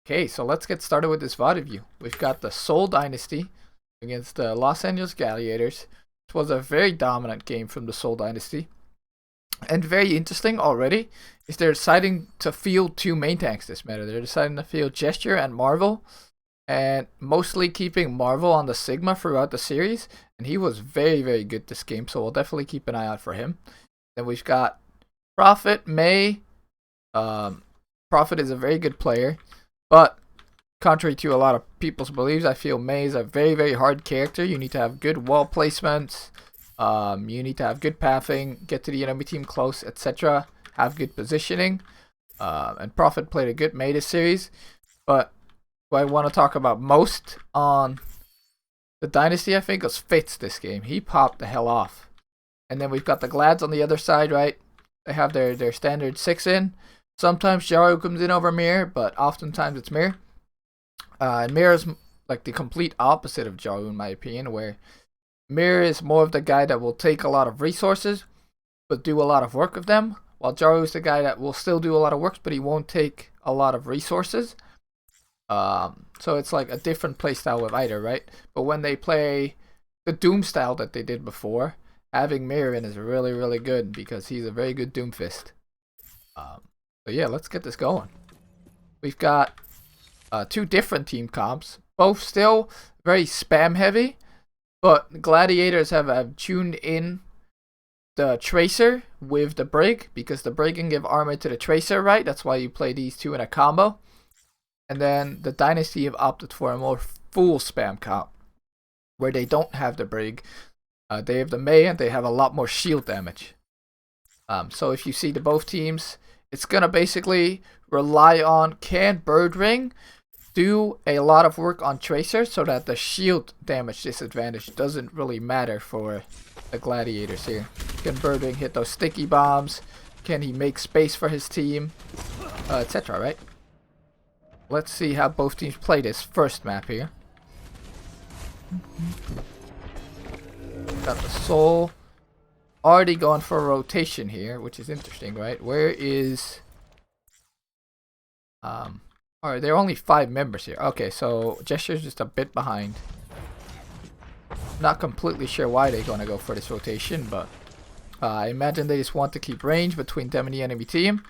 Okay, so let's get started with this VOD review. We've got the Seoul Dynasty against the Los Angeles Gladiators. It was a very dominant game from the Seoul Dynasty. And very interesting already is they're deciding to field two main tanks this meta. They're deciding to field Gesture and Marvel, and mostly keeping Marvel on the Sigma throughout the series. And he was very, very good this game, so we'll definitely keep an eye out for him. Then we've got Prophet, May. Prophet is a very good player. But contrary to a lot of people's beliefs, I feel May is a very, very hard character. You need to have good wall placements. You need to have good pathing, get to the enemy team close, etc. Have good positioning. And Prophet played a good May this series. But what I want to talk about most on the Dynasty, I think, was Fitz this game. He popped the hell off. And then we've got the Glads on the other side, right? They have their standard 6 in. Sometimes Jaru comes in over Mir, but oftentimes it's Mir. And Mir is like the complete opposite of Jaru in my opinion, where Mir is more of the guy that will take a lot of resources, but do a lot of work with them, while Jaru is the guy that will still do a lot of work, but he won't take a lot of resources. So it's like a different playstyle with either, right? But when they play the Doom style that they did before, having Mir in is really, really good because he's a very good Doomfist. So yeah, let's get this going. We've got two different team comps, both still very spam heavy, but Gladiators have tuned in the Tracer with the Brig, because the Brig can give armor to the Tracer, right? That's why you play these two in a combo. And then the Dynasty have opted for a more full spam comp, where they don't have the Brig. They have the May, and they have a lot more shield damage. So if you see the both teams, it's going to basically rely on, can Birdring do a lot of work on Tracer so that the shield damage disadvantage doesn't really matter for the Gladiators here. Can Birdring hit those sticky bombs? Can he make space for his team? Etc., right? Let's see how both teams play this first map here. Got the Soul already going for a rotation here, which is interesting, right? Where is alright, there are only 5 members here. Okay, so Gesture's just a bit behind. Not completely sure why they're gonna go for this rotation, but I imagine they just want to keep range between them and the enemy team,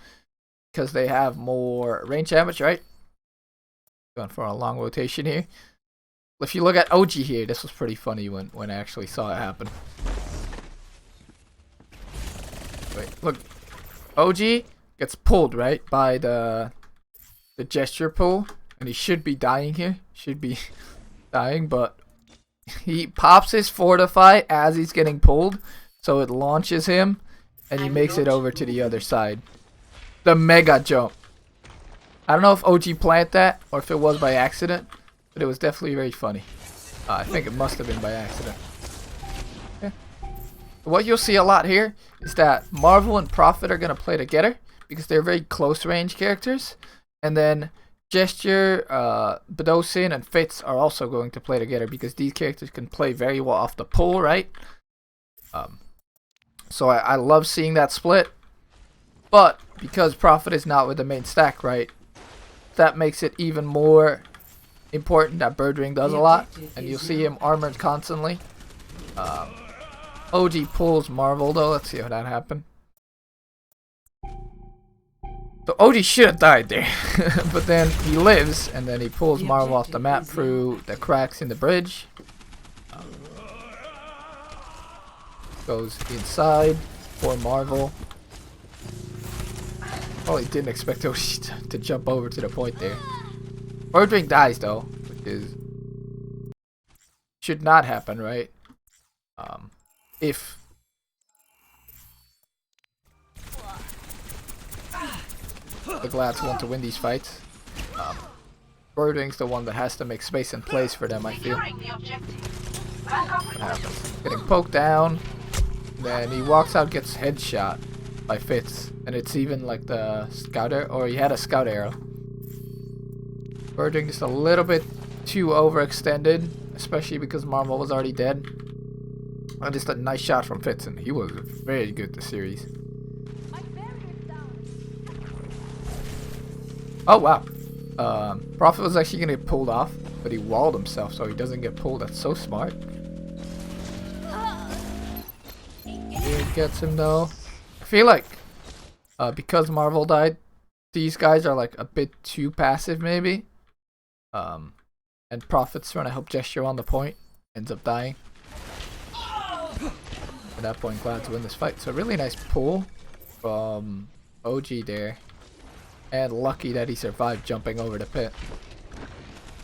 because they have more range damage, right? Going for a long rotation here. If you look at OG here, this was pretty funny when I actually saw it happen. Wait, look. OG gets pulled, right, by the Gesture pull, and he should be dying here. Should be dying, but he pops his Fortify as he's getting pulled, so it launches him, and he makes it over to the other side. The mega jump. I don't know if OG planned that, or if it was by accident, but it was definitely very funny. I think it must have been by accident. Okay. What you'll see a lot here is that Marvel and Prophet are going to play together, because they're very close range characters. And then Gesture, Bedosin, and Fitz are also going to play together, because these characters can play very well off the pull, right? So I love seeing that split. But because Prophet is not with the main stack, right, that makes it even more important that Birdring does a lot, and you'll see him armored constantly. OG pulls Marvel though. Let's see how that happened. So OG should have died there, but then he lives, and then he pulls Marvel off the map through the cracks in the bridge. Goes inside for Marvel. Oh, he didn't expect OG to jump over to the point there. Birdring dies though, which is should not happen, right? If the Glads want to win these fights, Birdring's the one that has to make space and plays for them, I feel. What happens? Getting poked down, then he walks out, gets headshot by Fitz, and it's even like the scouter, or he had a scout arrow. Birdring just a little bit too overextended, especially because Marvel was already dead. And just a nice shot from Fitz, and he was very good this series. Oh wow. Prophet was actually gonna get pulled off, but he walled himself so he doesn't get pulled. That's so smart. He gets him though. I feel like because Marvel died, these guys are like a bit too passive maybe. And Prophet's trying to help gesture on the point, ends up dying. At that point, glad to win this fight. So really nice pull from OG there. And lucky that he survived jumping over the pit.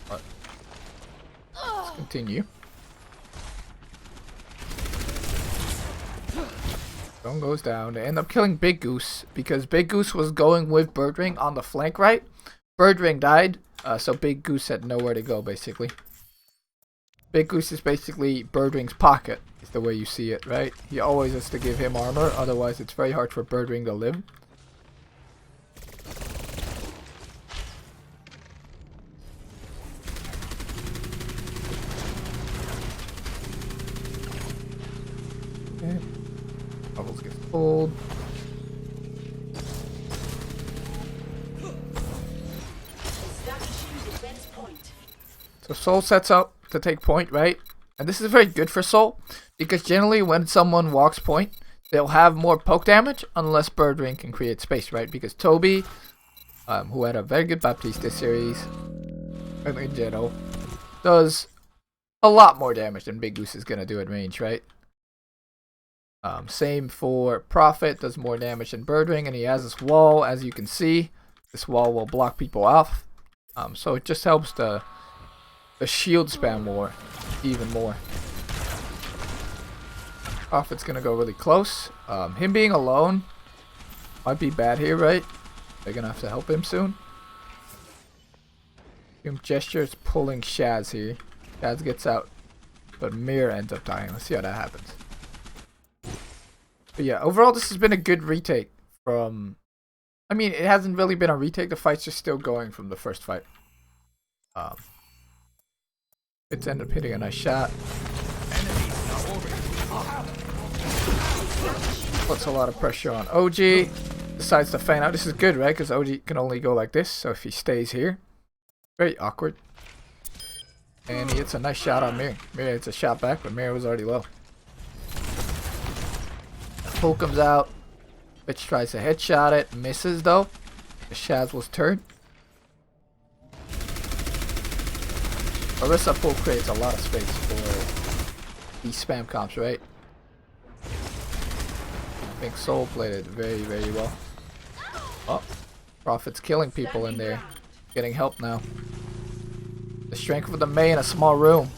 But let's continue. Stone goes down. They end up killing Big Goose because Big Goose was going with Birdring on the flank right. Birdring died, so Big Goose had nowhere to go basically. Big Goose is basically Birdring's pocket, is the way you see it, right? He always has to give him armor, otherwise it's very hard for Birdring to live. Okay. Bubbles gets pulled. So Seoul sets up to take point, right? And this is very good for Seoul, because generally when someone walks point, they'll have more poke damage unless Birdring can create space, right? Because Toby, who had a very good Baptiste this series, and in general, does a lot more damage than Big Goose is going to do at range, right? Same for Prophet, does more damage than Birdring, and he has this wall, as you can see. This wall will block people off. So it just helps the shield spam more, even more. Prophet's gonna go really close. Him being alone might be bad here, right? They're gonna have to help him soon. Him gestures pulling Shaz here. Shaz gets out, but Mir ends up dying. Let's see how that happens. But yeah, overall this has been a good retake from... I mean, it hasn't really been a retake. The fight's just still going from the first fight. It's ended up hitting a nice shot. Puts a lot of pressure on OG. Decides to fan out. This is good, right? Because OG can only go like this. So if he stays here, very awkward. And he hits a nice shot on Mir. Mir hits a shot back, but Mir was already low. Pull comes out. Bitch tries to headshot it. Misses though. The Shaz was turned. Orisa pull creates a lot of space for these spam comps, right? I think Seoul played it very, very well. Oh, Prophet's killing people in there. Getting help now. The strength of the Mei in a small room.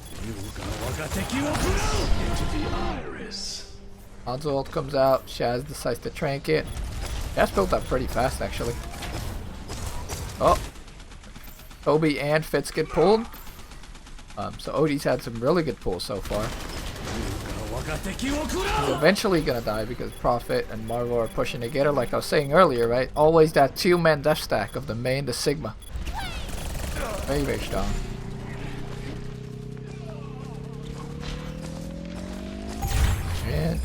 Hanzo ult comes out. Shaz decides to trank it. Shaz built up pretty fast, actually. Oh. Toby and Fitz get pulled. So OG's had some really good pulls so far. He's eventually gonna die because Prophet and Marvel are pushing together, like I was saying earlier, right? Always that two-man death stack of the Mei and the Sigma. Very, very strong. And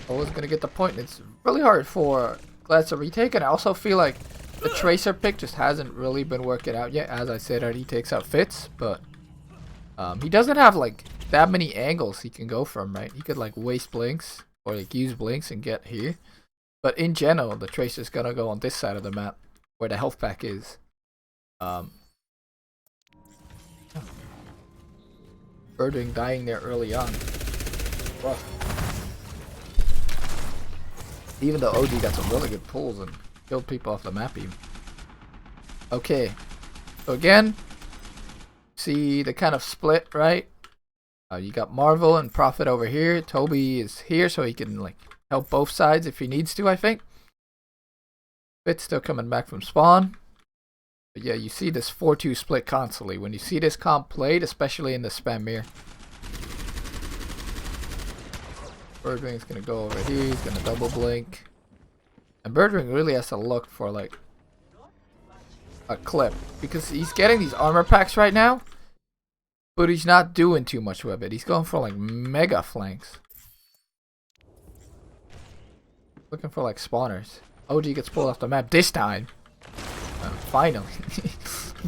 always gonna get the point. It's really hard for Glad to retake, and I also feel like the Tracer pick just hasn't really been working out yet. As I said, he takes out Fitz, but he doesn't have like that many angles he can go from, right? He could like waste blinks or like use blinks and get here. But in general, the Tracer's gonna go on this side of the map where the health pack is. Birdring dying there early on. Rough. Even though OG got some really good pulls and killed people off the map even. Okay. So again, see the kind of split, right? You got Marvel and Prophet over here. Toby is here so he can like help both sides if he needs to, I think. Fitz still coming back from spawn. But yeah, you see this 4-2 split constantly. When you see this comp played, especially in the spam mirror. Birdring's gonna go over here, he's gonna double blink. And Birdring really has to look for like a clip. Because he's getting these armor packs right now. But he's not doing too much with it. He's going for like mega flanks. Looking for like spawners. OG gets pulled off the map this time. Finally.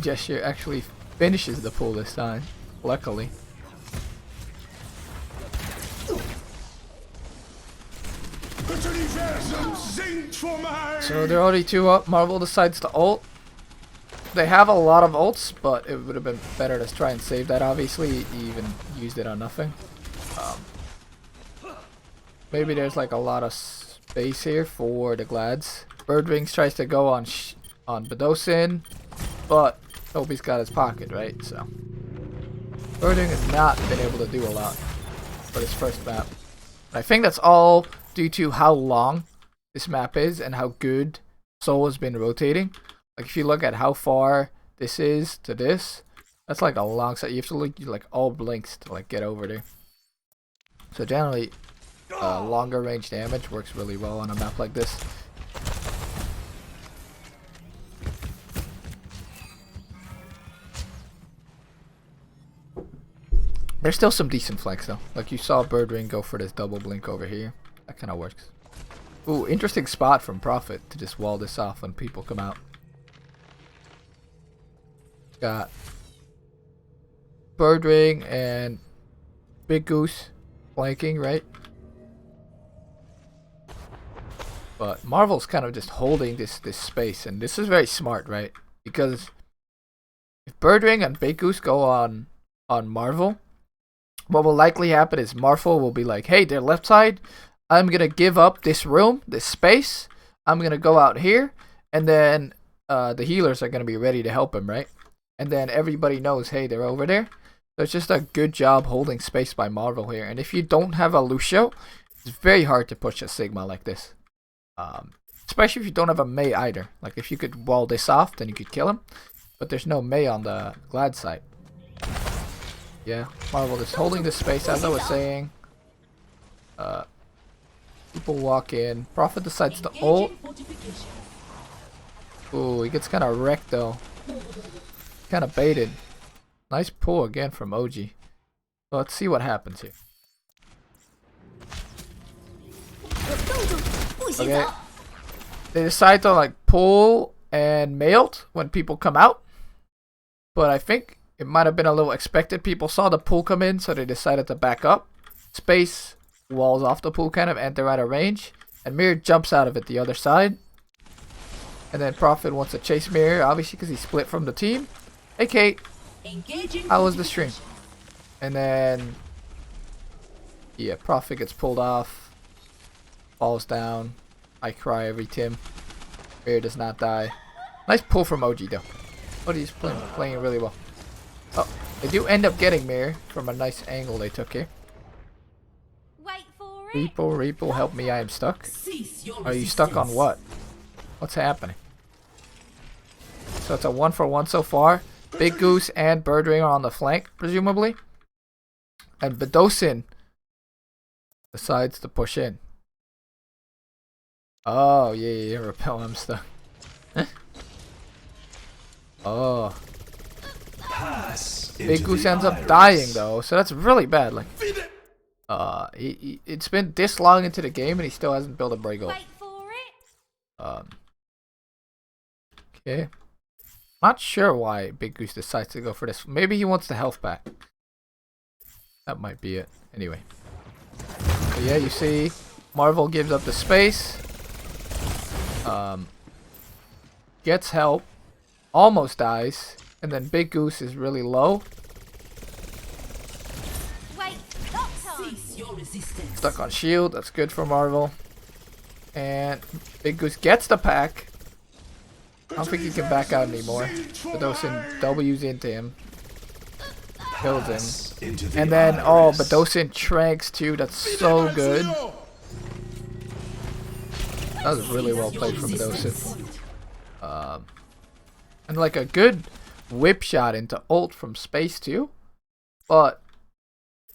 gesture actually finishes the pull this time, luckily. So they're already 2 up. Marvel decides to ult. They have a lot of ults, but it would have been better to try and save that. Obviously, he even used it on nothing. Maybe there's like a lot of space here for the Glads. Birdwings tries to go on Bedosin, but Toby's got his pocket, right? So Birdwing has not been able to do a lot for this first map. And I think that's all due to how long this map is and how good Seoul has been rotating. Like if you look at how far this is to this, that's like a long set. You have to look like all blinks to like get over there. So generally, longer range damage works really well on a map like this. There's still some decent flanks though. Like you saw Birdwing go for this double blink over here. That kind of works. Ooh, interesting spot from Prophet to just wall this off when people come out. Got Birdwing and Big Goose flanking, right? But Marvel's kind of just holding this space, and this is very smart, right? Because if Birdwing and Big Goose go on Marvel, what will likely happen is Marvel will be like, hey, their left side, I'm gonna give up this room, this space. I'm gonna go out here, and then the healers are gonna be ready to help him, right? And then everybody knows, hey, they're over there. So it's just a good job holding space by Marvel here. And if you don't have a Lucio, it's very hard to push a Sigma like this. Especially if you don't have a Mei either. Like if you could wall this off, then you could kill him. But there's no Mei on the Glad side. Yeah, Marvel is holding this space as I was saying. People walk in. Prophet decides to ult. Ooh, he gets kind of wrecked though. Kind of baited. Nice pull again from OG. So let's see what happens here. Okay. They decide to like pull and melt when people come out. But I think it might have been a little expected. People saw the pull come in, so they decided to back up. Space walls off the pool kind of, and they're out of range. And Mirror jumps out of it the other side. And then Prophet wants to chase Mirror, obviously because he split from the team. Hey Kate, how was the stream? And then, yeah, Prophet gets pulled off. Falls down. I cry every Tim. Mirror does not die. Nice pull from OG though. OG's playing really well. Oh, they do end up getting Mirror from a nice angle they took here. Wait for it. Reaper, help me, I am stuck. Are you stuck on what? What's happening? So it's a 1-for-1 so far. Big Goose and Birdwing are on the flank, presumably. And Bedosin decides to push in. Oh, yeah, repel, I'm stuck. Oh. Big Goose ends up dying though, so that's really bad. Like, it's been this long into the game and he still hasn't built a break ult. Wait for it. Okay. Not sure why Big Goose decides to go for this. Maybe he wants the health back. That might be it. Anyway. But yeah, you see, Marvel gives up the space. Gets help. Almost dies. And then Big Goose is really low. Wait, cease your resistance. Stuck on shield. That's good for Marvel. And Big Goose gets the pack. I don't think he can back out anymore. Bedosin W's into him. Kills him. And then, oh, Bedosin tranks too. That's so good. That was really well played from Bedosin. And like a good whip shot into ult from space too. But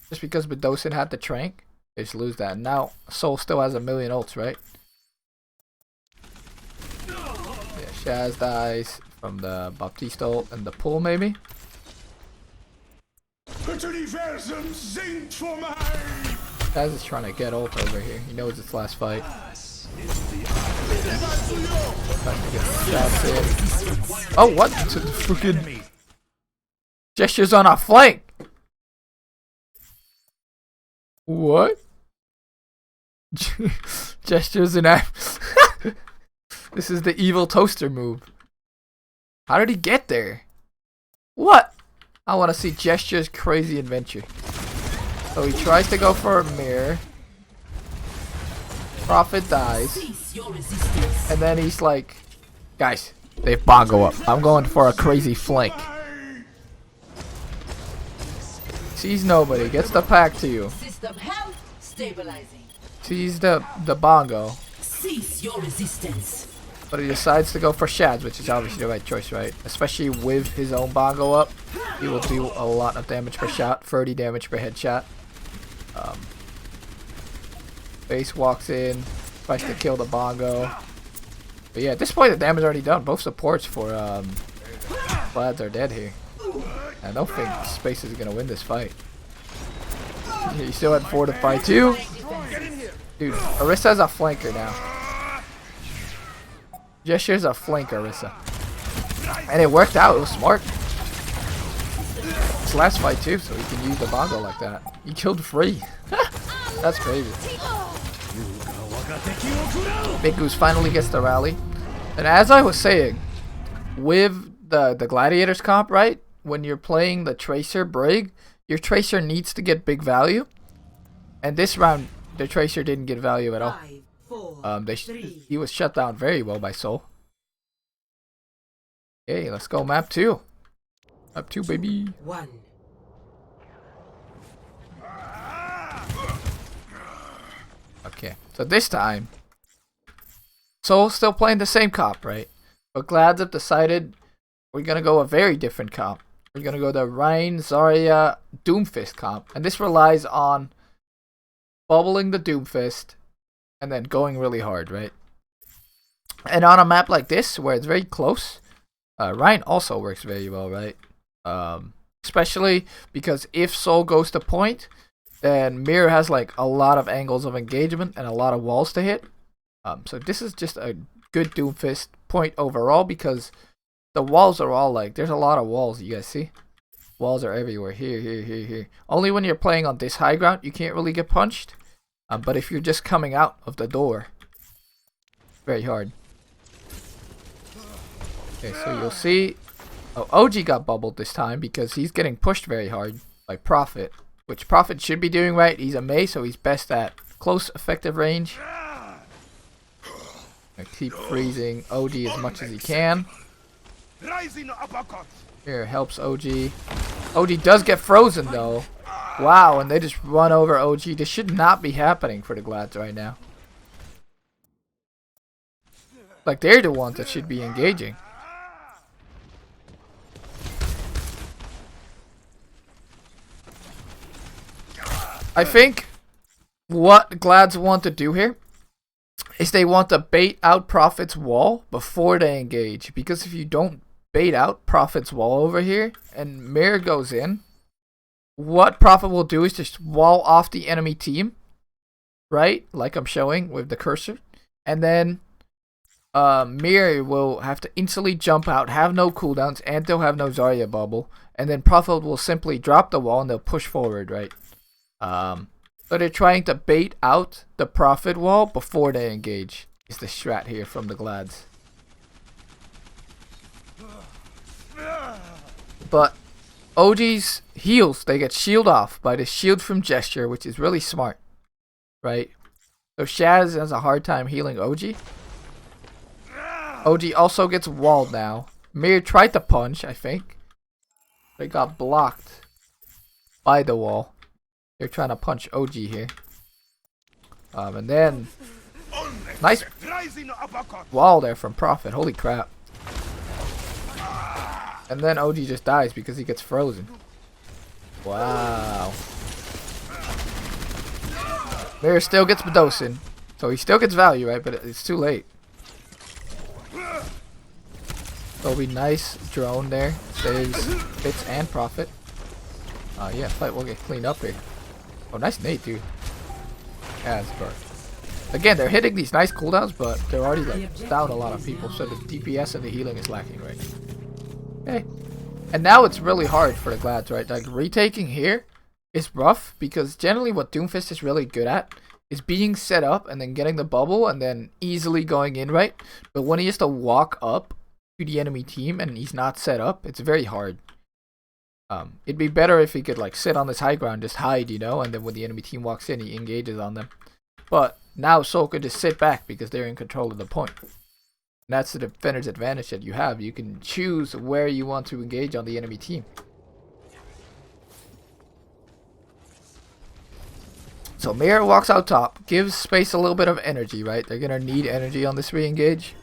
just because Bedosin had the trank, they just lose that. Now, Seoul still has a million ults, right? Shaz dies from the Baptiste ult and the pull, maybe. Shaz is trying to get ult over here. He knows it's last fight. Trying to get some shots in. Oh, what? To the freaking gestures on our flank. What? Gestures and apps. This is the evil toaster move. How did he get there? What? I want to see Gesture's crazy adventure. So he tries to go for a mirror. Prophet dies. And then he's like, guys, they've bongo up. I'm going for a crazy flank. Sees nobody. Gets the pack to you. Sees the bongo. Cease your resistance. But he decides to go for Shads, which is obviously the right choice, right? Especially with his own bongo up. He will do a lot of damage per shot. 30 damage per headshot. Base walks in. Tries to kill the bongo. But yeah, at this point the damage is already done. Both supports for Glads are dead here. I don't think Space is going to win this fight. He still had 4 to fight too. Dude, Orissa's a flanker now. Gesture's a flanker, Orisa. And it worked out. It was smart. This last fight too, so he can use the bongo like that. He killed free. That's crazy. Big Goose finally gets the rally. And as I was saying, with the Gladiators comp, right? When you're playing the Tracer Brig, your Tracer needs to get big value. And this round, the Tracer didn't get value at all. He was shut down very well by Seoul. Okay, let's go map 2. Map 2, baby. 1. Okay, so this time, Seoul's still playing the same comp, right? But Glads have decided we're gonna go a very different comp. We're gonna go the Rein, Zarya, Doomfist comp, and this relies on bubbling the Doomfist and then going really hard, right? And on a map like this, where it's very close, Rein also works very well, right? Especially because if Seoul goes to point, then Mirror has like a lot of angles of engagement and a lot of walls to hit. So this is just a good Doomfist point overall because the walls are all like, there's a lot of walls, you guys see? Walls are everywhere, here, here, here, here. Only when you're playing on this high ground, you can't really get punched. But if you're just coming out of the door, very hard. Okay, so you'll see, OG got bubbled this time because he's getting pushed very hard by Prophet, which Prophet should be doing right. He's a Mei, so he's best at close effective range. Keep freezing OG as much as he can. Here helps OG. OG does get frozen though. Wow, and they just run over OG. This should not be happening for the Glads right now. Like they're the ones that should be engaging. I think what Glads want to do here is they want to bait out Prophet's wall before they engage. Because if you don't bait out Prophet's wall over here and Mirror goes in, what Prophet will do is just wall off the enemy team, right? Like I'm showing with the cursor. And then Mirror will have to instantly jump out, have no cooldowns, and they'll have no Zarya bubble. And then Prophet will simply drop the wall and they'll push forward, right? So they're trying to bait out the Prophet wall before they engage. Is the strat here from the Glads. But OG's heals, they get shield off by the shield from Gesture, which is really smart, right? So Shaz has a hard time healing OG. OG also gets walled now. Mir tried to punch, I think. They got blocked by the wall. They're trying to punch OG here. And then nice wall there from Prophet. Holy crap. And then OG just dies because he gets frozen. Wow. Mirror still gets Bedosin. So he still gets value, right? But it's too late. So it'll be nice drone there. Saves Fitz and Prophet. Yeah, fight will get cleaned up here. Oh, nice nade, dude. As but Again, they're hitting these nice cooldowns, but they're already like down a lot of people, so the DPS and the healing is lacking right now. Okay. And now it's really hard for the Glads, right? Like, retaking here is rough, because generally what Doomfist is really good at is being set up and then getting the bubble and then easily going in, right? But when he has to walk up to the enemy team and he's not set up, it's very hard. It'd be better if he could like sit on this high ground, just hide, you know, and then when the enemy team walks in, he engages on them. But now Seoul could just sit back because they're in control of the point. And that's the defender's advantage that you have. You can choose where you want to engage on the enemy team. So Mirror walks out top, gives Space a little bit of energy, right? They're gonna need energy on this re-engage.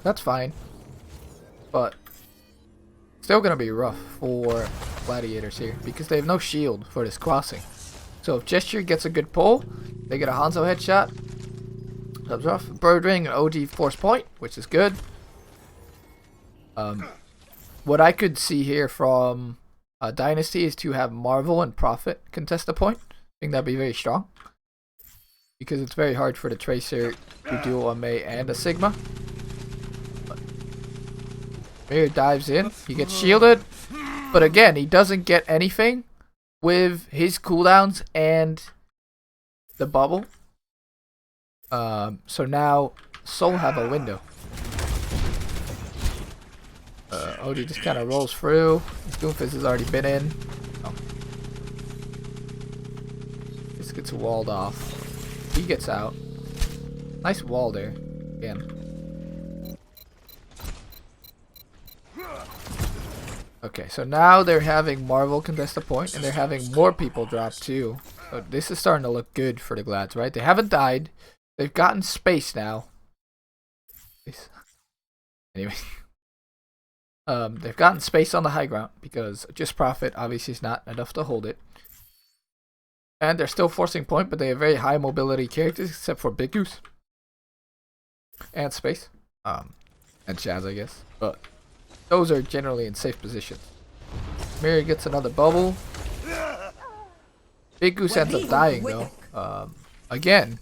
That's fine, but still gonna be rough for Gladiators here because they have no shield for this crossing. So if Gesture gets a good pull, they get a Hanzo headshot. That's rough. Bird Ring and OG force point, which is good. What I could see here from Dynasty is to have Marvel and Prophet contest the point. I think that'd be very strong because it's very hard for the Tracer to duel a Mei and a Sigma. Mirror dives in, he gets shielded, but again, he doesn't get anything with his cooldowns and the bubble. So now Seoul have a window. Odie just kind of rolls through. Doomfist has already been in. Oh. This gets walled off. He gets out. Nice wall there. Again. Okay, so now they're having Marvel contest the point, and they're having more people drop too. So this is starting to look good for the Glads, right? They haven't died. They've gotten space now. Anyway. They've gotten space on the high ground because just Prophet obviously is not enough to hold it. And they're still forcing point, but they have very high mobility characters except for Big Goose. And Space. And Shaz, I guess. But those are generally in safe positions. Mirror gets another bubble. Big Goose ends up dying though. Again.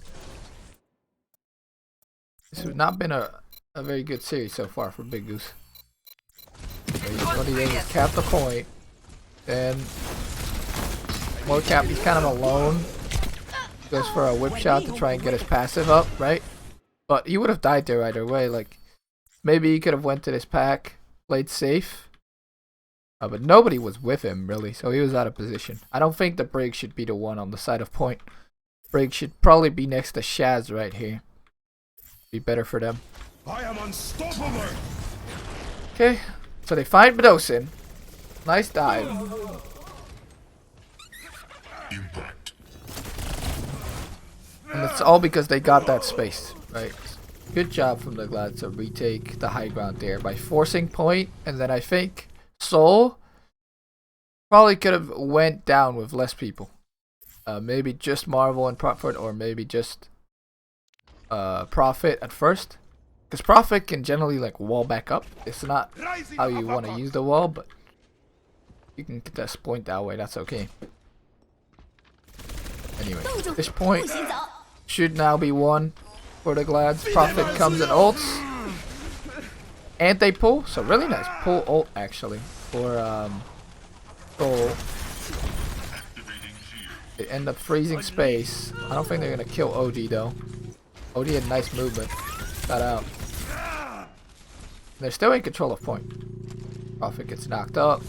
This has not been a very good series so far for Big Goose. What he does is cap the point. Then more cap, he's kind of alone. Goes for a whip shot to try and get his passive up, right? But he would have died there either way. Like maybe he could have went to this pack, played safe. But nobody was with him really, so he was out of position. I don't think the Brig should be the one on the side of point. Brig should probably be next to Shaz right here. Be better for them. I am unstoppable. Okay, so they find Bedosin. Nice dive. Impact. And it's all because they got that space, right? Good job from the Glad to retake the high ground there by forcing point, and then I think Seoul probably could have went down with less people. Maybe just Marvel and Prophet, or maybe just Prophet at first. Because Prophet can generally like wall back up. It's not how you want to use the wall, but you can contest point that way, that's okay. Anyway, this point should now be won for the Glads. Prophet comes and ults. Anti-pull, so really nice pull ult actually for Seoul. They end up freezing space. I don't think they're gonna kill OG though. OG had nice movement. Got out. They're still in control of point. Prophet gets knocked up.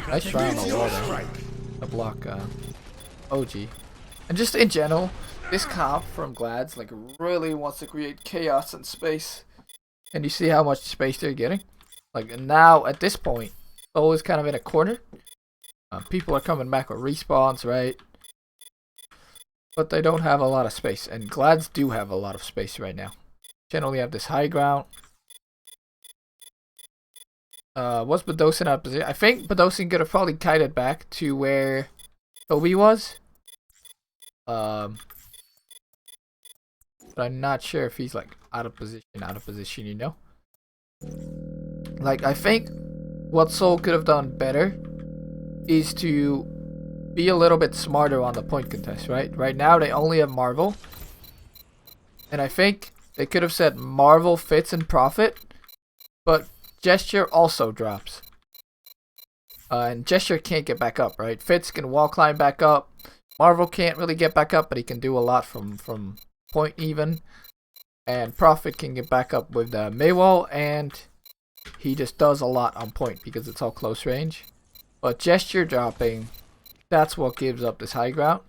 Nice try on the wall there. To block OG. And just in general, this comp from Glads like really wants to create chaos and space. And you see how much space they're getting? Like now at this point, Seoul is kind of in a corner. People are coming back with respawns, right? But they don't have a lot of space. And Glads do have a lot of space right now. Generally have this high ground. Was Bedosin out of position? I think Bedosin could have probably kited back to where Toby was. But I'm not sure if he's like out of position, you know? Like, I think what Seoul could have done better is to be a little bit smarter on the point contest, right? Right now they only have Marvel. And I think they could have said Marvel, Fitz, and Prophet. But Gesture also drops. And Gesture can't get back up, right? Fitz can wall climb back up. Marvel can't really get back up, but he can do a lot from point even. And Prophet can get back up with the Maywall, and he just does a lot on point because it's all close range. But Gesture dropping, that's what gives up this high ground.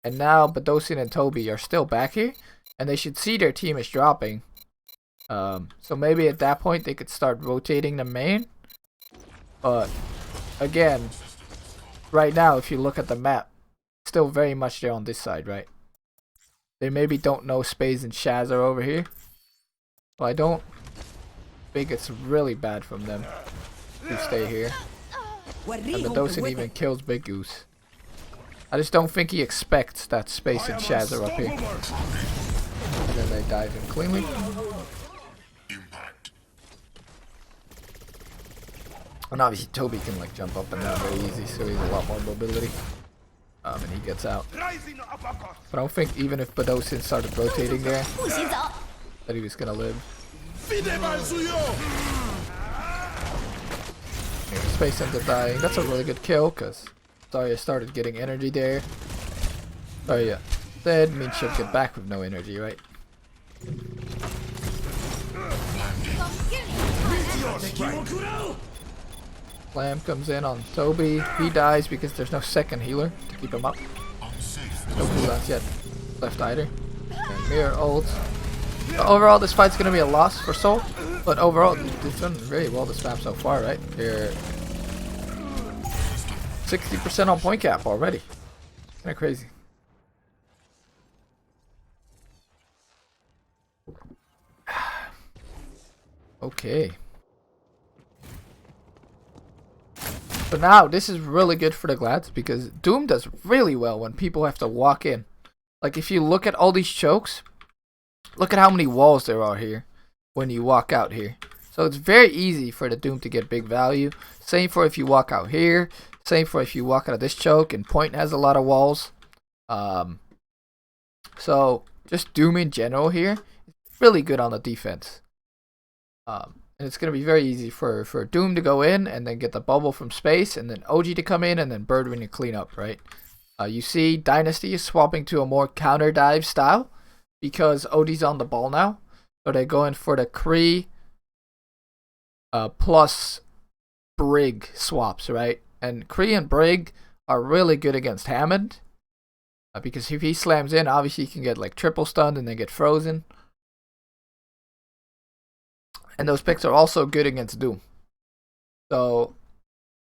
And now Badosin and Toby are still back here, and they should see their team is dropping. So maybe at that point they could start rotating the main. But again, right now if you look at the map, still very much there on this side, right? They maybe don't know Spades and Shaz are over here. So I don't think it's really bad from them to stay here. And Badosin even kills Big Goose. I just don't think he expects that Space and Shaz are up here. And then they dive in cleanly. And obviously Toby can like jump up and down very easy, so he has a lot more mobility. And he gets out. But I don't think even if Badosin started rotating there, that he was gonna live. Space ends up dying. That's a really good kill, because Zarya started getting energy there. Zarya dead means she'll get back with no energy, right? Slam comes in on Toby. He dies because there's no second healer to keep him up. No cooldowns yet left either. And Mirror ults. Overall, this fight's gonna be a loss for Seoul, but overall, they've done very well this map so far, right? They're 60% on point cap already. Kinda crazy. Okay. So now, this is really good for the Glads because Doom does really well when people have to walk in. Like, if you look at all these chokes, look at how many walls there are here when you walk out here. So it's very easy for the Doom to get big value. Same for if you walk out here. Same for if you walk out of this choke, and Point has a lot of walls. So just Doom in general here is really good on the defense. And it's going to be very easy for Doom to go in and then get the bubble from Space, and then OG to come in and then Birdwing to clean up, right? You see Dynasty is swapping to a more counter dive style because OD's on the ball now. So they're going for the Kree plus Brig swaps, right? And Kree and Brig are really good against Hammond. Because if he slams in, obviously he can get like triple stunned and then get frozen. And those picks are also good against Doom. So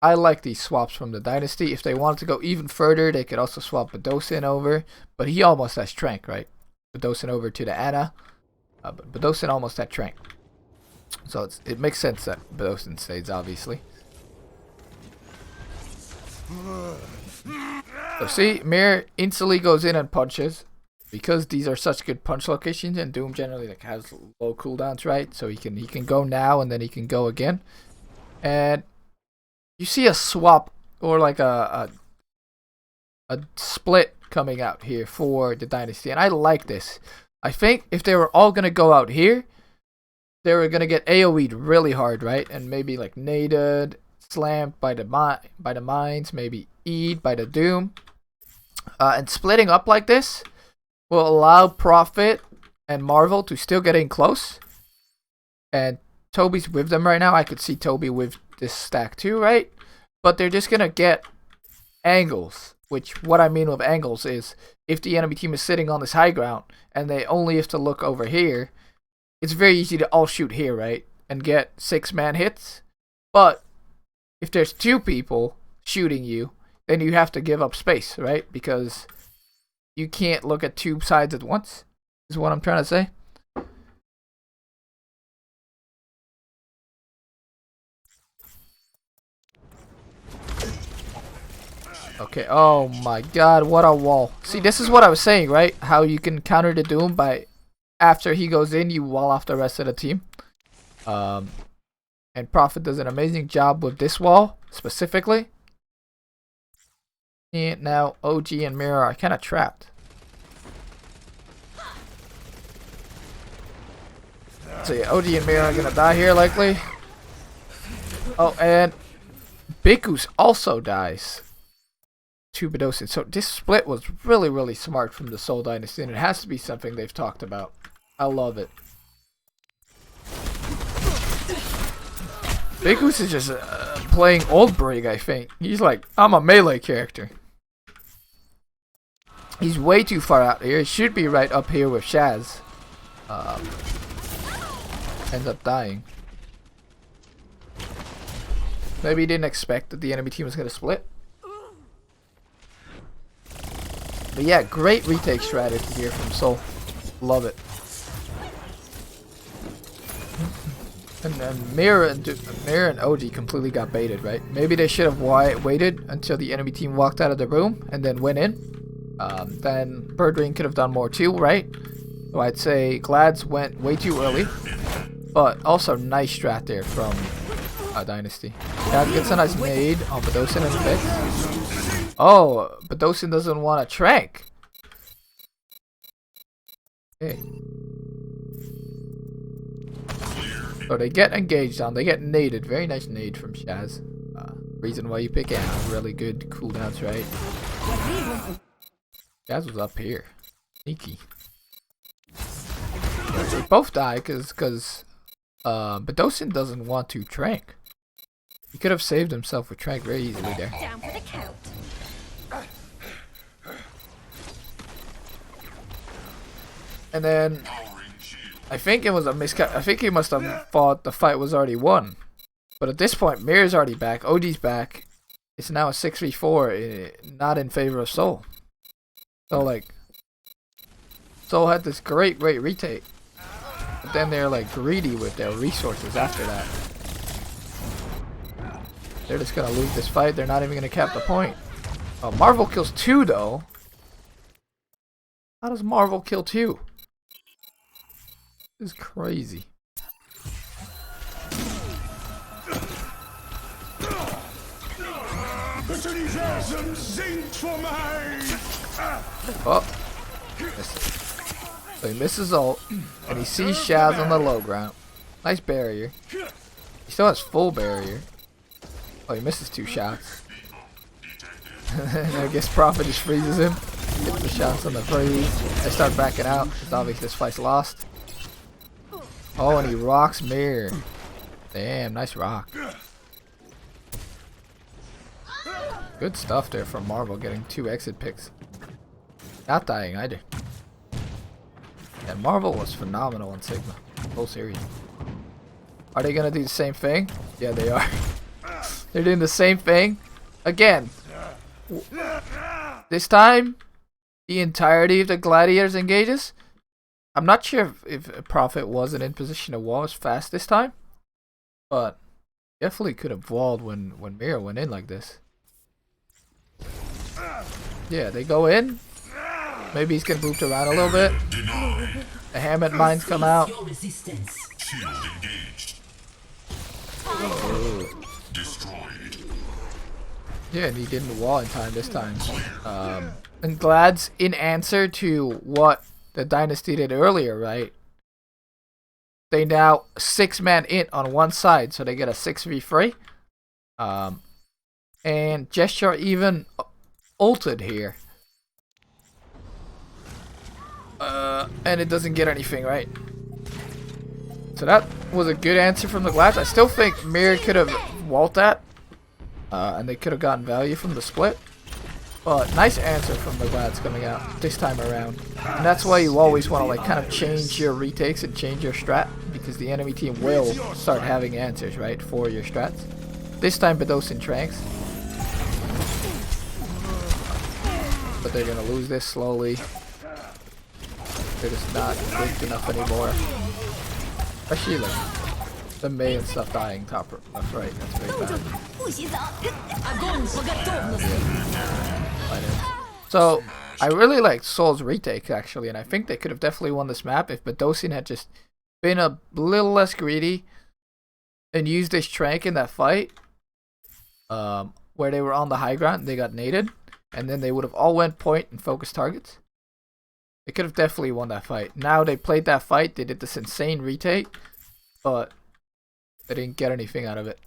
I like these swaps from the Dynasty. If they wanted to go even further, they could also swap Badosin over. But he almost has Trank, right? Badosin over to the Ana. But Badosin almost had Trank. So it makes sense that Badosin stays, obviously. So see, Mirror instantly goes in and punches. Because these are such good punch locations, and Doom generally like has low cooldowns, right? So he can go now and then he can go again. And you see a swap or like a split coming out here for the Dynasty, and I like this. I think if they were all gonna go out here, they were gonna get AoE'd really hard, right? And maybe like naded, slammed by the mines, maybe E'd by the Doom. And splitting up like this will allow Prophet and Marvel to still get in close. And Toby's with them right now. I could see Toby with this stack too, right? But they're just going to get angles. Which, what I mean with angles is, if the enemy team is sitting on this high ground and they only have to look over here, it's very easy to all shoot here, right? And get 6-man hits. But if there's 2 people shooting you, then you have to give up space, right? Because you can't look at 2 sides at once, is what I'm trying to say. Okay, oh my god, what a wall. See, this is what I was saying, right? How you can counter the Doom by, after he goes in, you wall off the rest of the team. And Prophet does an amazing job with this wall, specifically. And now OG and Mirror are kind of trapped. So yeah, OG and Mirror are gonna die here likely. Oh, and Biku's also dies to Bdosin. So this split was really smart from the Seoul Dynasty, and it has to be something they've talked about. I love it. Biku's is just playing Old Brig, I think. He's like, I'm a melee character. He's way too far out here. He should be right up here with Shaz. Ends up dying. Maybe he didn't expect that the enemy team was going to split. But yeah, great retake strategy here from Seoul. Love it. And then Mirror and OG completely got baited, right? Maybe they should have waited until the enemy team walked out of the room and then went in. Then Birdring could have done more too, right? So I'd say Glads went way too early. But also nice strat there from Dynasty. Glad gets a nice nade on Bdosin and Fix. Oh, Bdosin doesn't want a trank. Okay. So they get engaged on. They get naded. Very nice nade from Shaz. Reason why you pick it. Really good cooldowns, right? Shaz was up here. Sneaky. Yeah, they both die because Bdosin doesn't want to trank. He could have saved himself with trank very easily there. Down for the count. And then I think it was a miscap. I think he must have thought the fight was already won. But at this point, Mirror's already back. OG's back. It's now a 6v4, not in favor of Seoul. So like, Seoul had this great retake. But then they're like greedy with their resources after that. They're just gonna lose this fight. They're not even gonna cap the point. Oh, Marvel kills 2 though. How does Marvel kill 2? This is crazy. Oh, so he misses ult, and he sees Shaz on the low ground. Nice barrier. He still has full barrier. Oh, he misses 2 shots. And I guess Prophet just freezes him. Gets the shots on the freeze. They start backing out. It's obvious this fight's lost. Oh, and he rocks Mirror. Damn, nice rock. Good stuff there from Marvel, getting 2 exit picks. Not dying either. And Marvel was phenomenal in Sigma. Whole series. Are they gonna do the same thing? Yeah, they are. They're doing the same thing. Again. This time, the entirety of the Gladiators engages. I'm not sure if Prophet wasn't in position to wall as fast this time. But definitely could have walled when Mirror went in like this. Yeah, they go in. Maybe he's getting moved around a little bit. The Hammett mines come out. Yeah, and he didn't wall in time this time. And Glad's in answer to what the Dynasty did earlier, right? They now 6-man int on one side, so they get a 6v3. And Gesture even ulted here. And it doesn't get anything, right? So that was a good answer from the Glads. I still think Mirror could have walled that. And they could have gotten value from the split. But nice answer from the Glads coming out this time around. And that's why you always want to like kind of change your retakes and change your strat. Because the enemy team will start having answers, right, for your strats. This time Bdosin tranks. But they're going to lose this slowly. They're just not good enough anymore. Especially like the May and stuff dying top left, right. That's very bad. So I really liked Seoul's retake actually, and I think they could have definitely won this map if Bdosin had just been a little less greedy and used this trank in that fight. Where they were on the high ground, they got naded. and then they would have all went point and focused targets. They could have definitely won that fight. Now they played that fight, they did this insane retake, but they didn't get anything out of it.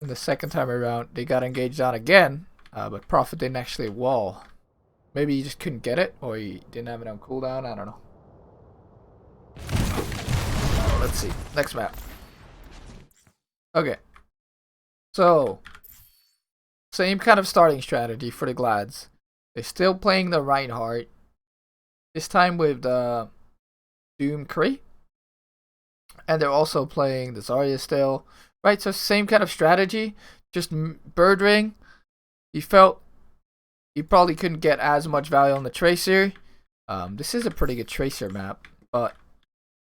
And the second time around, they got engaged on again, but Prophet didn't actually wall. Maybe he just couldn't get it, or he didn't have it on cooldown, I don't know. Let's see, next map. Okay. So, same kind of starting strategy for the Glads. They're still playing the Reinhardt. This time with the Doom Kree. And they're also playing the Zarya still. Right, so same kind of strategy. Just Bird Ring. He felt he probably couldn't get as much value on the Tracer. This is a pretty good Tracer map. But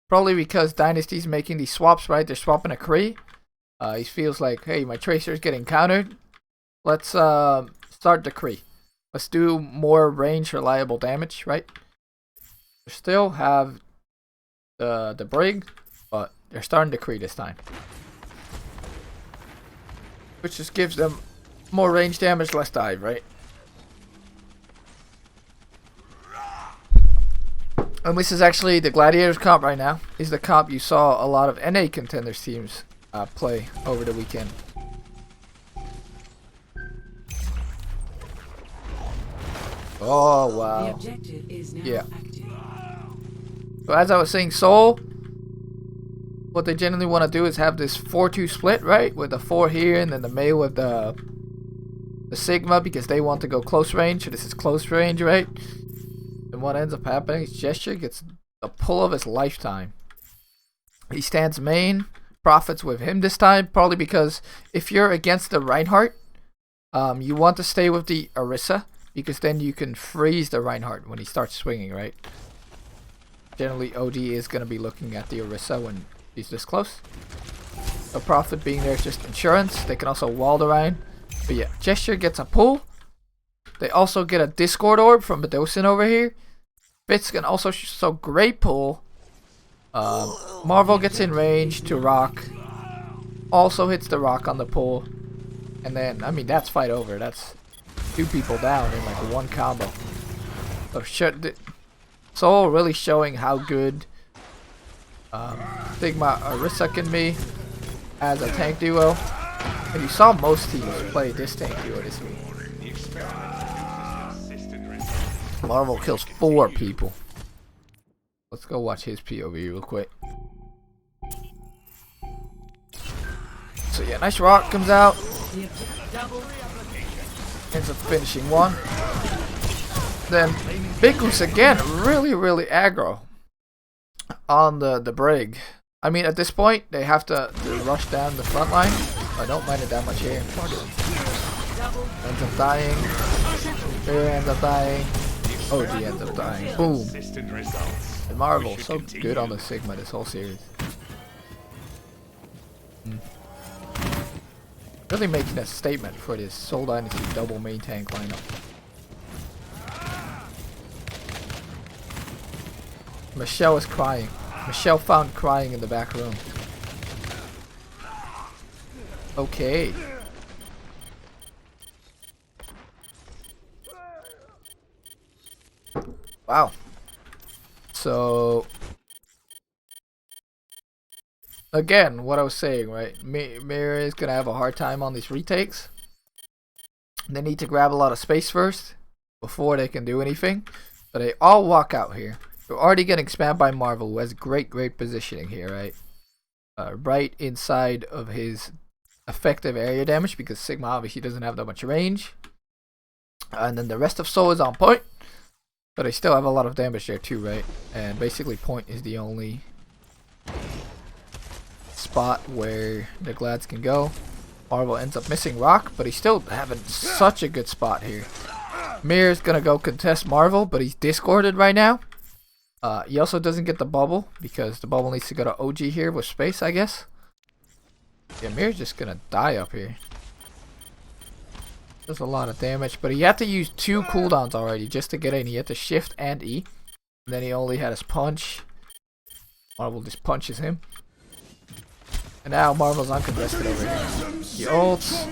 probably because Dynasty's making these swaps, right? They're swapping a Kree. He feels like, hey, my Tracer is getting countered. Let's start the Kree. Let's do more range reliable damage, right? They still have the Brig, but they're starting to Kree this time. Which just gives them more range damage, less dive, right? And this is actually the Gladiators comp right now. This is the comp you saw a lot of NA contenders teams play over the weekend. Oh wow. The objective is now Yeah. active. So as I was saying, Seoul, what they generally want to do is have this 4-2 split, right? With the 4 here and then the Mei with the Sigma, because they want to go close range. So this is close range, right? And what ends up happening is Gesture gets the pull of his lifetime. He stands main, Prophet's with him this time, probably because if you're against the Reinhardt, you want to stay with the Orisa, because then you can freeze the Reinhardt when he starts swinging, right? Generally, OD is going to be looking at the Orisa when he's this close. So Prophet being there is just insurance. They can also wall the Rhine. But yeah, Gesture gets a pull. They also get a Discord Orb from Medosin over here. Fitz can also show great pull. Marvel gets in range to rock. Also hits the rock on the pull. And then, I mean, that's fight over. That's 2 people down in like one combo. So Seoul really showing how good Sigma Orisa can be as a tank duo. And you saw most teams play this tank duo this week. Marvel kills 4 people. Let's go watch his POV real quick. So yeah, nice rock comes out. Ends up finishing 1. Then Bikus again, really aggro on the Brig. I mean, at this point, they have to rush down the front line. I don't mind it that much here. Ends up dying. Here ends up dying. OG ends up dying. Boom. And Marvel, so good on the Sigma this whole series. Really making a statement for this Seoul Dynasty double main tank lineup. Michelle is crying. Michelle found crying in the back room. Okay. Wow. So again, what I was saying, right? Mirror is gonna have a hard time on these retakes. They need to grab a lot of space first before they can do anything. But they all walk out here. They're already getting spammed by Marvel, who has great positioning here, right? Right inside of his effective area damage, because Sigma obviously doesn't have that much range. And then the rest of Seoul is on point. But they still have a lot of damage there too, right? And basically point is the only spot where the Glads can go. Marvel ends up missing rock, but he's still having such a good spot here. Mirror's gonna go contest Marvel, but he's discorded right now. He also doesn't get the bubble, because the bubble needs to go to OG here with space, I guess. Yeah, Mirror's just gonna die up here. Does a lot of damage, but he had to use 2 cooldowns already just to get in. He had to shift and E. And then he only had his punch. Marvel just punches him. And now Marvel's uncontested over here. He ults.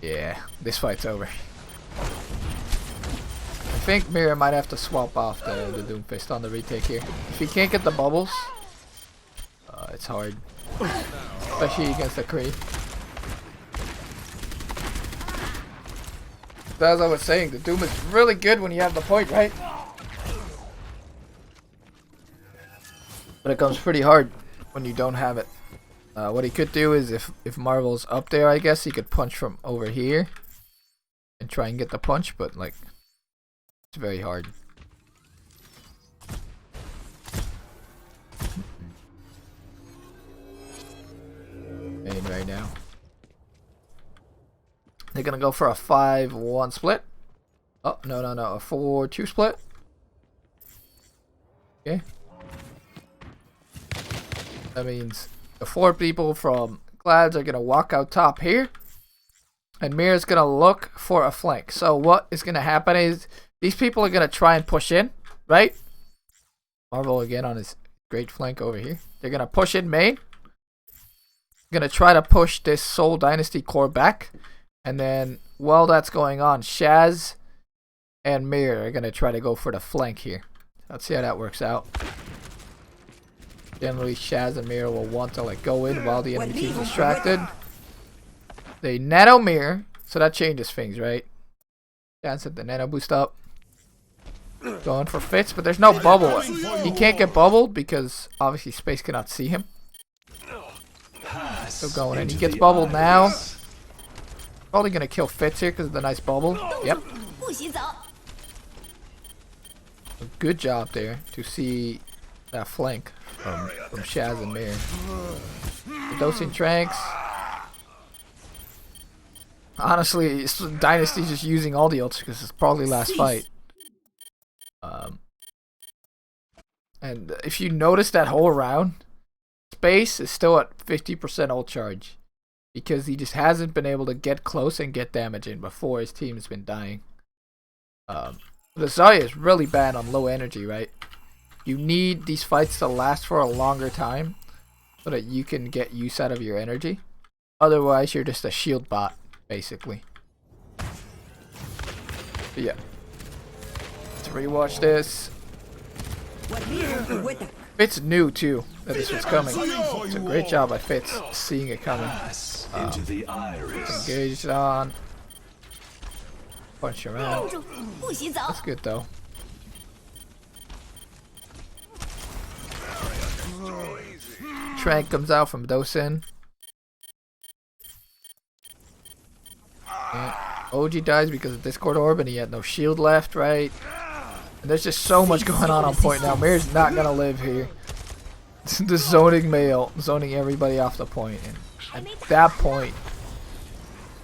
Yeah, this fight's over. I think Mirror might have to swap off the Doomfist on the retake here. If he can't get the bubbles, it's hard. Especially against the Kree. But as I was saying, the Doom is really good when you have the point, right? But it comes pretty hard when you don't have it. What he could do is if Marvel's up there, I guess he could punch from over here and try and get the punch, but like it's very hard. And right now they're gonna go for a 5-1 split. Oh no, a 4-2 split. Okay. That means the 4 people from Glads are going to walk out top here. And Mirror's going to look for a flank. So what is going to happen is these people are going to try and push in, right? Marvel again on his great flank over here. They're going to push in main. Going to try to push this Seoul Dynasty core back. And then while that's going on, Shaz and Mirror are going to try to go for the flank here. Let's see how that works out. Generally, Shaz and Mirror will want to like go in while the enemy team's distracted. They nano Mirror, so that changes things, right? Shaz set the nano boost up. Going for Fitz, but there's no bubble. He can't get bubbled because obviously Space cannot see him. So going in. He gets bubbled now. Probably going to kill Fitz here because of the nice bubble. Yep. Good job there to see that flank from Shaz and Mirror. The dosing tranks. Honestly, Dynasty's just using all the ults because it's probably last fight. And if you notice that whole round, Space is still at 50% ult charge. Because he just hasn't been able to get close and get damage in before his team has been dying. The Zarya is really bad on low energy, right? You need these fights to last for a longer time so that you can get use out of your energy. Otherwise, you're just a shield bot, basically. But yeah. Let's rewatch this. Fitz knew too that this was coming. It's a great job by Fitz seeing it coming. Engaged on. Punch around. That's good though. Trank comes out from Dosin. And OG dies because of Discord Orb and he had no shield left, right? And there's just so much going on point now. Mirror's not gonna live here. The zoning male, zoning everybody off the point. And at that point,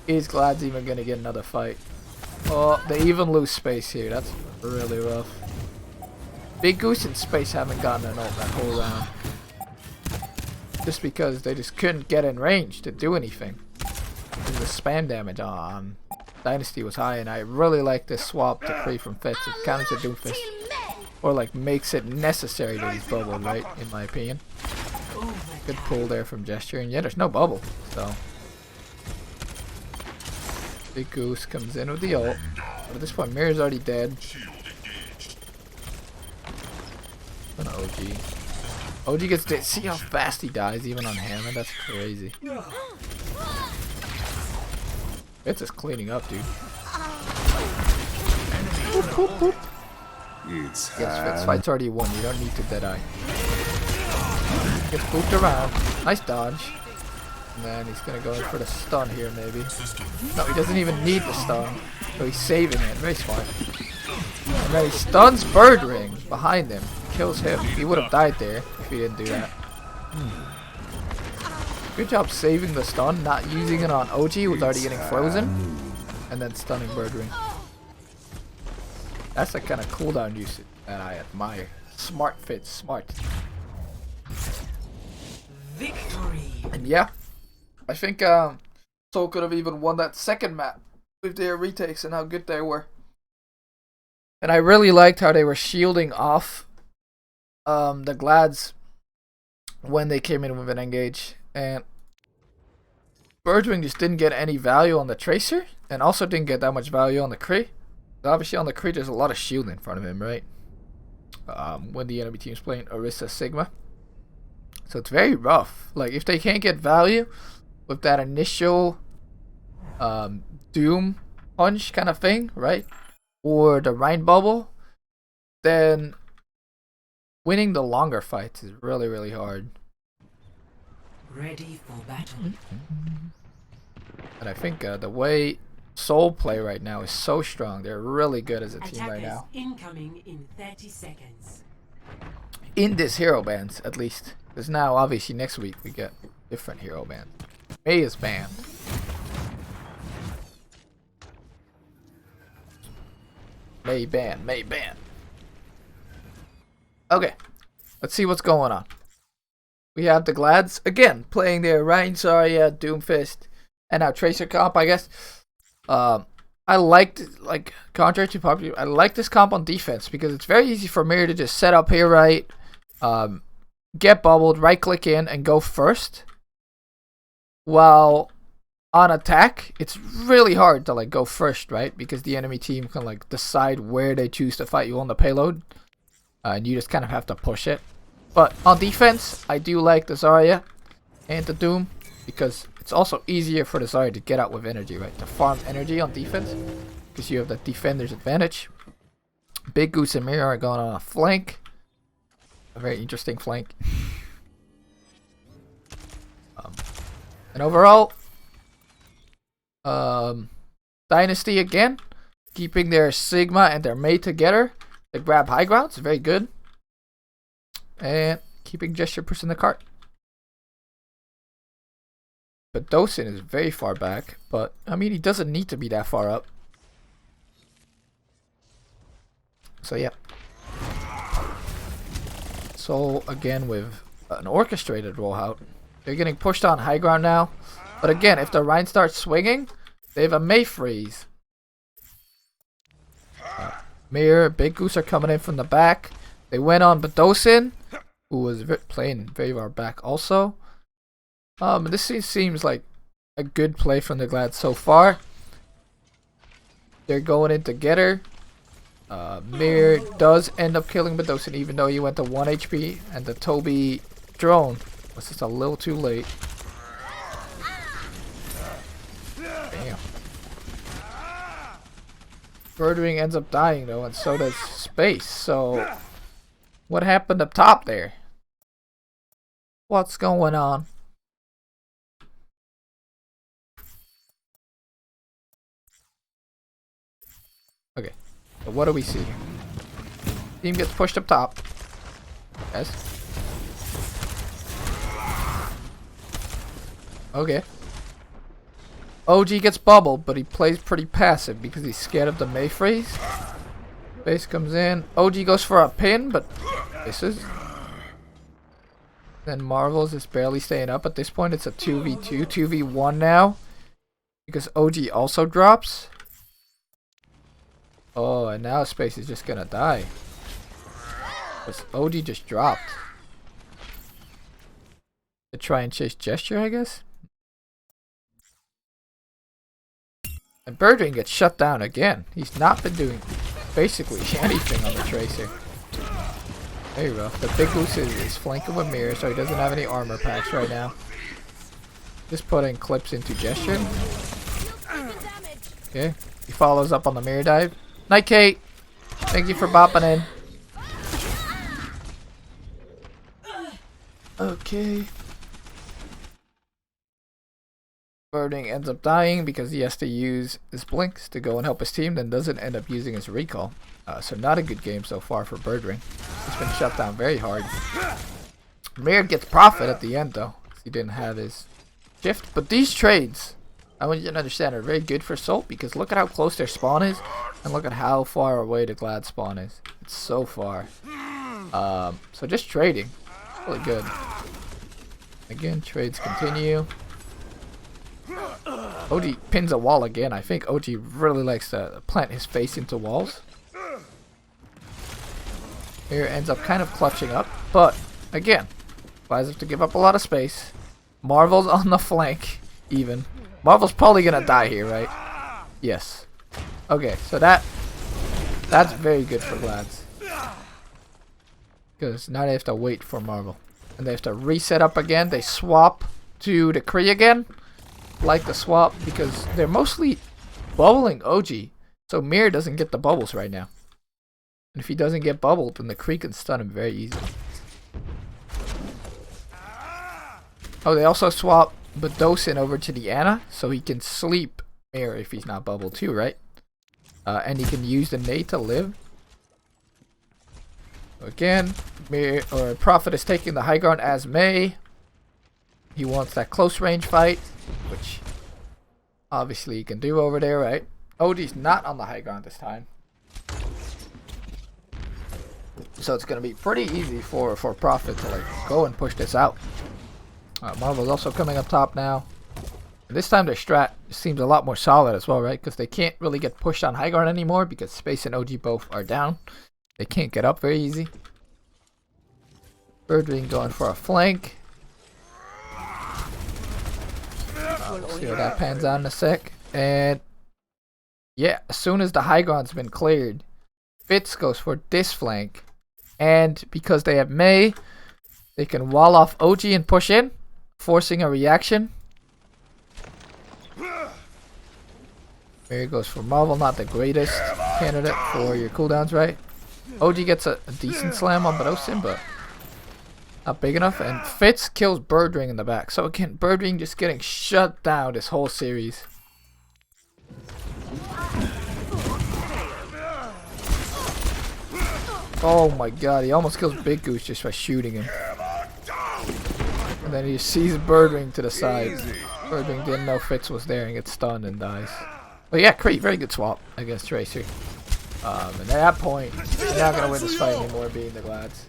is Glad's even gonna get another fight? Oh, they even lose Space here. That's really rough. Big Goose and Space haven't gotten an ult that whole round. Just because they just couldn't get in range to do anything. The spam damage on Dynasty was high, and I really like this swap to Kree from Fitz. It counters the Doomfist. Or like makes it necessary that he's bubbled, right? In my opinion. Good pull there from Gesture, and yeah, there's no bubble, so. Big Goose comes in with the ult. But at this point, Mirror's already dead. An OG. OG gets dead. See how fast he dies even on Hammer? That's crazy. It's just cleaning up, dude. Boop, boop, boop. Yes, Fitz fight's already won. You don't need to Deadeye. Gets booped around. Nice dodge. And then he's gonna go in for the stun here, maybe. No, he doesn't even need the stun. So he's saving it. Very smart. And then he stuns Bird Ring behind him. Kills him. He would have died there if he didn't do that. Good job saving the stun, not using it on OG, who was already getting frozen, and then stunning Bird Ring. That's the kind of cooldown usage that I admire. Smart Fitz, smart. Victory. And yeah, I think Seoul could have even won that second map with their retakes and how good they were. And I really liked how they were shielding off the Glads when they came in with an engage. And Birdwing just didn't get any value on the Tracer, and also didn't get that much value on the Kree. Obviously on the Kree there's a lot of shield in front of him, right? When the enemy team's playing Orisa Sigma. So it's very rough. Like, if they can't get value with that initial Doom punch kind of thing, right? Or the Rhine Bubble, then winning the longer fights is really, really hard. Ready for battle. And I think the way Seoul play right now is so strong. They're really good as a team right now. Incoming in 30 seconds. In this hero bands, at least. Because now, obviously, next week we get different hero bands. May is banned. May ban, May ban. Okay, let's see what's going on. We have the Glads again playing their Ryan Zarya, Doomfist, and now Tracer comp, I guess. I liked, like, contrary to popular, I like this comp on defense because it's very easy for Mirror to just set up here, right? Get bubbled, right click in, and go first. While on attack, it's really hard to like go first, right? Because the enemy team can like decide where they choose to fight you on the payload, and you just kind of have to push it. But on defense, I do like the Zarya and the Doom because it's also easier for the Zarya to get out with energy, right? To farm energy on defense because you have the defender's advantage. Big Goose and Mirror are going on a flank. A very interesting flank. And overall, Dynasty again, keeping their Sigma and their Mei together. They grab high ground, it's very good. And keeping Gesture pushing the cart. But Dosin is very far back, but I mean he doesn't need to be that far up. So yeah. So again with an orchestrated rollout. They're getting pushed on high ground now. But again, if the Rhine starts swinging, they have a Mei freeze. Mirror, Big Goose are coming in from the back. They went on Badosin, who was playing very far back also. This seems like a good play from the Glad so far. They're going in together. Mirror does end up killing Badosin even though he went to 1 HP. And the Toby drone was just a little too late. Damn. Birdwing ends up dying though, and so does Space. So, what happened up top there? What's going on? Okay, so what do we see here? Team gets pushed up top. Yes. Okay. OG gets bubbled, but he plays pretty passive because he's scared of the Mei freeze. Base comes in. OG goes for a pin, but misses. Then Marvel's is barely staying up. At this point, it's a 2v2, 2v1 now. Because OG also drops. Oh, and now Space is just gonna die. Because OG just dropped. To try and chase Gesture, I guess? And Birdwing gets shut down again. He's not been doing basically anything on the Tracer. Very rough. The Big Goose is flanking with Mirror, so he doesn't have any armor packs right now. Just putting clips into Gesture. Okay. He follows up on the Mirror dive. Night Kate! Thank you for bopping in. Okay. Birdwing ends up dying because he has to use his blinks to go and help his team, then doesn't end up using his recall. So not a good game so far for Birdwing. He's been shut down very hard. Mirror gets profit at the end though, because he didn't have his shift. But these trades, I want you to understand, are very good for Seoul because look at how close their spawn is, and look at how far away the Glad spawn is. It's so far. So just trading, really good. Again, trades continue. OG pins a wall again. I think OG really likes to plant his face into walls. Here ends up kind of clutching up, but again, Flies have to give up a lot of space. Marvel's on the flank. even. Marvel's probably gonna die here, right? Yes. Okay, so that's very good for Glads. Because now they have to wait for Marvel. And they have to reset up again. They swap to the Kree again. Like the swap because they're mostly bubbling OG. So Mir doesn't get the bubbles right now. And if he doesn't get bubbled, then the Kree can stun him very easily. Oh, they also swap Bedosin over to the Ana, so he can sleep Mir if he's not bubbled too, right? And he can use the nade to live. Again, Prophet is taking the high ground as May. He wants that close range fight, which obviously he can do over there, right? OD's not on the high ground this time. So it's going to be pretty easy for Prophet to like go and push this out. Marvel's also coming up top now. And this time their strat seems a lot more solid as well, right? Because they can't really get pushed on high ground anymore because Space and OG both are down. They can't get up very easy. Birdwing going for a flank. We'll see how that pans out in a sec. And yeah, as soon as the high ground's been cleared, Fitz goes for this flank. And because they have May, they can wall off OG and push in, forcing a reaction. There goes for Marvel, not the greatest candidate for your cooldowns, right? OG gets a decent slam on Bedosin, but not big enough. And Fitz kills Birdwing in the back. So again, Birdwing just getting shut down this whole series. Oh my god, he almost kills Big Goose just by shooting him. And then he sees Birdwing to the side. Birdwing didn't know Fitz was there and gets stunned and dies. But yeah, Kree, very good swap against Tracer. And at that point, you're not going to win this fight anymore being the Glads.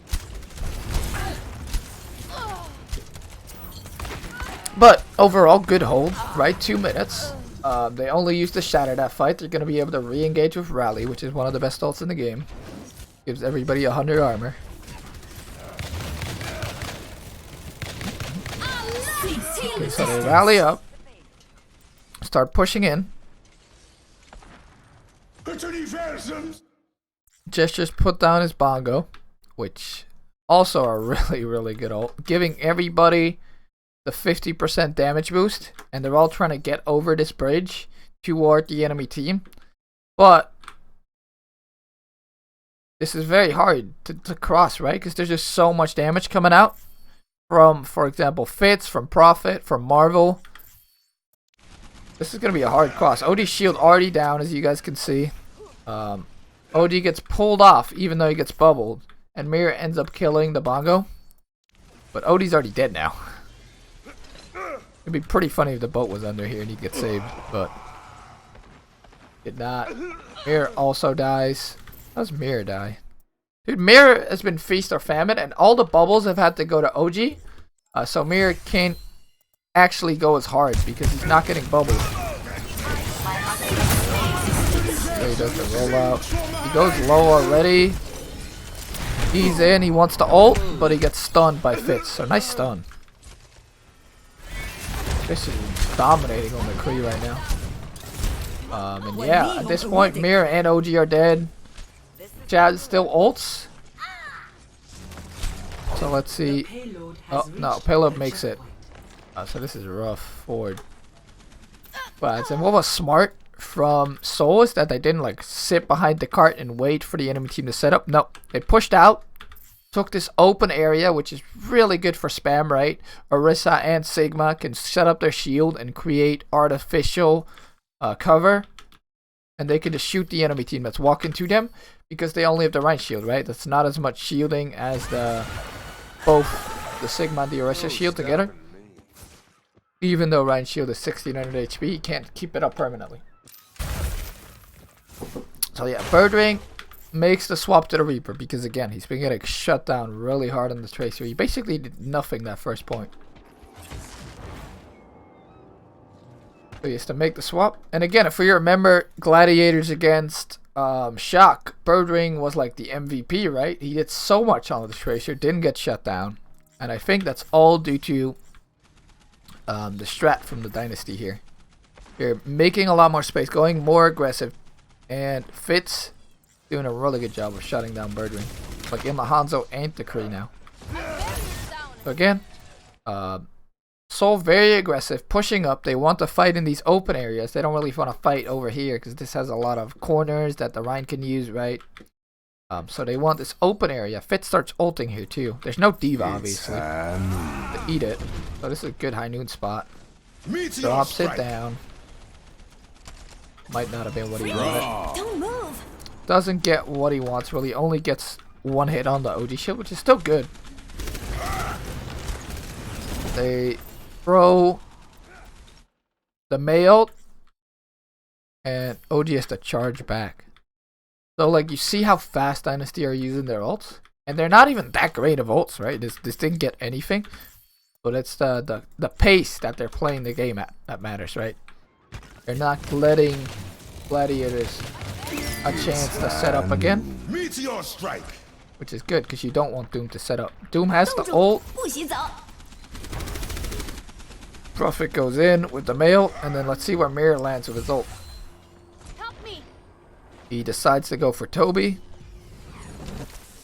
But overall, good hold, right? 2 minutes. They only used to shatter that fight. They're going to be able to re-engage with Rally, which is one of the best ults in the game. Gives everybody 100 armor. Okay, so they rally up. Start pushing in. Gestures put down his bongo, which also are really good ult. Giving everybody the 50% damage boost. And they're all trying to get over this bridge toward the enemy team. But this is very hard to cross, right? Because there's just so much damage coming out from, for example, Fitz, from Prophet, from Marvel. This is going to be a hard cross. OD's shield already down, as you guys can see. OD gets pulled off, even though he gets bubbled. And Mir ends up killing the bongo. But OD's already dead now. It'd be pretty funny if the boat was under here and he'd get saved. But did not. Mir also dies. How does Mir die? Dude, Mir has been feast or famine, and all the bubbles have had to go to OG. So Mir can't actually go as hard because he's not getting bubbled. So he does the rollout. He goes low already. He's in. He wants to ult, but he gets stunned by Fitz. So nice stun. This is dominating on the Kree right now. And yeah, at this point, Mir and OG are dead. Chad still ults. So let's see. Oh no, payload makes it. So this is rough forward. But and what was smart from Seoul is that they didn't like sit behind the cart and wait for the enemy team to set up. No, they pushed out, took this open area, which is really good for spam, right? Orisa and Sigma can set up their shield and create artificial cover. And they can just shoot the enemy team that's walking to them because they only have the Rhine shield, right? That's not as much shielding as both the Sigma and the Orisa shield together. Even though Rhine shield is 1600 HP, he can't keep it up permanently. So yeah, Birdwing makes the swap to the Reaper because again, he's been getting shut down really hard on the Tracer. He basically did nothing that first point. So he has to make the swap. And again, if you remember Gladiators against Shock, Birdwing was like the MVP, right? He did so much on the Tracer, didn't get shut down. And I think that's all due to the strat from the Dynasty here. You're making a lot more space, going more aggressive, and Fitz doing a really good job of shutting down Birdwing. Like in the Hanzo and Decree now. So again, Seoul very aggressive, pushing up. They want to fight in these open areas. They don't really want to fight over here because this has a lot of corners that the Rhine can use, right? So they want this open area. Fitz starts ulting here too. There's no Diva, obviously, to eat it. So this is a good high noon spot. Drops it down. Might not have been what he wanted. Don't move. Doesn't get what he wants, really. Only gets one hit on the OG shield, which is still good. They throw the Mei ult, and OG has to charge back. So, like, you see how fast Dynasty are using their ults? And they're not even that great of ults, right? This didn't get anything. But it's the pace that they're playing the game at that matters, right? They're not letting Gladiators a chance to set up again. Meteor strike. Which is good, because you don't want Doom to set up. Doom has the ult. Prophet goes in with the mail, and then let's see where Mirror lands with his ult. Help me. He decides to go for Toby.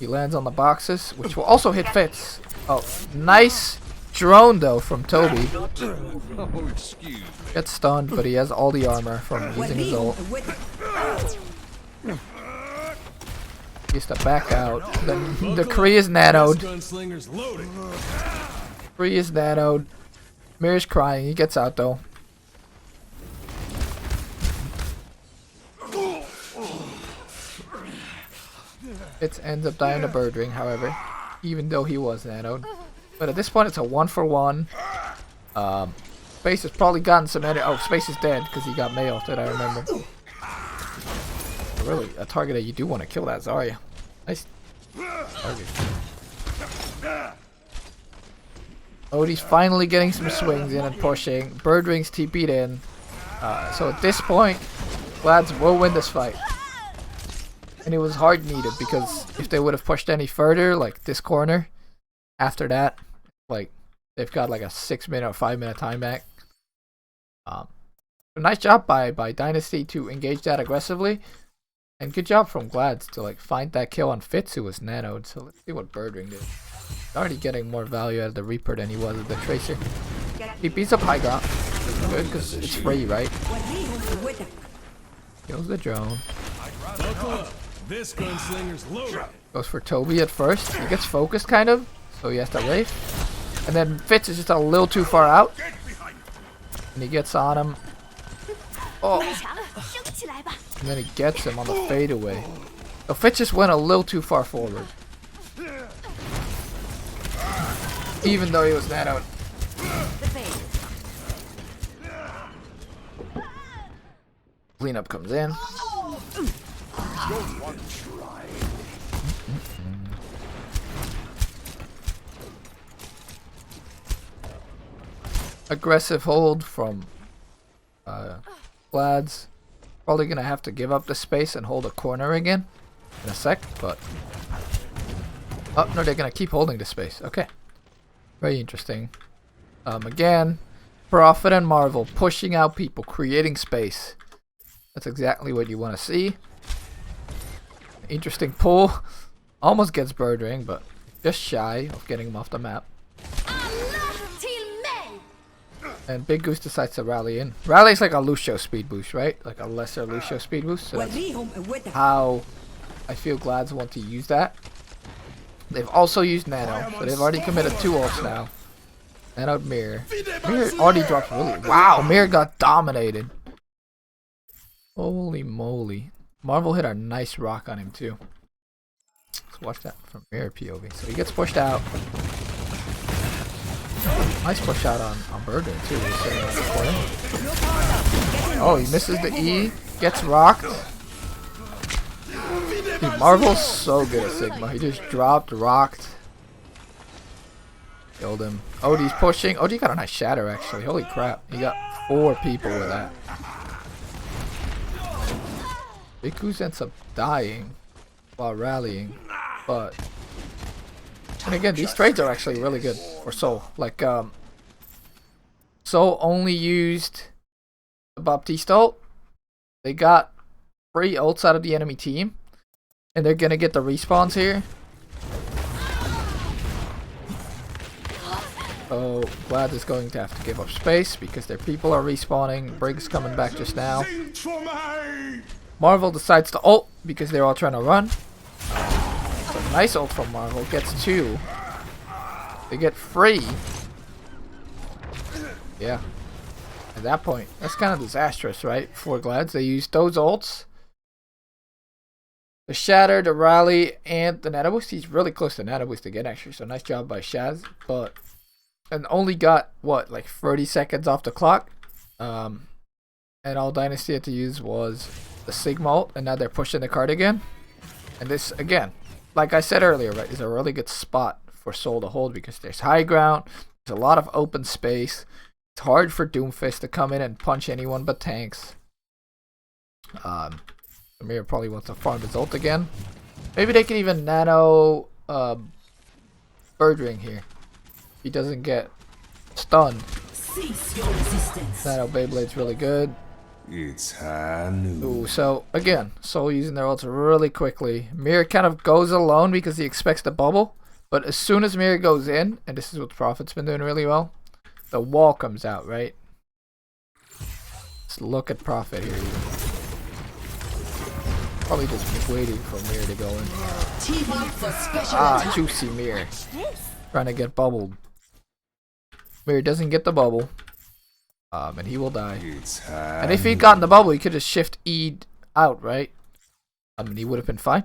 He lands on the boxes, which will also hit Fitz. Oh, nice drone though from Toby. Gets stunned, but he has all the armor from using his ult. He has to back out. The Kree is nanoed. Kree is nanoed. Mirror's crying. He gets out though. It ends up dying to Birdwing, however, even though he was nanoed. But at this point, it's a 1-for-1. Space has probably gotten some energy. Oh, Space is dead because he got mail, that I remember. Really, a target that you do want to kill that Zarya. Nice target. Odie's finally getting some swings in and pushing. Birdwing's TP'd in. So at this point, Glads will win this fight. And it was hard needed because if they would have pushed any further, like this corner, after that, like they've got like a 6-minute or 5-minute time back. Nice job by Dynasty to engage that aggressively. And good job from Glads to like find that kill on Fitz, who was nanoed. So let's see what Birdwing did. He's already getting more value out of the Reaper than he was of the Tracer. He beats up high ground. Good, because it's free, right? Kills the drone. This gunslinger's loaded. Goes for Toby at first. He gets focused, kind of. So he has to Wraith. And then Fitz is just a little too far out. And he gets on him. Oh. And then he gets him on the fadeaway. So Fitz just went a little too far forward. Even though he was nanoed. Cleanup comes in. Aggressive hold from Glads. Probably gonna have to give up the space and hold a corner again in a sec, but oh no, they're gonna keep holding the space. Okay, very interesting. Again, Prophet and Marvel pushing out people, creating space. That's exactly what you want to see. Interesting pull. Almost gets Birdwing, but just shy of getting him off the map. And Big Goose decides to rally in. Rally's like a Lucio speed boost, right? Like a lesser Lucio speed boost. So that's how I feel Glads want to use that. They've also used Nano, so they've already committed 2 ults now. Nano Mirror. Mirror already dropped really. Wow, Mirror got dominated. Holy moly. Marvel hit a nice rock on him too. Let's watch that from Mirror POV. So he gets pushed out. Nice push out on Birdwing too. Oh, he misses the E. Gets rocked. Dude, Marvel's so good at Sigma. He just dropped, rocked. Killed him. Odie's pushing. Odie got a nice shatter actually. Holy crap. He got 4 people with that. Big Goose ends up dying while rallying, but and again, these trades are actually really good for Seoul. Like Seoul only used the Baptiste ult. They got 3 ults out of the enemy team. And they're gonna get the respawns here. So Glad is going to have to give up space because their people are respawning. Briggs coming back just now. Marvel decides to ult because they're all trying to run. So nice ult from Marvel. Gets 2. They get 3. Yeah. At that point, that's kind of disastrous, right? For Glads, they used those ults. The Shatter, the Rally, and the Nano Boost. He's really close to Nano Boost again, actually. So nice job by Shaz. But and only got what, like 30 seconds off the clock. And all Dynasty had to use was the Sigma ult, and now they're pushing the card again. And this again, like I said earlier, right, is a really good spot for Seoul to hold because there's high ground, there's a lot of open space. It's hard for Doomfist to come in and punch anyone but tanks. Amir probably wants to farm his ult again. Maybe they can even nano Bird Ring here. He doesn't get stunned. Nano Beyblade's really good. It's Hanu. Ooh, so again, Seoul using their ults really quickly. Mir kind of goes alone because he expects the bubble. But as soon as Mir goes in, and this is what Prophet's been doing really well, the wall comes out, right? Let's look at Prophet here. Probably just waiting for Mir to go in. Ah, juicy Mir. Trying to get bubbled. Mir doesn't get the bubble. And he will die. And if he'd gotten the bubble, he could just shift E'd out, right? And he would have been fine.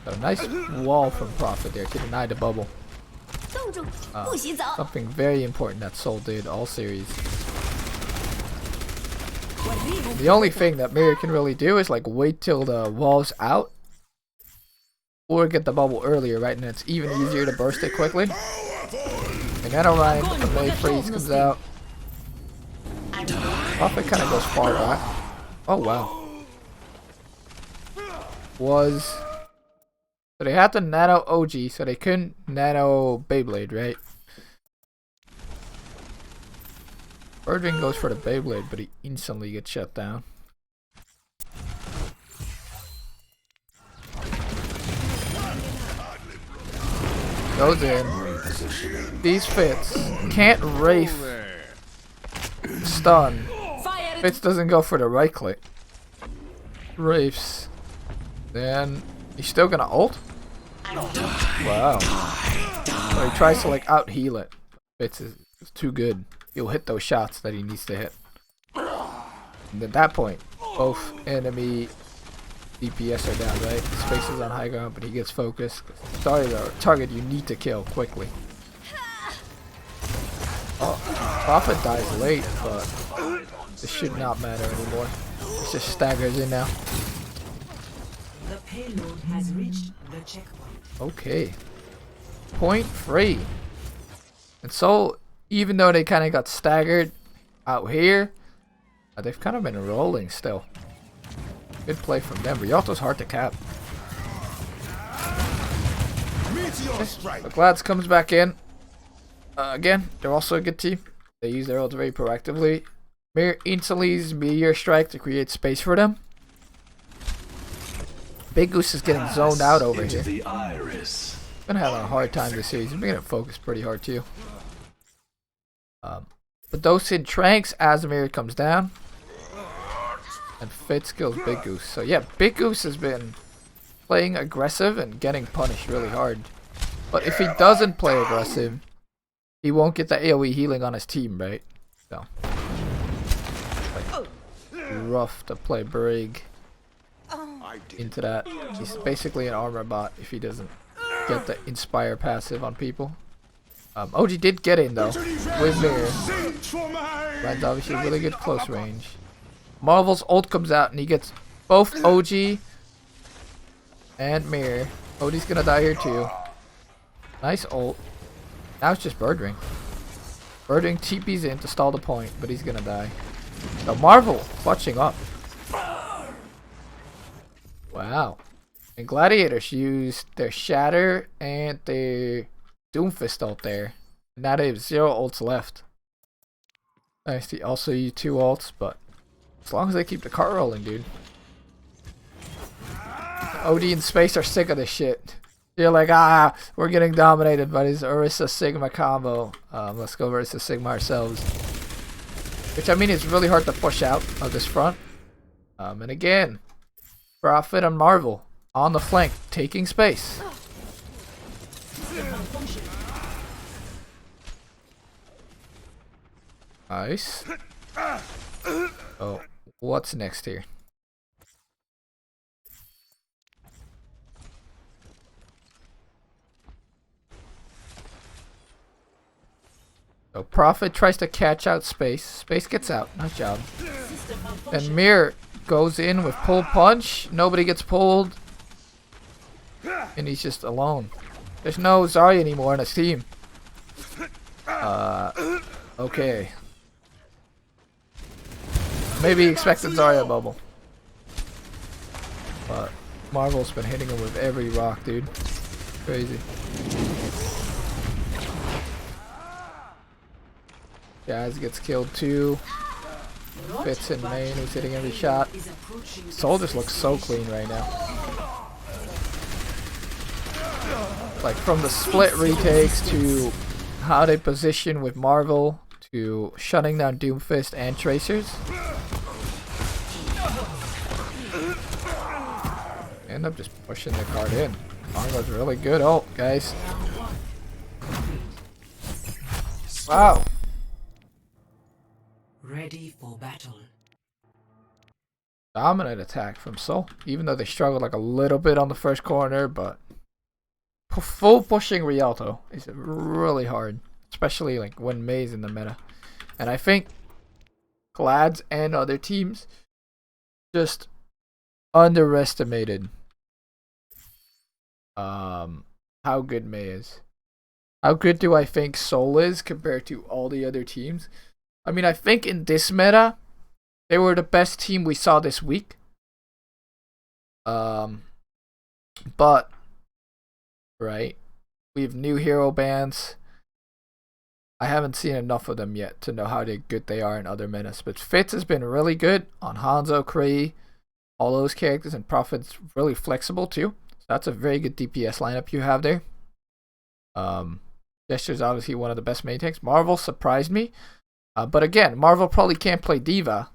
Got a nice wall from Prophet there to deny the bubble. Something very important that Seoul did all series. The only thing that Mir can really do is like wait till the wall's out. Or get the bubble earlier, right? And it's even easier to burst it quickly. And then Orion, the May Freeze comes out. Prophet kind of goes far back. Oh wow. So they had to nano OG, so they couldn't nano Beyblade, right? Birdring goes for the Beyblade, but he instantly gets shut down. Goes in. These Fitz can't Wraith stun. Fitz doesn't go for the right click. Wraiths. Then he's still gonna ult? Wow. So he tries to like out heal it. Fitz is too good. He'll hit those shots that he needs to hit. And at that point, both enemy DPS are down, right? Space is on high ground, but he gets focused. Sorry, the target you need to kill quickly. Oh, Prophet dies late, but this should not matter anymore. It just staggers in now. The payload has reached the checkpoint. Okay. Point free. And so, even though they kind of got staggered out here, they've kind of been rolling still. Good play from them. Ryotto's hard to cap. The Glads comes back in. Again, they're also a good team. They use their ult very proactively. Mir instantly's Meteor Strike to create space for them. Big Goose is getting zoned out over here. Been having a hard time this series. He's been getting focused pretty hard too. But those in Tranks as Mir comes down. And Fitz kills Big Goose. So yeah, Big Goose has been playing aggressive and getting punished really hard. But if he doesn't play aggressive, he won't get the AoE healing on his team, right? So, like, rough to play Brig into that. He's basically an armor bot if he doesn't get the Inspire passive on people. OG did get in though with Mir. That's obviously really good close range. Marvel's ult comes out and he gets both OG and Mir. OG's gonna die here too. Nice ult. Now it's just Bird Ring. Bird Ring TP's in to stall the point, but he's gonna die. So Marvel clutching up. Wow. And Gladiators used their Shatter and their Doomfist ult there. Now they have 0 ults left. Dynasty also use 2 ults, but as long as they keep the cart rolling, dude. OD and Space are sick of this shit. You're like, we're getting dominated by this Orisa Sigma combo. Let's go Orisa Sigma ourselves. Which, I mean, it's really hard to push out of this front. And again, Prophet and Marvel on the flank, taking space. Nice. Oh, what's next here? So Prophet tries to catch out Space. Space gets out. Nice job. Then Mirror goes in with pull punch. Nobody gets pulled. And he's just alone. There's no Zarya anymore in his team. Okay. Maybe he expected Zarya bubble. But Marvel's been hitting him with every rock, dude. Crazy. Jazz gets killed too. Fits in main, who's hitting every shot. Soul just looks so clean right now. Like from the split retakes to how they position with Marvel to shutting down Doomfist and Tracers. End up just pushing the card in. Marvel's really good ult, guys. Wow. Ready for battle. Dominant attack from Soul, even though they struggled like a little bit on the first corner, but full pushing Rialto is really hard, especially like when May's in the meta. And I think Glads and other teams just underestimated how good May is. How good do I think Soul is compared to all the other teams? I mean, I think in this meta, they were the best team we saw this week. But, right, we have new hero bans. I haven't seen enough of them yet to know how good they are in other metas. But Fitz has been really good on Hanzo, Kree, all those characters, and Prophet's really flexible too. So that's a very good DPS lineup you have there. Jester's obviously one of the best main tanks. Marvel surprised me. But again, Marvel probably can't play Diva.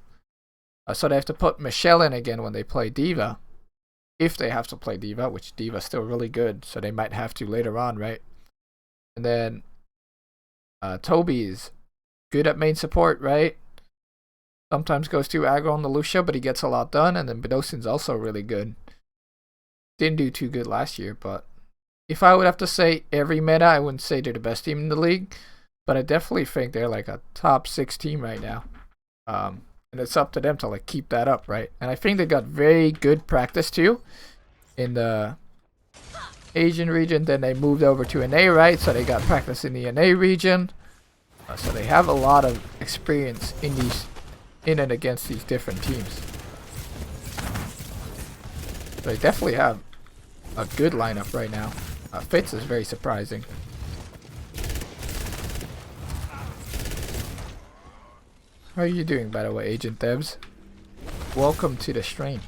So they have to put Michelle in again when they play Diva. If they have to play Diva, which Diva's still really good. So they might have to later on, right? And then Toby is good at main support, right? Sometimes goes too aggro on the Lucio, but he gets a lot done. And then Bedosin's also really good. Didn't do too good last year, but if I would have to say every meta, I wouldn't say they're the best team in the league. But I definitely think they're like a top 6 team right now. And it's up to them to like keep that up, right? And I think they got very good practice too in the Asian region. Then they moved over to NA, right? So they got practice in the NA region. So they have a lot of experience in and against these different teams. They definitely have a good lineup right now. Fitz is very surprising. How are you doing, by the way, Agent Debs? Welcome to the stream.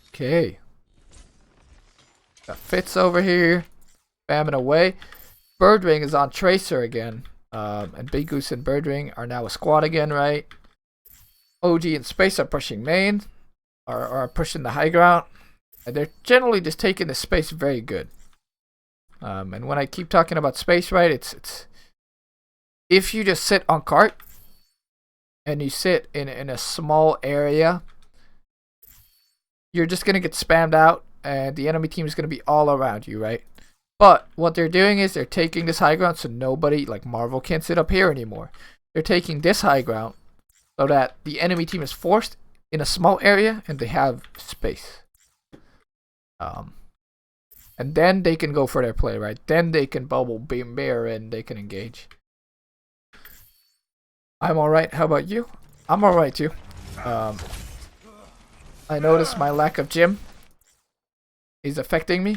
Okay. Got Fitz over here. Spamming away. Birdwing is on Tracer again. And Big Goose and Birdwing are now a squad again, right? OG and Space are pushing main. Are pushing the high ground. And they're generally just taking the space very good. And when I keep talking about space, right, it's if you just sit on cart and you sit in a small area, you're just going to get spammed out and the enemy team is going to be all around you, right? But what they're doing is they're taking this high ground so nobody, like Marvel, can't sit up here anymore. They're taking this high ground so that the enemy team is forced in a small area and they have space. And then they can go for their play, right? Then they can bubble beam bear and they can engage. I'm alright. How about you? I'm alright too. I noticed my lack of gym is affecting me.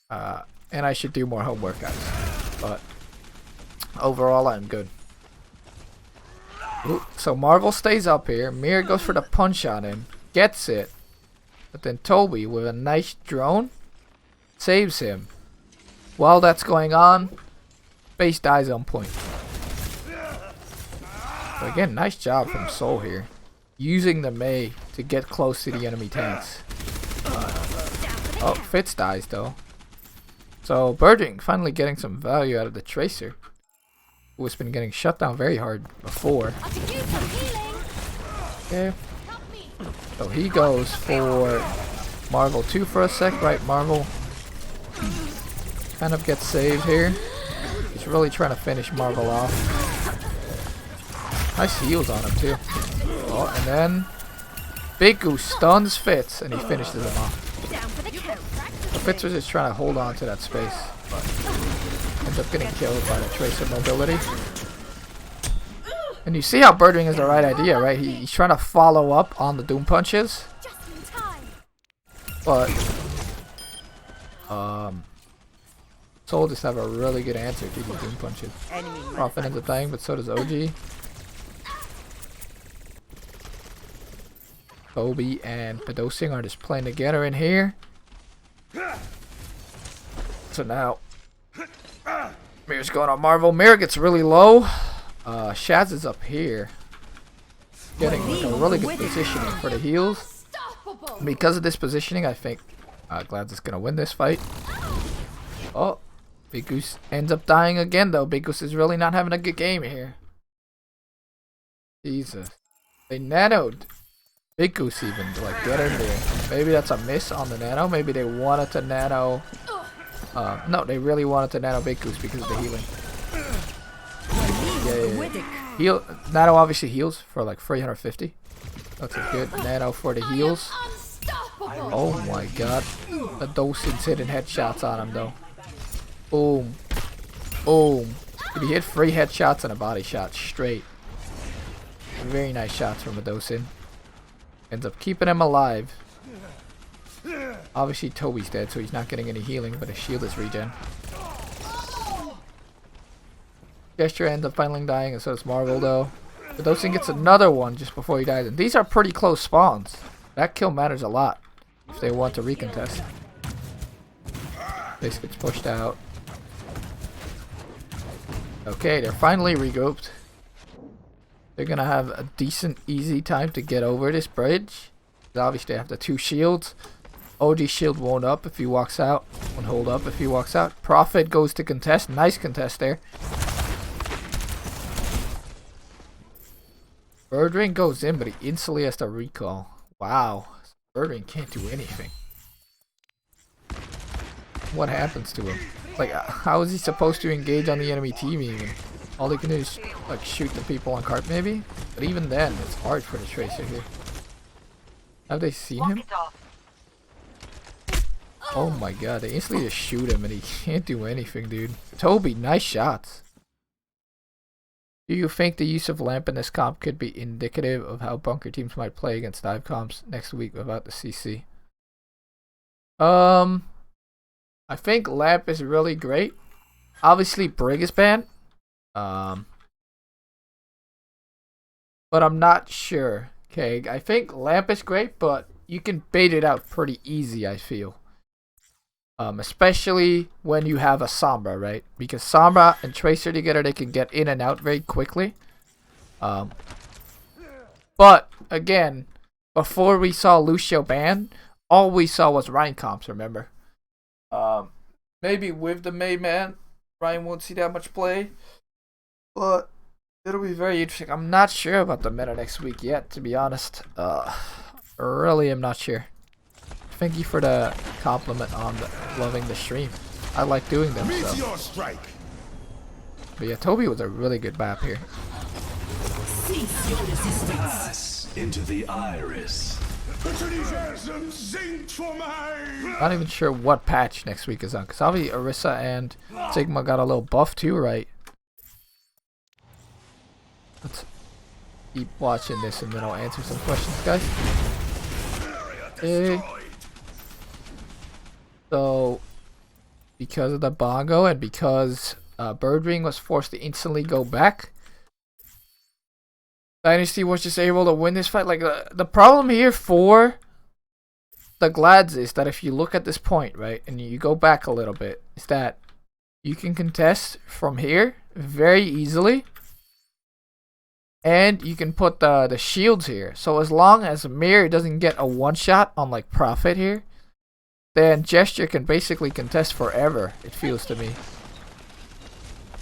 And I should do more home workouts. But overall, I'm good. Ooh, so Marvel stays up here. Mir goes for the punch on him. Gets it. But then Toby, with a nice drone, saves him. While that's going on, base dies on point. But again, nice job from Seoul here. Using the Mei to get close to the enemy tanks. Oh, Fitz dies though. So Birdring finally getting some value out of the Tracer, who has been getting shut down very hard before. I could use some healing. Okay. Help me. So he goes for Marvel 2 for a sec, right? Marvel kind of gets saved here. He's really trying to finish Marvel off. Nice heals on him too. Oh, and then Big Goose stuns Fitz and he finishes him off. Down for the count. So Fitz was just trying to hold on to that space, but ends up getting killed by the Tracer mobility. And you see how Birdring is the right idea, right? He's trying to follow up on the Doom Punches. Just in time. But Soul just have a really good answer to these Doom Punches. Profit ends up dying, but so does OG. Kobe and Padosing are just playing together in here. So now Mir's going on Marvel. Mir gets really low. Shaz is up here, getting like a really good positioning for the heals. Unstoppable. Because of this positioning, I think Glad's is gonna win this fight. Oh, Big Goose ends up dying again though. Big Goose is really not having a good game here. Jesus. They nanoed Big Goose even to like get in there. Maybe that's a miss on the nano. Maybe they wanted to nano. No, they really wanted to nano Big Goose because of the healing. Yeah. Heal. Nano obviously heals for like 350. That's a good nano for the heals. Unstoppable. Oh my god. The Dosing's hitting headshots on him though. Boom. Boom. He hit 3 headshots and a body shot straight. Very nice shots from Adosin. Ends up keeping him alive. Obviously Toby's dead, so he's not getting any healing, but his shield is regen. Gesture ends up finally dying, and so does Marvel though. Adosin gets another one just before he dies, and these are pretty close spawns. That kill matters a lot if they want to recontest. Base gets pushed out. Okay, they're finally regrouped. They're gonna have a decent, easy time to get over this bridge. Obviously, they have the 2 shields. OG shield won't up if he walks out. Won't hold up if he walks out. Prophet goes to contest. Nice contest there. Birdring goes in, but he instantly has to recall. Wow. Birdring can't do anything. What happens to him? Like, how is he supposed to engage on the enemy team even? All they can do is like shoot the people on cart maybe? But even then, it's hard for the Tracer here. Have they seen him? Oh my god, they instantly just shoot him and he can't do anything, dude. Toby, nice shots. Do you think the use of lamp in this comp could be indicative of how bunker teams might play against dive comps next week without the CC? I think lamp is really great. Obviously Brig is banned. But I'm not sure. Okay, I think lamp is great, but you can bait it out pretty easy, I feel. Especially when you have a Sombra, right? Because Sombra and Tracer together, they can get in and out very quickly. But again, before we saw Lucio banned, all we saw was Ryan comps, remember? Maybe with the Mei man, Ryan won't see that much play. But it'll be very interesting. I'm not sure about the meta next week yet, to be honest. Really am not sure. Thank you for the compliment on loving the stream. I like doing them, so. But yeah, Toby was a really good map here. Pass into the iris. Not even sure what patch next week is on, because obviously Orisa and Sigma got a little buff too, right? Let's keep watching this and then I'll answer some questions, guys. Okay. So, because of the bongo and because Birdring was forced to instantly go back, Dynasty was just able to win this fight. Like the problem here for the Glads is that if you look at this point, right, and you go back a little bit, is that you can contest from here very easily. And you can put the shields here. So as long as Mirror doesn't get a one-shot on like Prophet here, then Gesture can basically contest forever, it feels to me.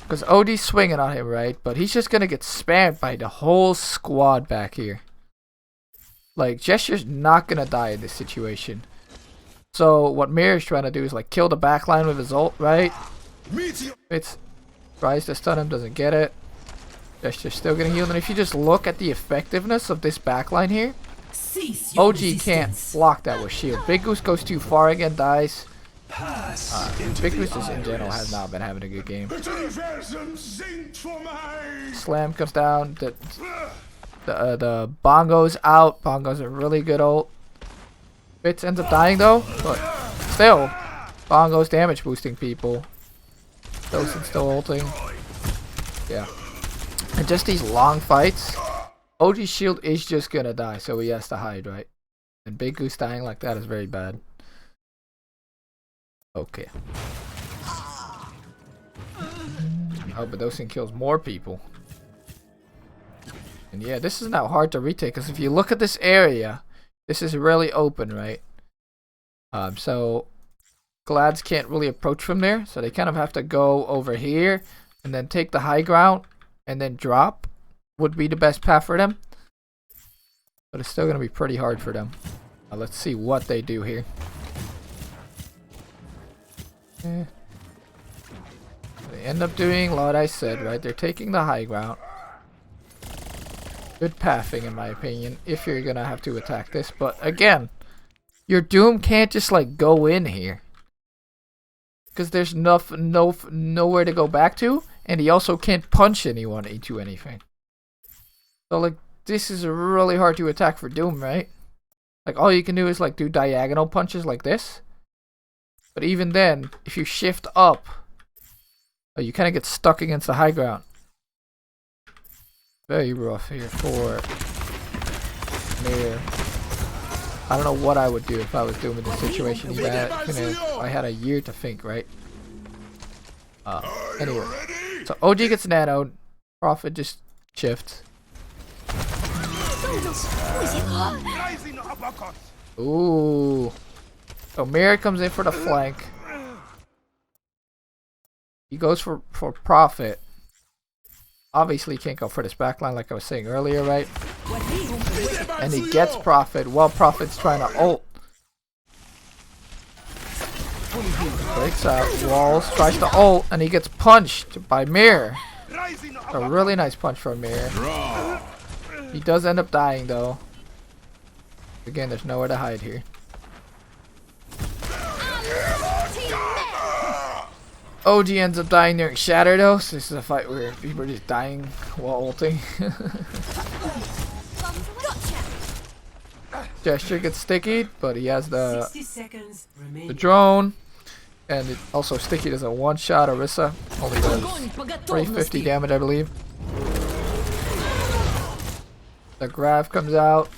Because OD's swinging on him, right? But he's just going to get spammed by the whole squad back here. Like, Gesture's not going to die in this situation. So what Mirror's trying to do is like kill the backline with his ult, right? It's tries to stun him, doesn't get it. Gesture's still getting healed. And if you just look at the effectiveness of this backline here, OG can't block that with shield. Big Goose goes too far again, dies. Big Goose just in general has not been having a good game. Slam comes down. The Bongo's out. Bongo's a really good ult. Fitz ends up dying though, but still, Bongo's damage boosting people. Dosen's still ulting. Yeah. And just these long fights, OG's shield is just gonna die, so he has to hide, right? And Big Goose dying like that is very bad. Okay. Oh, but Dosen kills more people. And yeah, this is now hard to retake, because if you look at this area, this is really open, right? So Glads can't really approach from there, so they kind of have to go over here and then take the high ground and then drop would be the best path for them. But it's still going to be pretty hard for them. Let's see what they do here. They end up doing what I said, right? They're taking the high ground. Good pathing in my opinion, if you're going to have to attack this. But again, your Doom can't just like go in here. Because there's nowhere to go back to. And he also can't punch anyone into anything. So like, this is really hard to attack for Doom, right? Like all you can do is like do diagonal punches like this. But even then, if you shift up, you kind of get stuck against the high ground. Very rough here for Mayor. I don't know what I would do if I was doing this situation. I had a year to think, right? Anyway, so OG gets nanoed. Prophet just shifts. Ooh. So Mirror comes in for the flank. He goes for Prophet. Obviously can't go for this backline like I was saying earlier, right? And he gets Prophet while Prophet's trying to ult. Breaks out, walls, tries to ult, and he gets punched by Mirror. A really nice punch from Mirror. He does end up dying though. Again, there's nowhere to hide here. OG ends up dying during Shatter though, so this is a fight where people are just dying while ulting. Gesture gets sticky, but he has the drone. And it also sticky does a one-shot. Orisa only does 350 damage, I believe. The Grav comes out.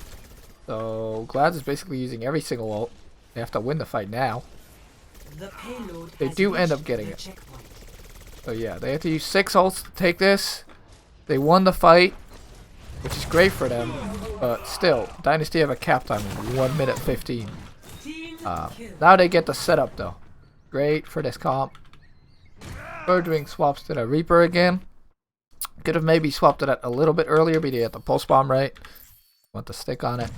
So Glads is basically using every single ult. They have to win the fight now. They do end up getting it. So yeah, they have to use 6 ults to take this. They won the fight, which is great for them. But still, Dynasty have a cap time of 1 minute 15. Now they get the setup though. Great for this comp. Birdwing swaps to the Reaper again. Could have maybe swapped it a little bit earlier, but he had the pulse bomb right. Want to stick on it.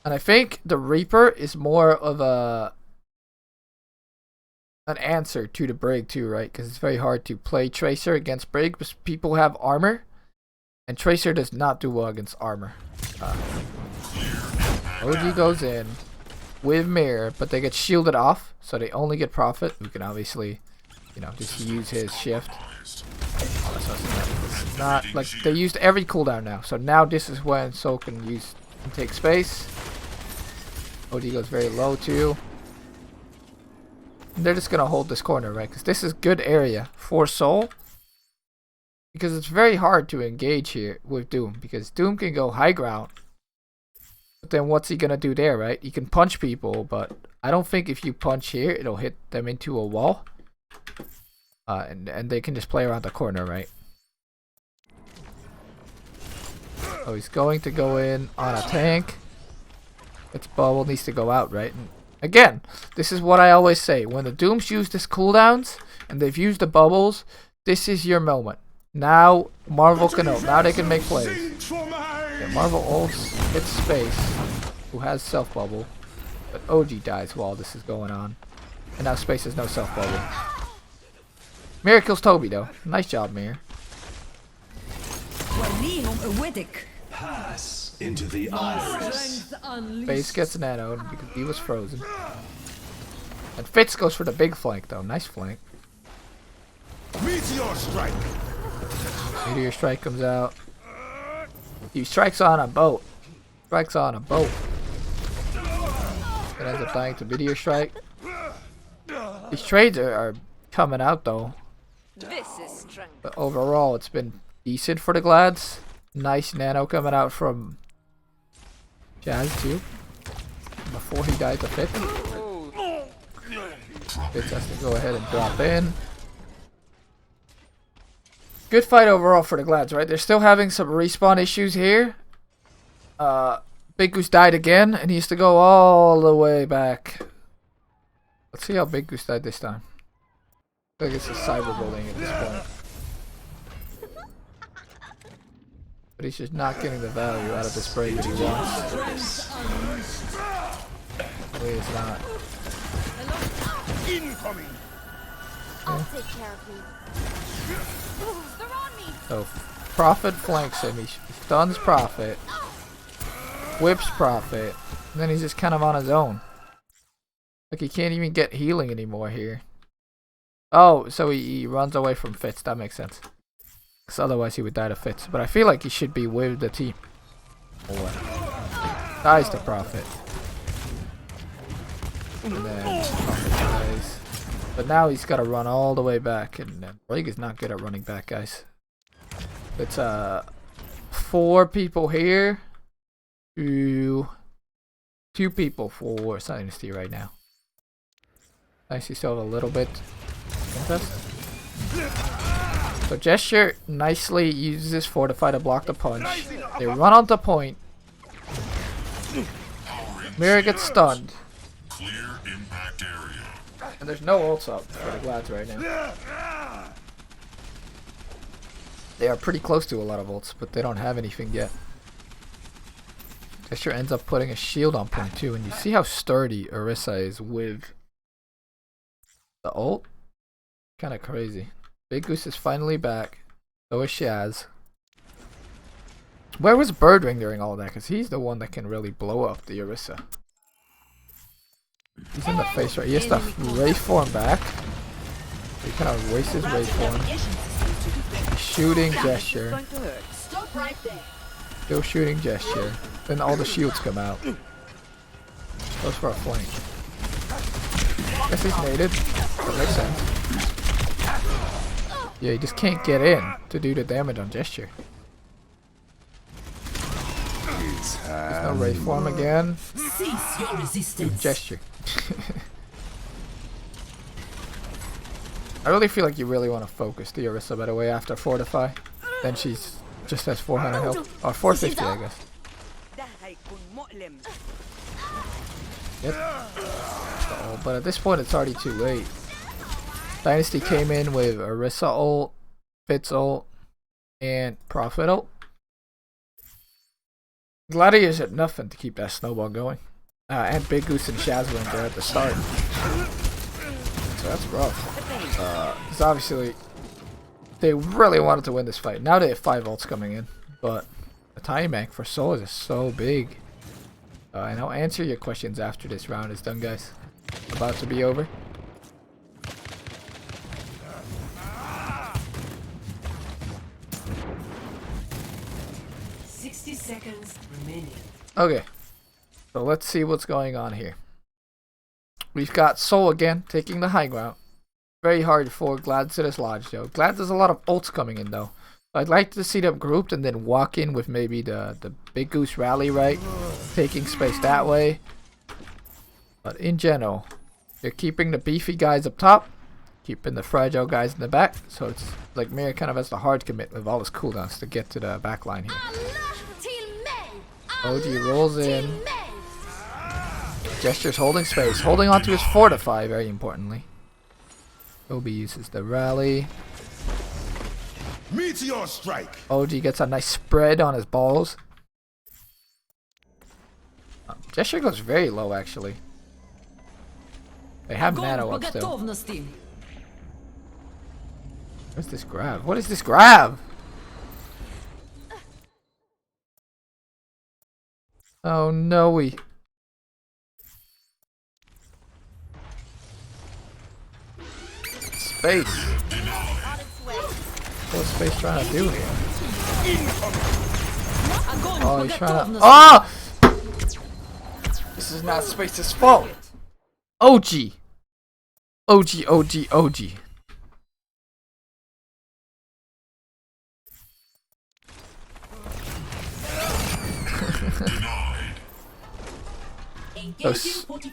And I think the Reaper is more of an answer to the Brig too, right? Because it's very hard to play Tracer against Brig because people have armor. And Tracer does not do well against armor. OG goes in with Mirror, but they get shielded off. So they only get Prophet, who can obviously, just use his shift. This is not, like, they used every cooldown now. So now this is when Soul can take space. OD goes very low too. And they're just gonna hold this corner, right? Because this is good area for Soul. because it's very hard to engage here with Doom, because Doom can go high ground. But then what's he gonna do there, right? He can punch people, but I don't think if you punch here, it'll hit them into a wall. And they can just play around the corner, right? Oh, he's going to go in on a tank. Its bubble needs to go out, right? And again, this is what I always say. When the Dooms use this cooldowns, and they've used the bubbles, this is your moment. Now, Marvel can ult. Now they can make plays. Yeah, Marvel ults, hits Space, who has self-bubble. But OG dies while this is going on. And now Space has no self-bubble. Mir kills Toby, though. Nice job, Mir. Pass into the iris. Space gets nanoed because he was frozen. And Fitz goes for the big flank, though. Nice flank. Meteor strike. Meteor strike comes out. He strikes on a boat. Strikes on a boat. It ends up dying to meteor strike. These trades are coming out, though. But overall, it's been decent for the Glads. Nice nano coming out from Jazz, too. Before he died to Fitz. Fitz has to go ahead and drop in. Good fight overall for the Glads, right? They're still having some respawn issues here. Big Goose died again, and he used to go all the way back. Let's see how Big Goose died this time. I think it's a cyberbullying at this point. But he's just not getting the value out of this break that he wants. No, he is not. Incoming. I'll take care of you. They're on me. So, Prophet flanks him. He stuns Prophet. Whips Prophet. And then he's just kind of on his own. Like, he can't even get healing anymore here. Oh, so he runs away from Fitz. That makes sense. Because otherwise he would die to Fitz. But I feel like he should be with the team. Oh, dies to Prophet. And then Prophet dies. But now he's got to run all the way back. And League is not good at running back, guys. It's 4 people here. 2 people for Dynasty right now. Nice, you still have a little bit. So Gesture nicely uses this fortify to block the punch. They run onto point. Mira gets stunned. Clear impact area. And there's no ults up for the Glads right now. They are pretty close to a lot of ults, but they don't have anything yet. Gesture ends up putting a shield on point too, and you see how sturdy Orisa is with the ult. Kind of crazy. Big Goose is finally back. So is Shaz. Where was Birdring during all that? Because he's the one that can really blow up the Orisa. He's in the face right. He has to Wraith form back. He kind of wastes his Wraith form. Shooting Gesture. Still shooting Gesture. Then all the shields come out. Goes for a flank. Guess he's nated. That makes sense. Yeah, he just can't get in to do the damage on Gesture. There's no Wraith form again. Cease your resistance. Gesture. I really feel like you really want to focus the Orisa, by the way, after Fortify. Then she's just has 400 health. Or 450, I guess. Yep. Oh, but at this point, it's already too late. Dynasty came in with Orisa ult, Fitz ult, and Prophet ult. Gladiators had nothing to keep that snowball going. And Big Goose and Shazwin there at the start. So that's rough. Because obviously, they really wanted to win this fight. Now they have 5 ults coming in. But the time bank for Seoul is so big. And I'll answer your questions after this round is done, guys. About to be over. Seconds remaining. Okay, so let's see what's going on here. We've got Seoul again taking the high ground. Very hard for Glads to dislodge though. Glads has a lot of ults coming in though. I'd like to see them grouped and then walk in with maybe the Big Goose rally, right? Taking space that way. But in general, they're keeping the beefy guys up top, keeping the fragile guys in the back. So it's like Mir kind of has the hard commit with all his cooldowns to get to the back line here. OG rolls in. Gestures holding space, holding onto his fortify very importantly. Obi uses the rally. Meteor strike. OG gets a nice spread on his balls. Gesture goes very low actually. They have nano up still. Where's this grab? What is this grab? Oh no, we. Space. What's Space trying to do here? Oh, he's trying to. Oh! This is not Space's fault. OG. OG.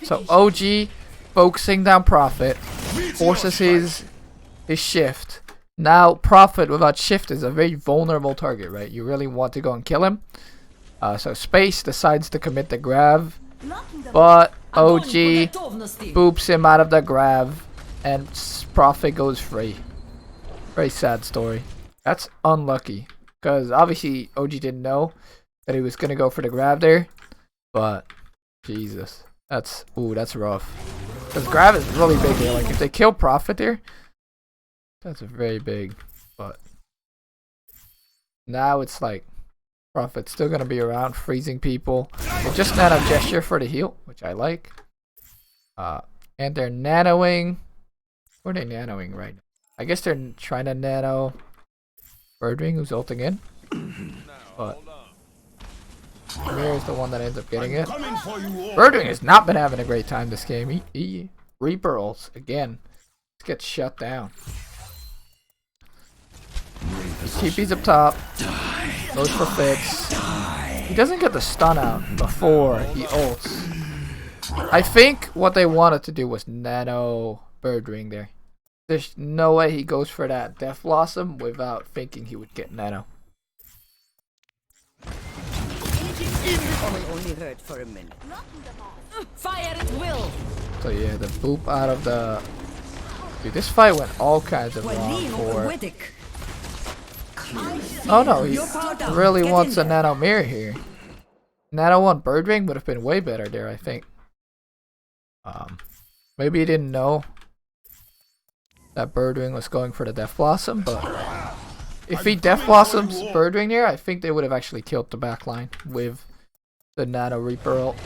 So OG focusing down Prophet forces his shift. Now Prophet without shift is a very vulnerable target, right? You really want to go and kill him. So Space decides to commit the grab, but OG boops him out of the grab and Prophet goes free. Very sad story. That's unlucky because obviously OG didn't know that he was gonna go for the grab there, but Jesus, that's rough. Because grab is really big there. Like if they kill Prophet there, that's very big. But now it's like Prophet's still gonna be around, freezing people. They just nano gesture for the heal, which I like. And they're nanoing. Where are they nanoing right now? I guess they're trying to nano Birdwing, who's ulting in. But Mir is the one that ends up getting it. Birdwing has not been having a great time this game. He Reaper ults again. Let's get shut down. TP's up top. Goes for Fitz. He doesn't get the stun out before he ults. I think what they wanted to do was nano Birdwing there. There's no way he goes for that Death Blossom without thinking he would get nano. Only hurt for a minute. Fire at will. So yeah, the boop out of the. Dude, this fight went all kinds of wrong for. Oh no, he really wants a nano mirror here. Nano 1 Birdwing would have been way better there, I think. Maybe he didn't know that Birdwing was going for the Death Blossom, but if he Death Blossoms Birdwing here, I think they would have actually killed the backline with the Nano Reaper ult.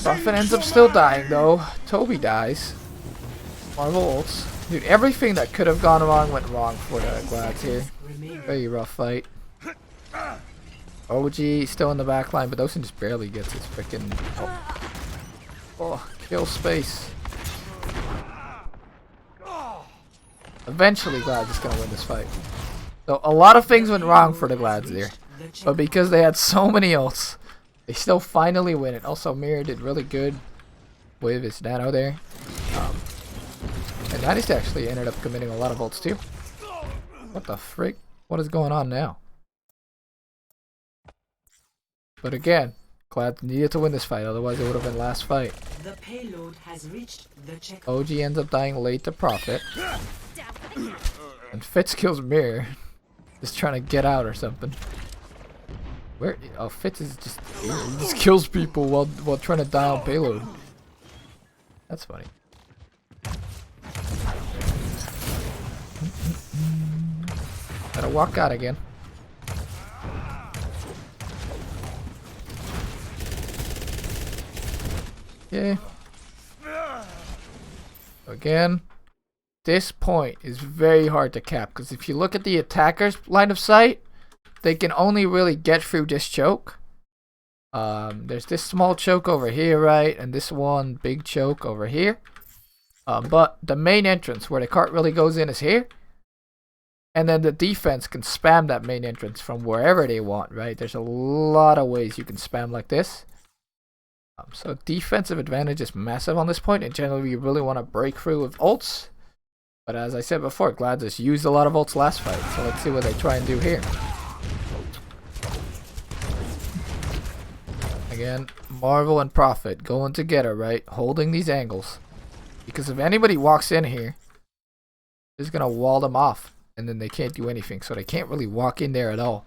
Prophet ends up still dying though. Toby dies. Marvel ults. Dude, everything that could have gone wrong went wrong for the Glads here. Very rough fight. OG still in the backline, but Dosen just barely gets his freaking. Oh, kill Space. Eventually, Glads is gonna win this fight. So a lot of things went wrong for the Glads there, but because they had so many ults, they still finally win it. Also, Mir did really good with his nano there. And Dynasty actually ended up committing a lot of ults too. What the frick? What is going on now? But again, Glad needed to win this fight, otherwise it would have been last fight. The payload has reached the check. OG ends up dying late to Prophet. And Fitz kills Mir. Just trying to get out or something. Where? Oh, Fitz is just he just kills people while trying to die on payload. That's funny. Gotta walk out again. Okay. Again, this point is very hard to cap because if you look at the attacker's line of sight, they can only really get through this choke. There's this small choke over here, right? And this one big choke over here. But the main entrance where the cart really goes in is here. And then the defense can spam that main entrance from wherever they want, right? There's a lot of ways you can spam like this. So defensive advantage is massive on this point, and generally you really want to break through with ults. But as I said before, Glad just used a lot of ults last fight, so let's see what they try and do here. Again, Marvel and Prophet going together, right? Holding these angles. Because if anybody walks in here, it's going to wall them off, and then they can't do anything, so they can't really walk in there at all.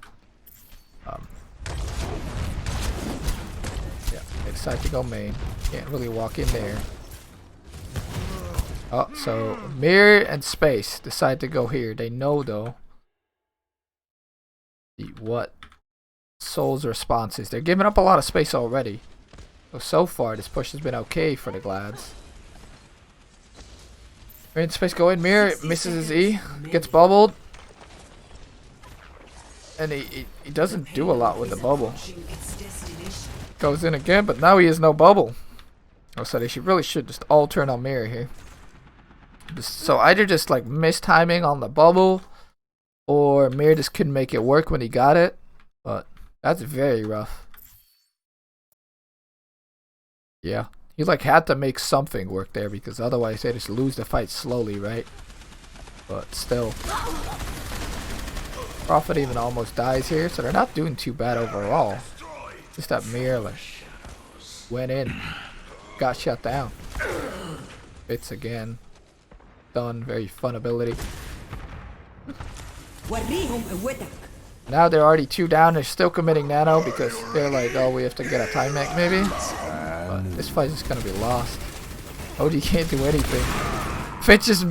They decide to go main. Can't really walk in there. Oh, so Mirror and Space decide to go here. They know though what Soul's response is. They're giving up a lot of space already. So far this push has been okay for the Glads. Mirror and Space go in. Mirror misses his E. Gets bubbled. And he doesn't do a lot with the bubble. Goes in again, but now he has no bubble. Oh, so they really should just all turn on Mirror here. So either just like mistiming on the bubble, or Mirror just couldn't make it work when he got it. But that's very rough. Yeah, he like had to make something work there, because otherwise they just lose the fight slowly, right? But still, Prophet even almost dies here, so they're not doing too bad overall. Just that Mirror like went in, got shut down. Bits again. Done. Very fun ability. Now they're already 2 down. They're still committing nano because they're like, oh, we have to get a time mech maybe. But this fight is gonna be lost. OG can't do anything. Fitch just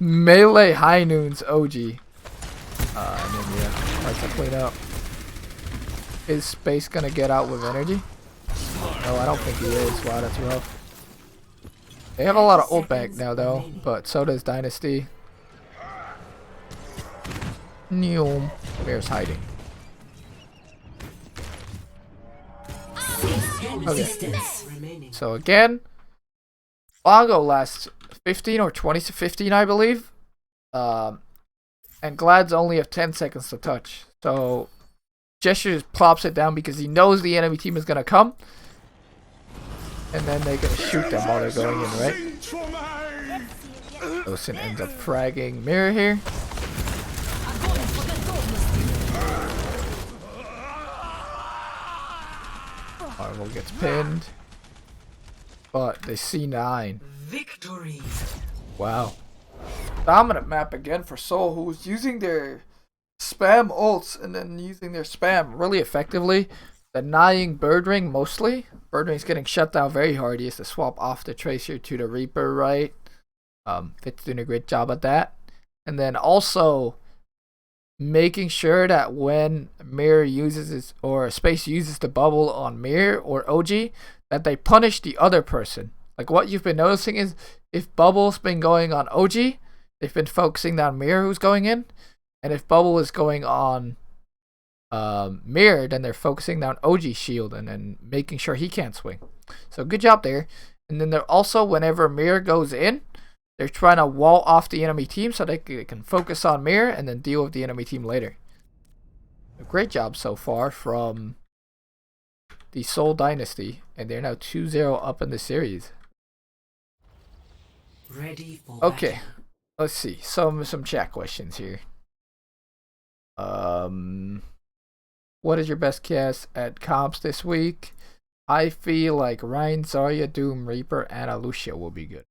melee high noons OG. And then yeah, tries to clean up. Is Space gonna get out with energy? No, I don't think he is. Wow, that's rough. They have a lot of ult bank now though, but so does Dynasty. Neom. Bear's hiding. Okay. So again, Longo lasts 15 or 20 to 15, I believe. And Glads only have 10 seconds to touch. So Gesture just plops it down because he knows the enemy team is gonna come. And then they're gonna shoot them while they're going in, right? Osin ends up fragging Mirror here. Marvel gets pinned. But they see 9. Victory. Wow. Dominant map again for Seoul, who's using their spam ults and then using their spam really effectively. Denying Bird Ring mostly. Bird Ring's getting shut down very hard. He has to swap off the Tracer to the Reaper, right? Fit's doing a great job at that. And then also making sure that when Mirror uses his, or Space uses the bubble on Mirror or OG, that they punish the other person. Like what you've been noticing is if Bubble's been going on OG, they've been focusing on Mirror who's going in. And if Bubble is going on Mirror, then they're focusing on OG shield and then making sure he can't swing. So good job there. And then they're also, whenever Mirror goes in, they're trying to wall off the enemy team so they can focus on Mirror and then deal with the enemy team later. A great job so far from the Seoul Dynasty, and they're now 2-0 up in the series. Ready for Okay, let's see some chat questions here. What is your best guess at comps this week? I feel like Ryan, Zarya, Doom, Reaper, and Lucia will be good.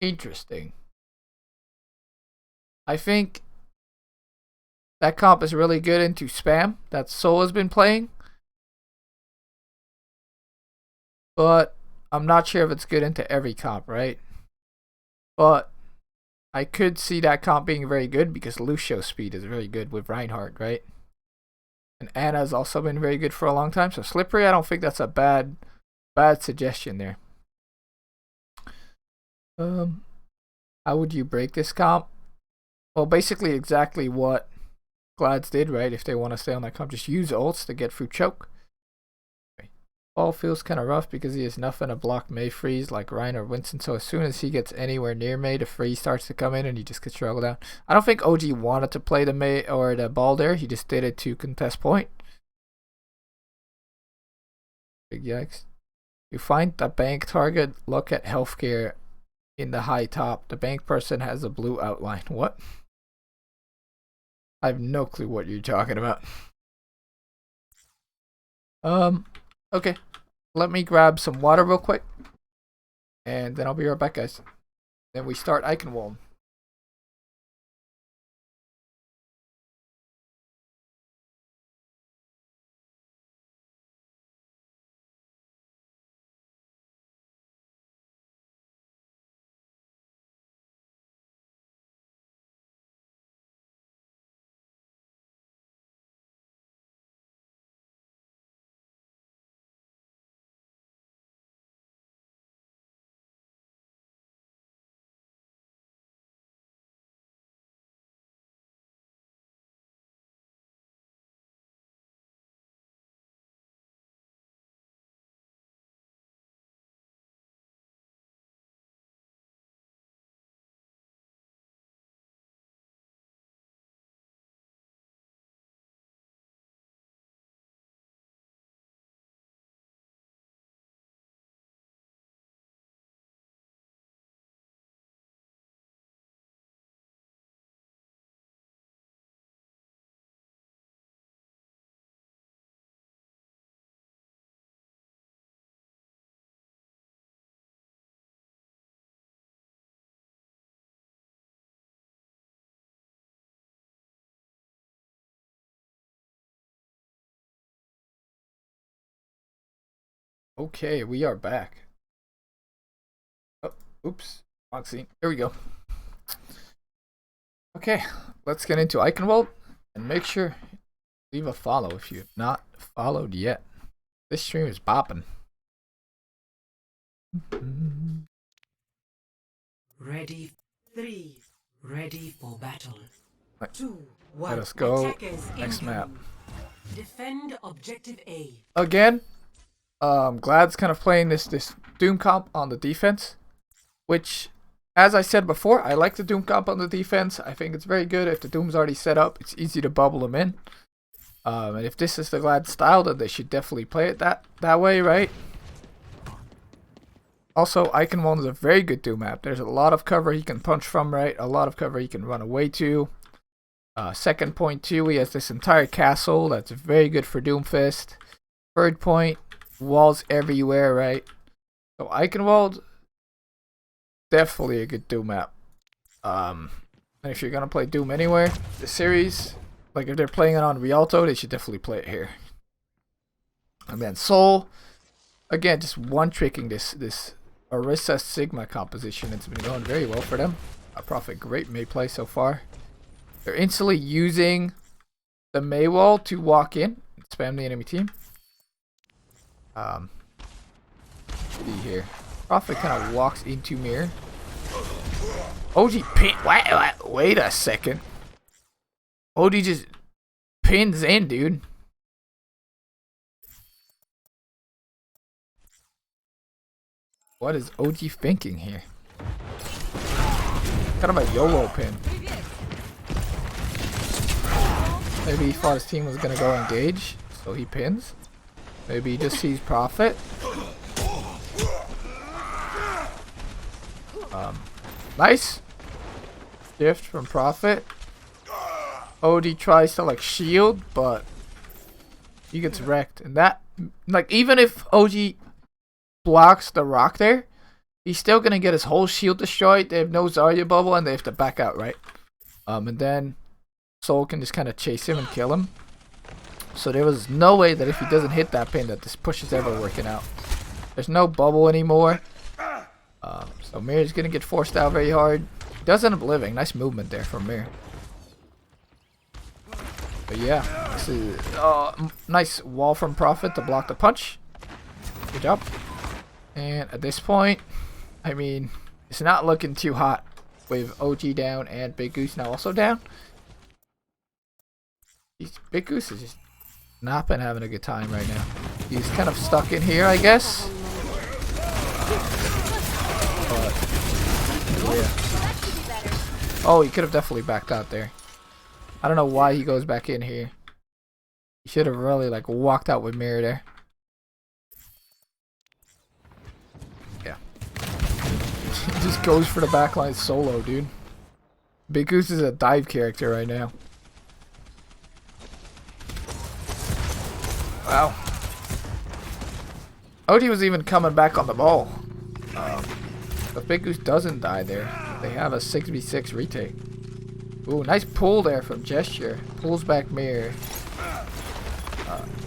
Interesting. I think that comp is really good into spam that Seoul has been playing. But I'm not sure if it's good into every comp, right? But I could see that comp being very good because Lucio's speed is very good with Reinhardt, right? And Anna's also been very good for a long time. So Slippery, I don't think that's a bad suggestion there. How would you break this comp? Well, basically exactly what Glads did, right? If they want to stay on that comp, just use ults to get through choke. Ball feels kind of rough because he has nothing to block May freeze like Ryan or Winston. So as soon as he gets anywhere near May, the freeze starts to come in and he just gets struggled down. I don't think OG wanted to play the May or the ball there. He just did it to contest point. Big yikes. You find the bank target, look at healthcare in the high top. The bank person has a blue outline. What? I have no clue what you're talking about. Okay. Let me grab some water real quick. And then I'll be right back, guys. Then we start Eichenwald. Okay, we are back. Oh, oops. Wrong scene. Here we go. Okay, let's get into Eichenwald. And make sure leave a follow if you've not followed yet. This stream is bopping. Ready. 3. Ready for battle. 2. 1. Let us go. Attackers Next map. Defend objective A. Again, Glad's kind of playing this Doom comp on the defense, which, as I said before, I like the Doom comp on the defense. I think it's very good. If the Doom's already set up, it's easy to bubble them in. And if this is the Glad style, then they should definitely play it that way, right? Also, Eichenwald is a very good Doom map. There's a lot of cover he can punch from, right? A lot of cover he can run away to. Second point too, he has this entire castle that's very good for Doomfist. Third point, walls everywhere, right? So Eichenwald, definitely a good Doom map. And if you're gonna play Doom anywhere, the series, like if they're playing it on Rialto, they should definitely play it here. And then Seoul, again, just one-tricking this Orisa Sigma composition. It's been going very well for them. A Prophet great May play so far. They're instantly using the May wall to walk in, spam the enemy team. See here. Prophet kind of walks into mirror. OG pin. Wait a second. OG just pins in, dude. What is OG thinking here? Kind of a YOLO pin. Maybe he thought his team was gonna go engage, so he pins. Maybe he just sees Prophet. Nice shift from Prophet. OD tries to like shield, but he gets wrecked. And that, like, even if OG blocks the rock there, he's still gonna get his whole shield destroyed. They have no Zarya bubble and they have to back out, right? And then Seoul can just kind of chase him and kill him. So there was no way that if he doesn't hit that pin that this push is ever working out. There's no bubble anymore. So Mir's gonna get forced out very hard. He does end up living. Nice movement there from Mir. But yeah, this is nice wall from Prophet to block the punch. Good job. And at this point, I mean, it's not looking too hot with OG down and Big Goose now also down. Big Goose is just not been having a good time right now. He's kind of stuck in here, I guess. But, yeah. Oh, he could have definitely backed out there. I don't know why he goes back in here. He should have really like walked out with Mirror there. Yeah. He just goes for the backline solo, dude. Big Goose is a dive character right now. Wow. OD was even coming back on the ball. But Big Goose doesn't die there. They have a 6v6 retake. Ooh, nice pull there from Gesture. Pulls back Mirror.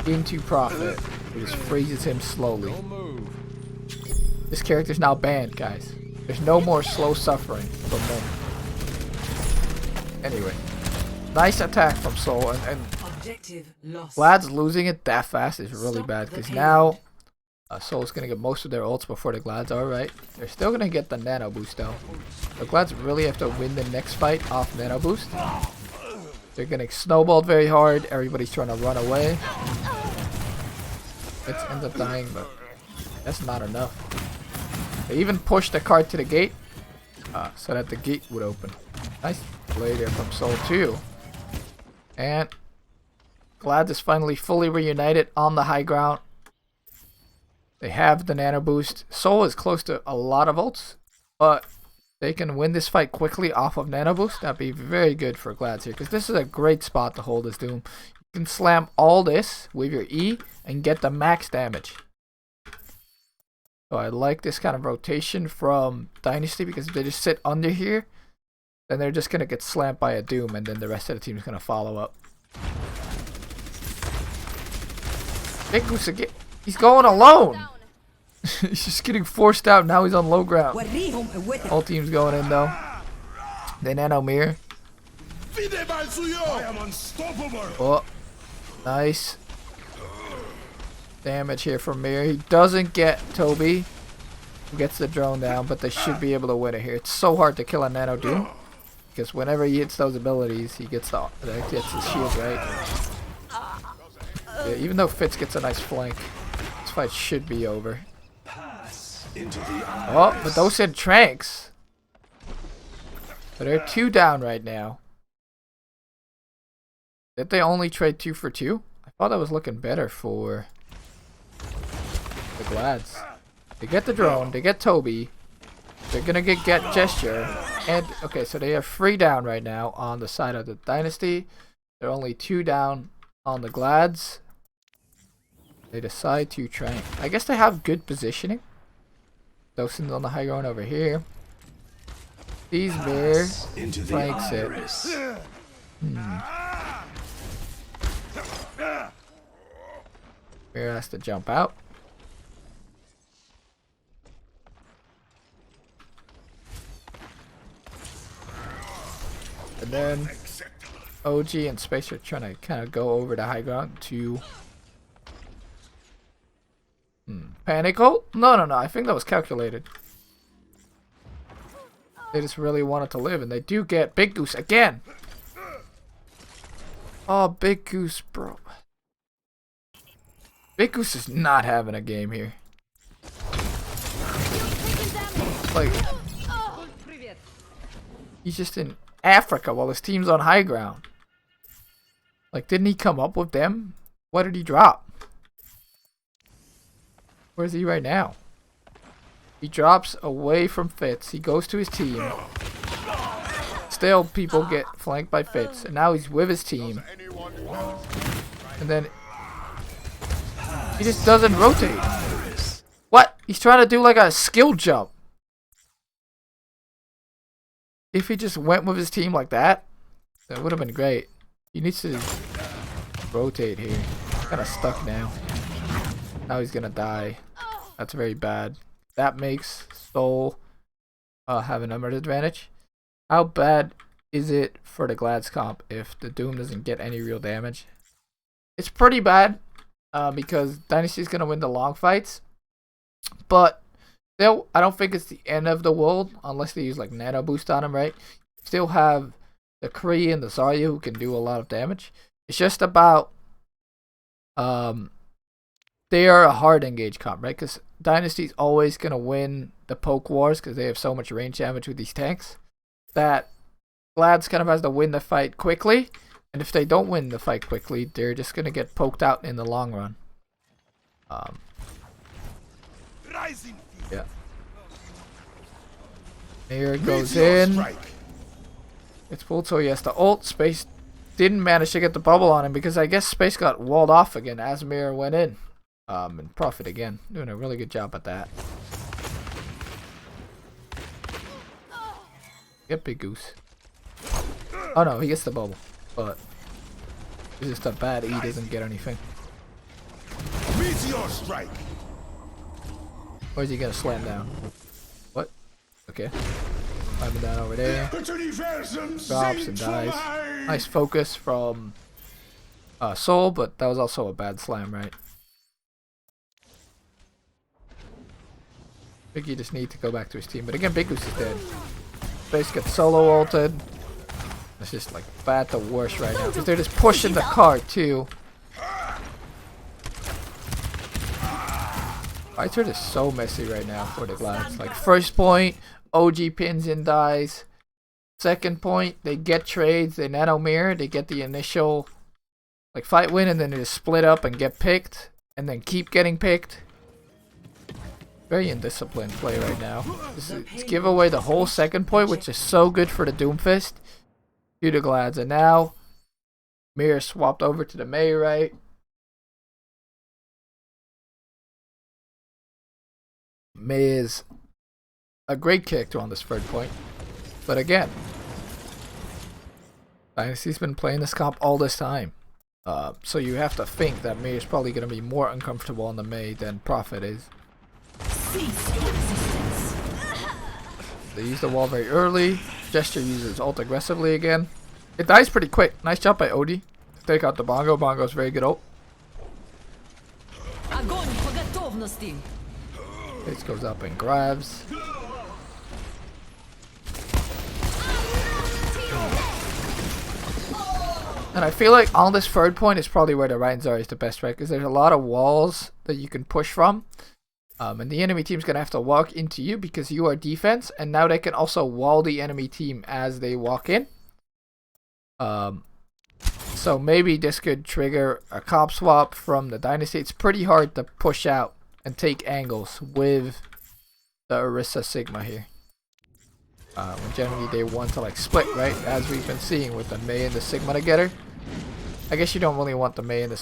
Into Prophet. It just freezes him slowly. This character's now banned, guys. There's no more slow suffering from them. Anyway. Nice attack from Seoul. And Objective lost. Vlad's losing it that fast is really bad. Because now Seoul's going to get most of their ults before the Glads are, right? They're still going to get the Nano Boost though. The Glads really have to win the next fight off Nano Boost. They're getting snowballed very hard. Everybody's trying to run away. It ends up dying, but that's not enough. They even pushed the cart to the gate so that the gate would open. Nice play there from Seoul too. And Glad is finally fully reunited on the high ground. They have the Nano Boost. Seoul is close to a lot of ults, but they can win this fight quickly off of Nano Boost. That'd be very good for Glads here, because this is a great spot to hold this Doom. You can slam all this with your E and get the max damage. So I like this kind of rotation from Dynasty, because if they just sit under here, then they're just going to get slammed by a Doom, and then the rest of the team is going to follow up. Big Goose again. He's going alone. He's just getting forced out. Now he's on low ground. Whole team's going in though. They Nano Mirror. I am unstoppable. Oh, nice damage here from Mirror. He doesn't get Toby, who gets the drone down, but they should be able to win it here. It's so hard to kill a Nano Doom, because whenever he hits those abilities, he gets gets his shield right. Yeah, even though Fitz gets a nice flank, this fight should be over. Oh, but those said Tranks. But they're 2 down right now. Did they only trade 2 for 2? I thought that was looking better for the Glads. They get the drone, they get Toby. They're gonna get Gesture. And okay, so they have 3 down right now on the side of the Dynasty. They're only 2 down on the Glads. They decide to train. I guess they have good positioning. Dosen's on the high ground over here. These Mirror flanks it. Mirror has to jump out. And then OG and Space are trying to kind of go over the high ground to panic ult? No. I think that was calculated. They just really wanted to live, and they do get Big Goose again. Oh, Big Goose, bro. Big Goose is not having a game here. Like, he's just in Africa while his team's on high ground. Like, didn't he come up with them? What did he drop? Where's he right now? He drops away from Fitz. He goes to his team. Still, people get flanked by Fitz. And now he's with his team. And then he just doesn't rotate. What? He's trying to do like a skill jump. If he just went with his team like that, that would have been great. He needs to rotate here. He's kind of stuck now. Now he's gonna die. That's very bad. That makes Seoul have a numbers advantage. How bad is it for the Glads comp if the Doom doesn't get any real damage? It's pretty bad because Dynasty's gonna win the long fights. But still, I don't think it's the end of the world unless they use like Nano Boost on him, right? Still have the Kree and the Zarya who can do a lot of damage. It's just about they are a hard engage comp, right? Because Dynasty's always going to win the poke wars because they have so much range damage with these tanks. That Glad's kind of has to win the fight quickly. And if they don't win the fight quickly, they're just going to get poked out in the long run. Yeah. Here it goes in. It's pulled, so he has to ult. Space didn't manage to get the bubble on him because I guess Space got walled off again as Mirror went in. And Prophet again, doing a really good job at that. Get Big Goose. Oh no, he gets the bubble, but it's just a bad E, doesn't get anything. Meteor strike. Where's he gonna slam down? What? Okay. Slamming down over there. Drops and dies. Nice focus from Seoul, but that was also a bad slam, right? I think he just needs to go back to his team. But again, Big Goose is dead. Space gets solo ulted. It's just like bad to worse right now because they're just pushing the cart too. Right turn is so messy right now for the Glads. Like first point, OG pins and dies. Second point, they get trades, they nano mirror, they get the initial like fight win, and then they just split up and get picked, and then keep getting picked. Very indisciplined play right now. Let's give away the whole second point, which is so good for the Doomfist. To the Glads, and now Mirror swapped over to the Mei, right? Mei is a great character on this third point, but again, Dynasty's been playing this comp all this time, so you have to think that Mei is probably going to be more uncomfortable on the Mei than Prophet is. They use the wall very early. Gesture uses ult aggressively again. It dies pretty quick. Nice job by OD to take out the Bongo. Bongo's very good ult. This goes up and grabs. And I feel like on this third point is probably where the Reinzar is the best, right? Because there's a lot of walls that you can push from. And the enemy team's going to have to walk into you because you are defense. And now they can also wall the enemy team as they walk in. So maybe this could trigger a comp swap from the Dynasty. It's pretty hard to push out and take angles with the Orisa Sigma here. Generally they want to like split, right? As we've been seeing with the Mei and the Sigma together. I guess you don't really want the Mei and the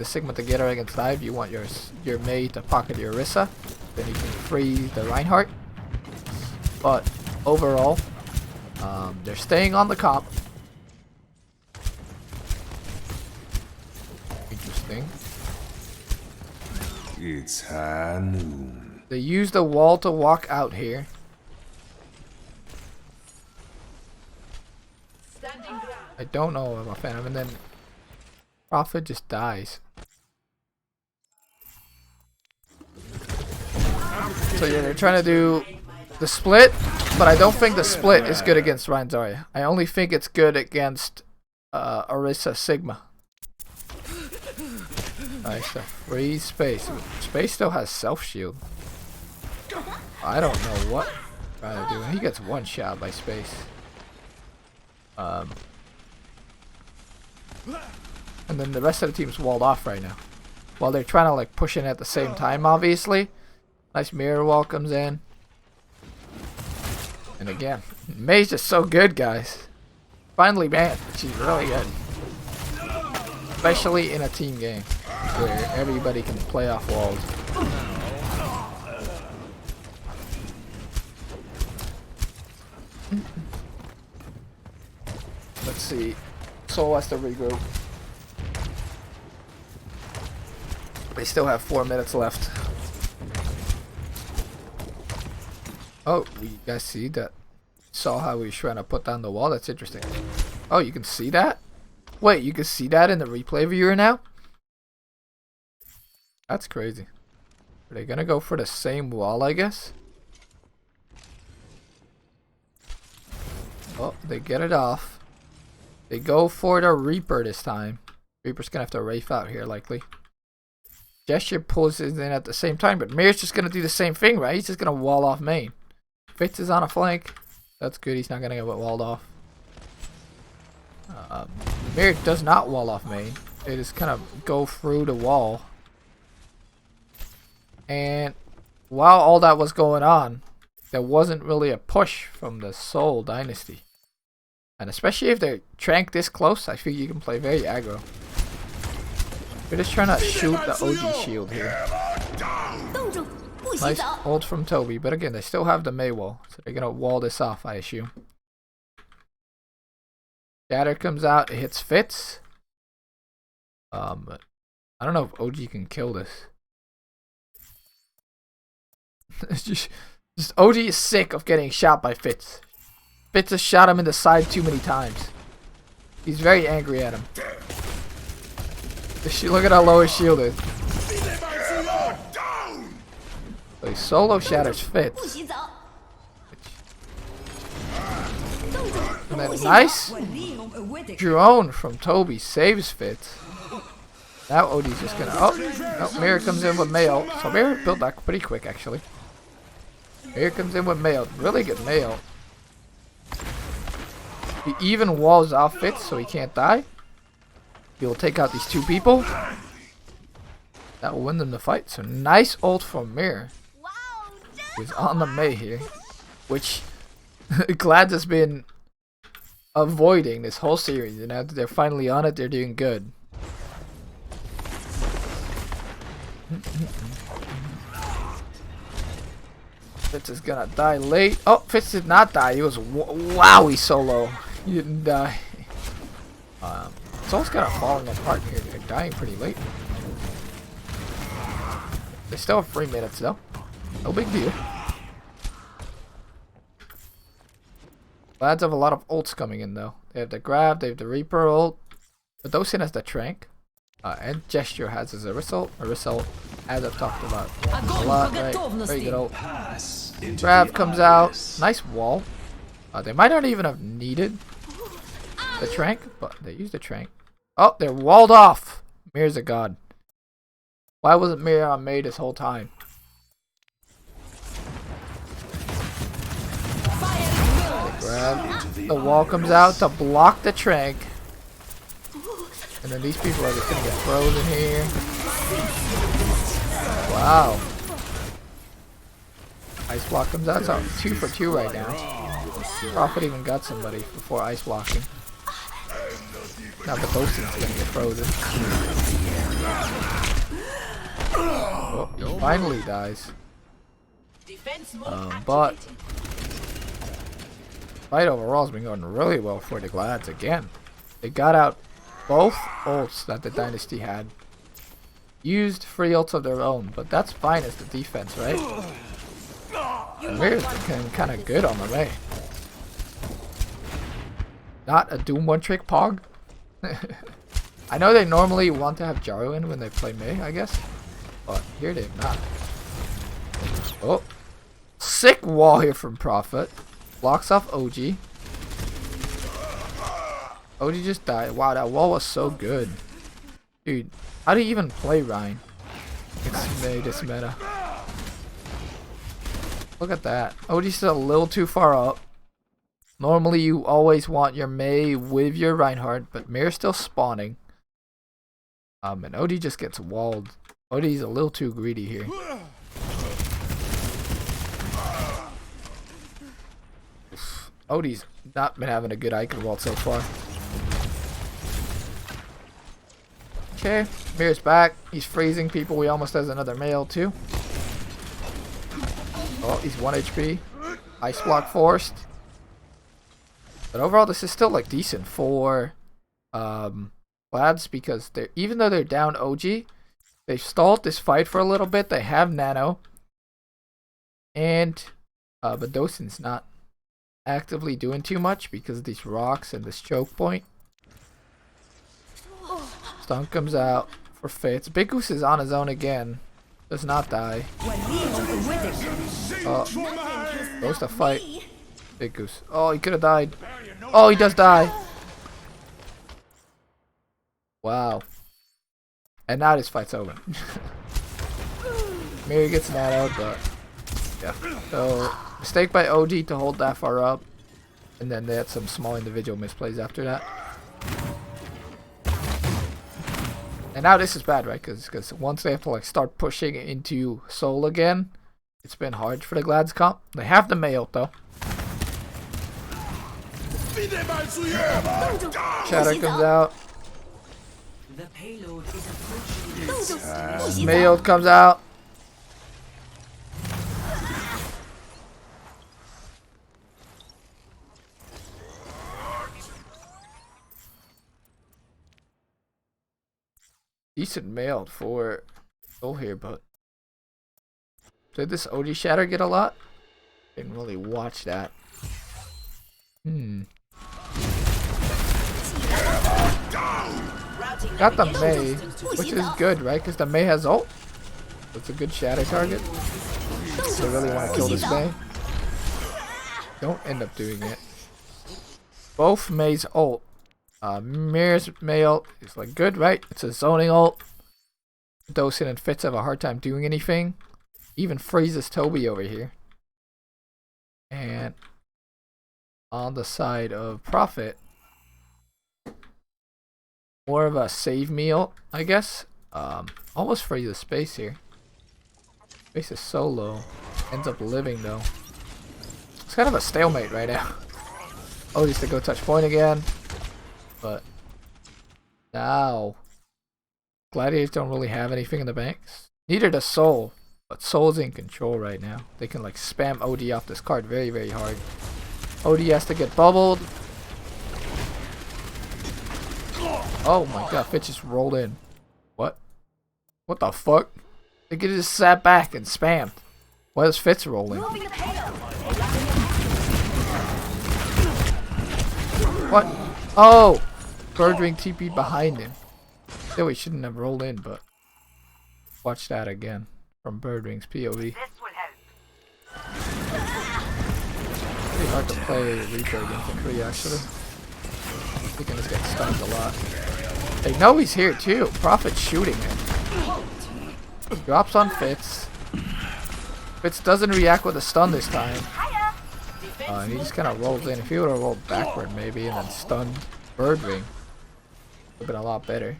Sigma together against Dive. You want your Mei to pocket your Orisa. Then you can free the Reinhardt. But overall, they're staying on the comp. Interesting. It's high noon. They use the wall to walk out here. I don't know if I'm a fan of, and then Prophet just dies. So yeah, they're trying to do the split, but I don't think the split is good against Ryan Zarya. I only think it's good against Orisa Sigma. Nice, the free Space. Space still has self shield. I don't know what trying to do. He gets one shot by Space. And then the rest of the team's walled off right now. While they're trying to like push in at the same time, obviously. Nice mirror wall comes in. And again, Mei's just so good, guys. Finally, man, she's really good. Especially in a team game where everybody can play off walls. Let's see. Seoul has to regroup. They still have 4 minutes left. Oh, you guys see that? Saw how he was trying to put down the wall? That's interesting. Oh, you can see that? Wait, you can see that in the replay viewer now? That's crazy. Are they gonna go for the same wall, I guess? Oh, they get it off. They go for the Reaper this time. Reaper's gonna have to Wraith out here, likely. Gesture pulls it in at the same time, but Mir's just gonna do the same thing, right? He's just gonna wall off main. Fitz is on a flank. That's good. He's not gonna get walled off. Mir does not wall off main. They just kind of go through the wall. And while all that was going on, there wasn't really a push from the Seoul Dynasty. And especially if they're tranked this close, I think you can play very aggro. We're just trying to shoot the OG shield here. Nice ult from Toby, but again, they still have the Mei wall, so they're gonna wall this off, I assume. Shatter comes out, it hits Fitz. But I don't know if OG can kill this. It's just OG is sick of getting shot by Fitz. Fitz has shot him in the side too many times. He's very angry at him. Look at how low his shield is. So he solo shatters Fitz. And then nice drone from Toby saves Fitz. Now Odie's just gonna... Oh, no, Mirror comes in with Mayo. So Mirror built that pretty quick, actually. Mirror comes in with Mayo. Really good Mayo. He even walls off Fitz so he can't die. He'll take out these two people. That will win them the fight. So nice ult from Mirror. He's on the Mei here. Which Glad has been avoiding this whole series. And now that they're finally on it, they're doing good. Fitz is gonna die late. Oh, Fitz did not die. He was wowie solo. He didn't die. Soul's kind of falling apart here. They're dying pretty late. They still have 3 minutes though. No big deal. Lads have a lot of ults coming in though. They have the grab, they have the Reaper ult. But Dosin has the Trank. And Gesture has his Arisal. Arisal, as I've talked about a lot, right? Very good ult. Grab comes out. Nice wall. They might not even have needed the Trank, but they used the Trank. Oh, they're walled off. Mir's a god. Why wasn't Mir on Mei this whole time? Grab. The wall comes out to block the Trank. And then these people are just gonna get frozen here. Wow. Ice block comes out. So 2 for 2 right now. Prophet even got somebody before ice blocking. Now the Bosun's gonna get frozen. Oh, he finally dies. But fight overall has been going really well for the Glads again. They got out both ults that the Dynasty had. Used free ults of their own, but that's fine as the defense, right? Mir's looking kind of good on the Mei. Not a Doom one-trick Pog. I know they normally want to have Jaro in when they play Mei, I guess. But here they've not. Oh. Sick wall here from Prophet. Blocks off OG. OG just died. Wow, that wall was so good. Dude, how do you even play Ryan? It's Mei this meta. Look at that. OG's still a little too far up. Normally you always want your Mei with your Reinhardt, but Mir's still spawning. And OD just gets walled. OD's a little too greedy here. OD's not been having a good icon vault so far. Okay, Mir's back. He's freezing people. He almost has another male too. Oh, he's 1 HP. Ice block forced. But overall, this is still like decent for Glads because they're even though they're down OG, they've stalled this fight for a little bit. They have Nano, and but Dosin's not actively doing too much because of these rocks and this choke point. Stun comes out for Fitz. Big Goose is on his own again. Does not die. Goes to fight. Big Goose. Oh, he could have died. Oh, he does die. Wow. And now this fight's over. Mary gets nanoed, but yeah. So mistake by OD to hold that far up, and then they had some small individual misplays after that. And now this is bad, right? Because once they have to like start pushing into Seoul again, it's been hard for the Glads comp. They have the Mayo though. Shadow comes out. The payload is approaching. Mayo comes out. Decent mailed for Soul here, but did this OD Shatter get a lot? Didn't really watch that. Got the Mei, which is good, right? Because the Mei has ult. It's a good Shatter target. They really want to kill this Mei. Don't end up doing it. Both Mei's ult. Mirror's Mei ult is like good, right? It's a zoning ult. Dosin and Fitz have a hard time doing anything. Even freezes Toby over here. And on the side of Prophet, more of a save me ult, I guess. Almost freezes space here. Space is so low. Ends up living though. It's kind of a stalemate right now. Oh, just to go touch point again. But now Gladiators don't really have anything in the banks. Neither does Soul. But Soul's in control right now. They can like spam OD off this card very, very hard. OD has to get bubbled. Oh my god, Fitz just rolled in. What? What the fuck? They could just sat back and spammed. Why does Fitz roll in? What? Oh! Birdwing TP behind him. Still, he shouldn't have rolled in, but watch that again from Birdwing's POV. Pretty hard to play Reaper against Kree, actually. He can just get stunned a lot. They know he's here too. Prophet's shooting him. Drops on Fitz. Fitz doesn't react with a stun this time. And he just kind of rolls in. If he would have rolled backward maybe and then stunned Birdwing, would have been a lot better.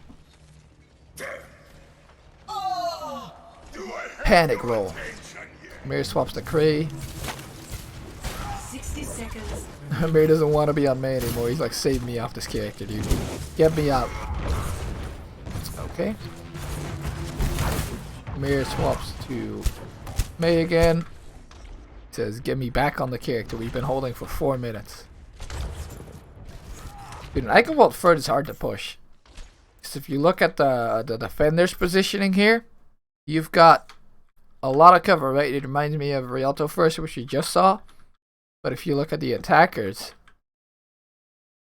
Panic roll. Mir swaps to Kree. 60 seconds. Mir doesn't want to be on Mei anymore. He's like, save me off this character, dude. Get me out. Okay. Mir swaps to Mei again. Says, get me back on the character we've been holding for 4 minutes. Dude, an Eichenwald Furt is hard to push. So if you look at the defender's positioning here, you've got a lot of cover, right? It reminds me of Rialto First, which you just saw. But if you look at the attackers,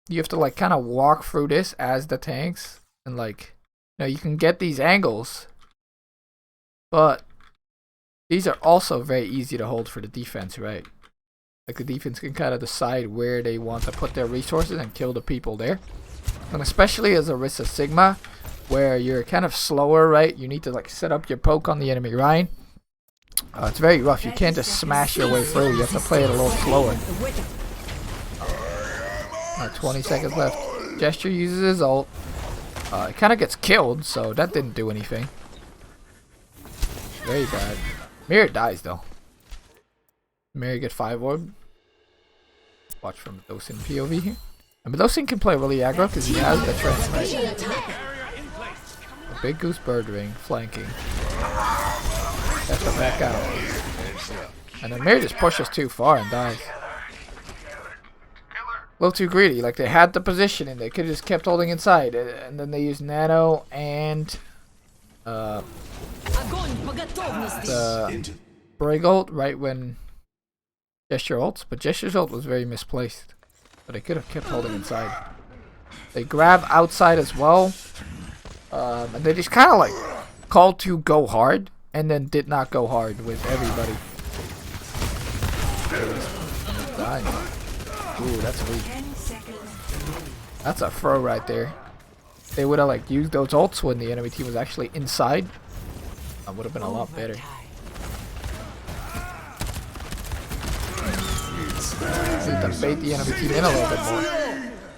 you have to like kind of walk through this as the tanks. And like, you know, you can get these angles, but these are also very easy to hold for the defense, right? Like the defense can kind of decide where they want to put their resources and kill the people there. And especially as a Rissa Sigma, where you're kind of slower, right? You need to like set up your poke on the enemy line. It's very rough. You can't just smash your way through. You have to play it a little slower. 20 seconds left. Gesture uses his ult. It kind of gets killed, so that didn't do anything. Very bad. Mirror dies though. Mirror get 5 orb. Watch from Dosin POV here. And Dosin can play really aggro because he has the trend, right? A big Goose Birdwing flanking. That's to back out. And then Mirror just pushes too far and dies. A little too greedy. Like they had the position and they could have just kept holding inside. And then they used Nano and the Brig ult right when Gesture ults. But Gesture's ult was very misplaced. But they could have kept holding inside. They grab outside as well. And they just kind of like called to go hard. And then did not go hard with everybody. Dying. Ooh, that's weak. That's a throw right there. They would have like used those ults when the enemy team was actually inside. That would have been a lot better. to bait the enemy team in a little bit more.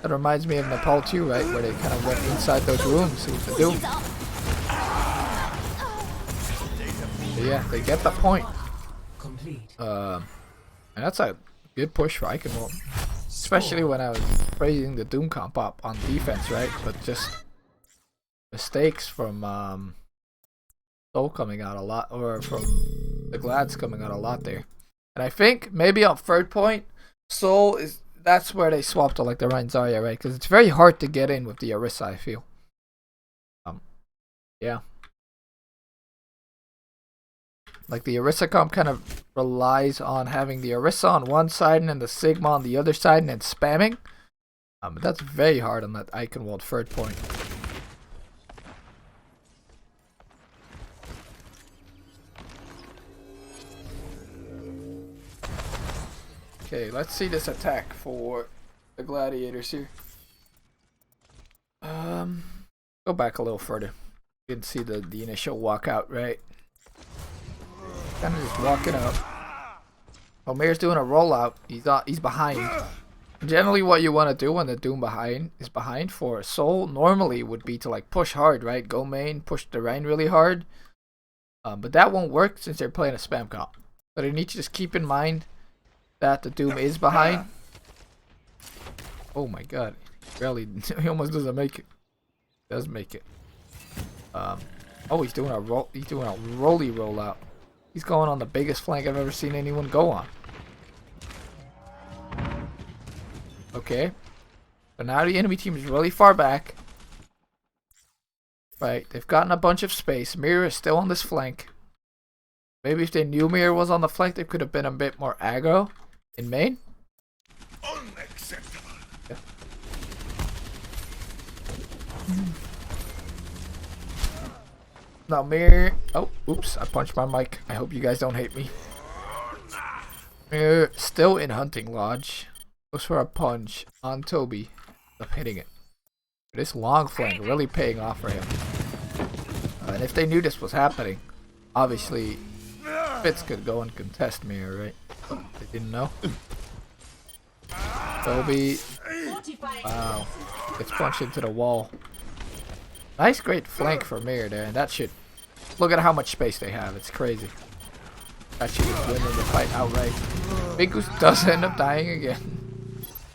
That reminds me of Nepal too, right? Where they kind of went inside those rooms with the Doom. But yeah, they get the point. Complete. And that's a good push for Eichenwald. Especially when I was praising the Doom comp up on defense, right? But just mistakes from Soul coming out a lot, or from the Glads coming out a lot there. And I think maybe on third point, Soul is, that's where they swapped to like the Rein Zarya, right? Because it's very hard to get in with the Orisa, I feel. Yeah. Like the Orisa comp kind of relies on having the Orisa on one side and then the Sigma on the other side and then spamming. But that's very hard on that Eichenwald third point. Okay, let's see this attack for the Gladiators here. Go back a little further. You can see the initial walkout, right? Kind of just walking up. Omir's doing a rollout. He's behind. Generally, what you want to do when the Doom is behind for Soul normally would be to like push hard, right? Go main, push the Rein really hard. But that won't work since they're playing a spam comp. But I need to just keep in mind that the Doom is behind. Oh my god. He almost doesn't make it. Does make it. Oh, he's doing a rolly rollout. He's going on the biggest flank I've ever seen anyone go on. Okay. But now the enemy team is really far back. Right, they've gotten a bunch of space. Mirror is still on this flank. Maybe if they knew Mirror was on the flank, they could have been a bit more aggro in main. Unacceptable. Yeah. Now Mirror. Oh, oops! I punched my mic. I hope you guys don't hate me. Mirror still in hunting lodge. Goes for a punch on Toby. Up hitting it. This long flank really paying off for him. And if they knew this was happening, obviously Fitz could go and contest Mirror, right? They didn't know. Toby. Wow. Gets punched into the wall. Nice, great flank for Mirror there, and that should... Look at how much space they have. It's crazy. That should just win them the fight outright. Big Goose does end up dying again.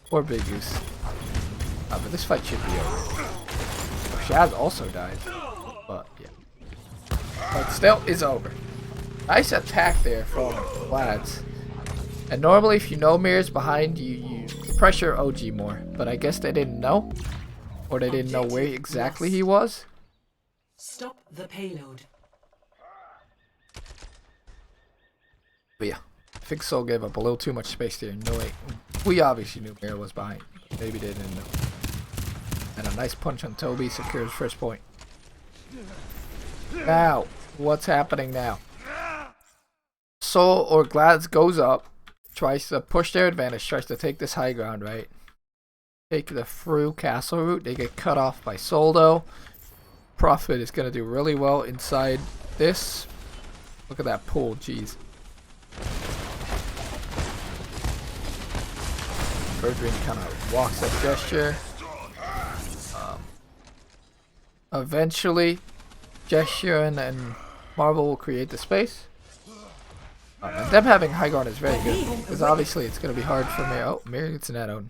Poor Big Goose. But this fight should be over. Shaz also died. But, yeah. But still, is over. Nice attack there from Lads. And normally, if you know Mirror's behind, you pressure OG more. But I guess they didn't know. Or they didn't know where exactly he was. Stop the payload. But yeah, I think Soul gave up a little too much space there. No way. We obviously knew Mirror was behind. Maybe they didn't know. And a nice punch on Toby secures first point. Now, what's happening now? Soul or Glads goes up, tries to push their advantage, tries to take this high ground, right? Take the through castle route. They get cut off by Soul though. Prophet is going to do really well inside this. Look at that pull, jeez. Birdring kind of walks that gesture. Eventually, Gesture and Marvel will create the space. And them having high ground is very good. Because obviously it's going to be hard for Mirror. Oh, Mirror gets Nano.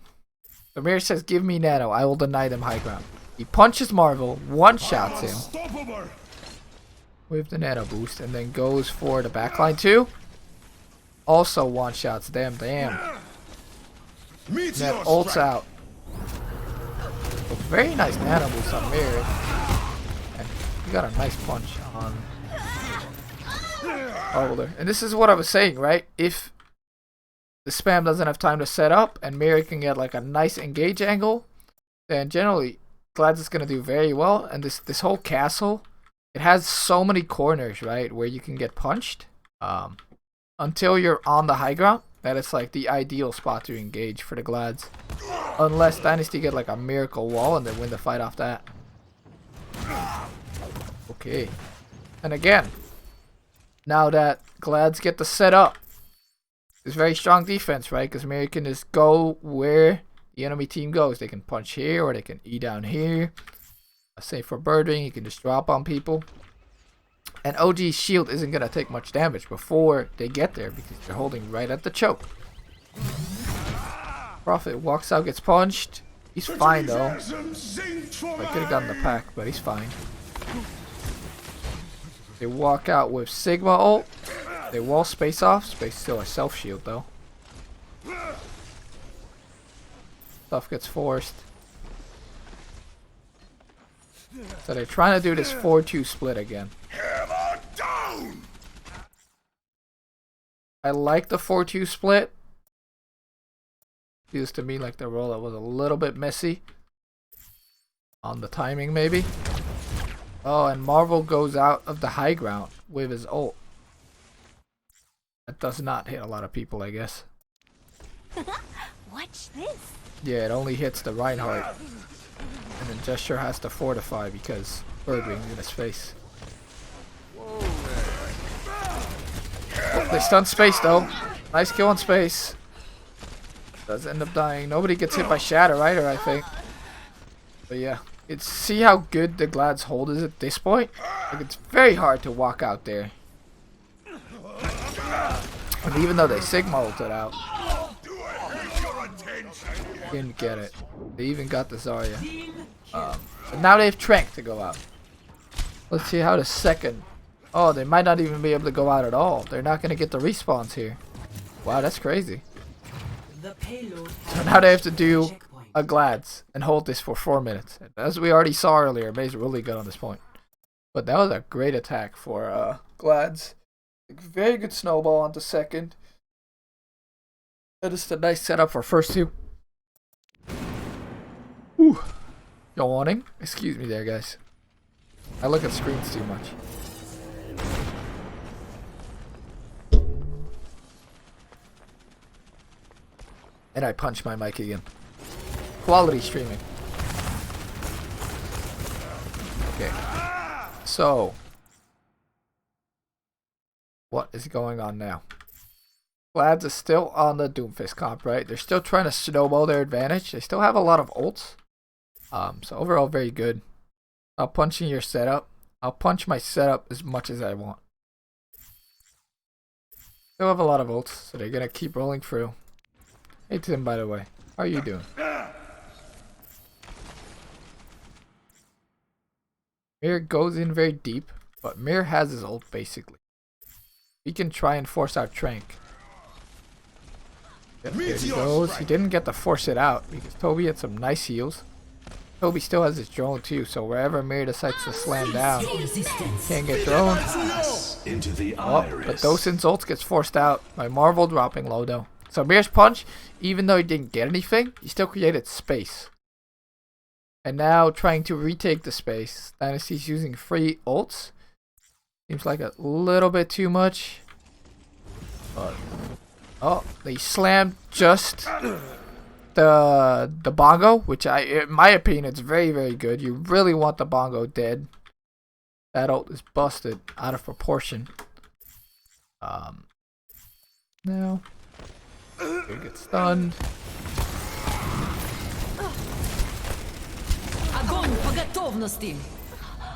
So Mirror says, give me Nano. I will deny them high ground. He punches Marvel, one-shots him with the Nano boost, and then goes for the backline too. Also one-shots them, damn. And then ults out. A very nice Nano boost on Mirror. And he got a nice punch on Older. And this is what I was saying, right? If the spam doesn't have time to set up and Mirror can get like a nice engage angle, then generally Glads is going to do very well. And this whole castle, it has so many corners, right, where you can get punched until you're on the high ground, that it's like the ideal spot to engage for the Glads. Unless Dynasty get like a miracle wall and then win the fight off that. Okay. And again, now that Glads get the set up, It's very strong defense, right? Because Mir can just go where the enemy team goes. They can punch here or they can E down here. Same for Birdwing, he can just drop on people. And OG's shield isn't going to take much damage before they get there because they're holding right at the choke. Prophet walks out, gets punched. He's fine though. I could have gotten the pack, but he's fine. They walk out with Sigma ult. They wall space off. Space still a self shield though. Stuff gets forced. So they're trying to do this 4-2 split again. I like the 4-2 split. Feels to me like the rollout was a little bit messy. On the timing maybe. Oh, and Marvel goes out of the high ground with his ult. That does not hit a lot of people, I guess. Watch this. Yeah, it only hits the Reinhardt. And then Gesture has to fortify because Birdwing's in his face. Oh, they stun Space though. Nice kill on Space. Does end up dying. Nobody gets hit by Shatter either, I think. But yeah, see how good the Glad's hold is at this point? Like, it's very hard to walk out there. And even though they Sigma ulted out, didn't get it. They even got the Zarya. But now they have Trank to go out. Let's see how the second... Oh, they might not even be able to go out at all. They're not going to get the respawns here. Wow, that's crazy. So now they have to do a Glads and hold this for 4 minutes. As we already saw earlier, May's really good on this point. But that was a great attack for Glads. Very good snowball onto second. That is a nice setup for first two. Whew. Yawning. Excuse me there, guys. I look at screens too much. And I punch my mic again. Quality streaming. Okay. So, what is going on now? Glads is still on the Doomfist comp, right? They're still trying to snowball their advantage. They still have a lot of ults. So overall, very good. Punching your setup. I'll punch my setup as much as I want. Still have a lot of ults, so they're gonna keep rolling through. Hey Tim, by the way, how are you doing? Mir goes in very deep, but Mir has his ult basically. He can try and force out Trank. Yep, there he goes. He didn't get to force it out because Toby had some nice heals. Toby still has his drone too, so wherever Mir decides to slam down, he can't get thrown. Into the Oh, but Dosen's ult gets forced out by Marvel dropping low though. So Mir's punch, even though he didn't get anything, he still created space. And now trying to retake the space. Dynasty's using free ults. Seems like a little bit too much. But oh, they slammed just the bongo, which in my opinion, it's very, very good. You really want the bongo dead. That ult is busted out of proportion. Now they get stunned.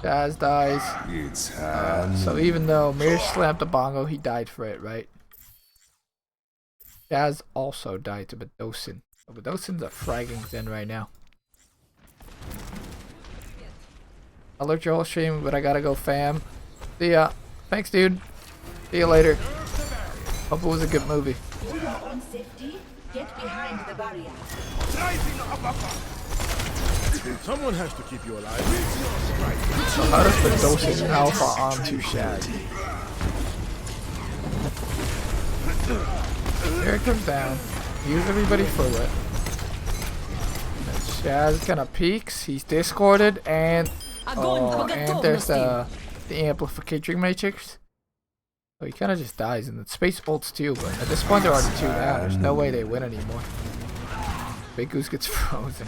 Jazz dies. So even though Mir slammed the bongo, he died for it, right? Jazz also died to Bedosin. So Bedosin's a fragging Zen right now. I'll alert your whole stream, but I gotta go, fam. See ya. Thanks, dude. See you later. Hope it was a good movie. Get behind the barrier. Someone has to keep you alive. So how does Bedosin alpha onto Shaz? Here it comes down. Use everybody for it. Shaz kind of peeks. He's discorded, and and there's the amplification matrix. So he kind of just dies, and the space ults too. But at this point, they're already 2 down. There's no way they win anymore. Big Goose gets frozen.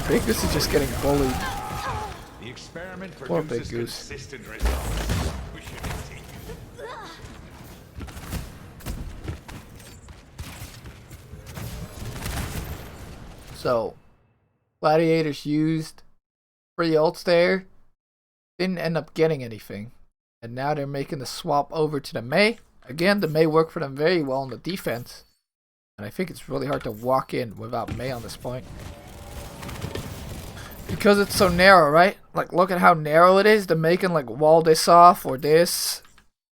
Big Goose is just getting bullied. Poor Big Goose. So Gladiators used free ults there, didn't end up getting anything, and now they're making the swap over to the Mei. Again, the Mei worked for them very well in the defense, and I think it's really hard to walk in without Mei on this point. Because it's so narrow, right? Like, look at how narrow it is. The Mei can like wall this off or this,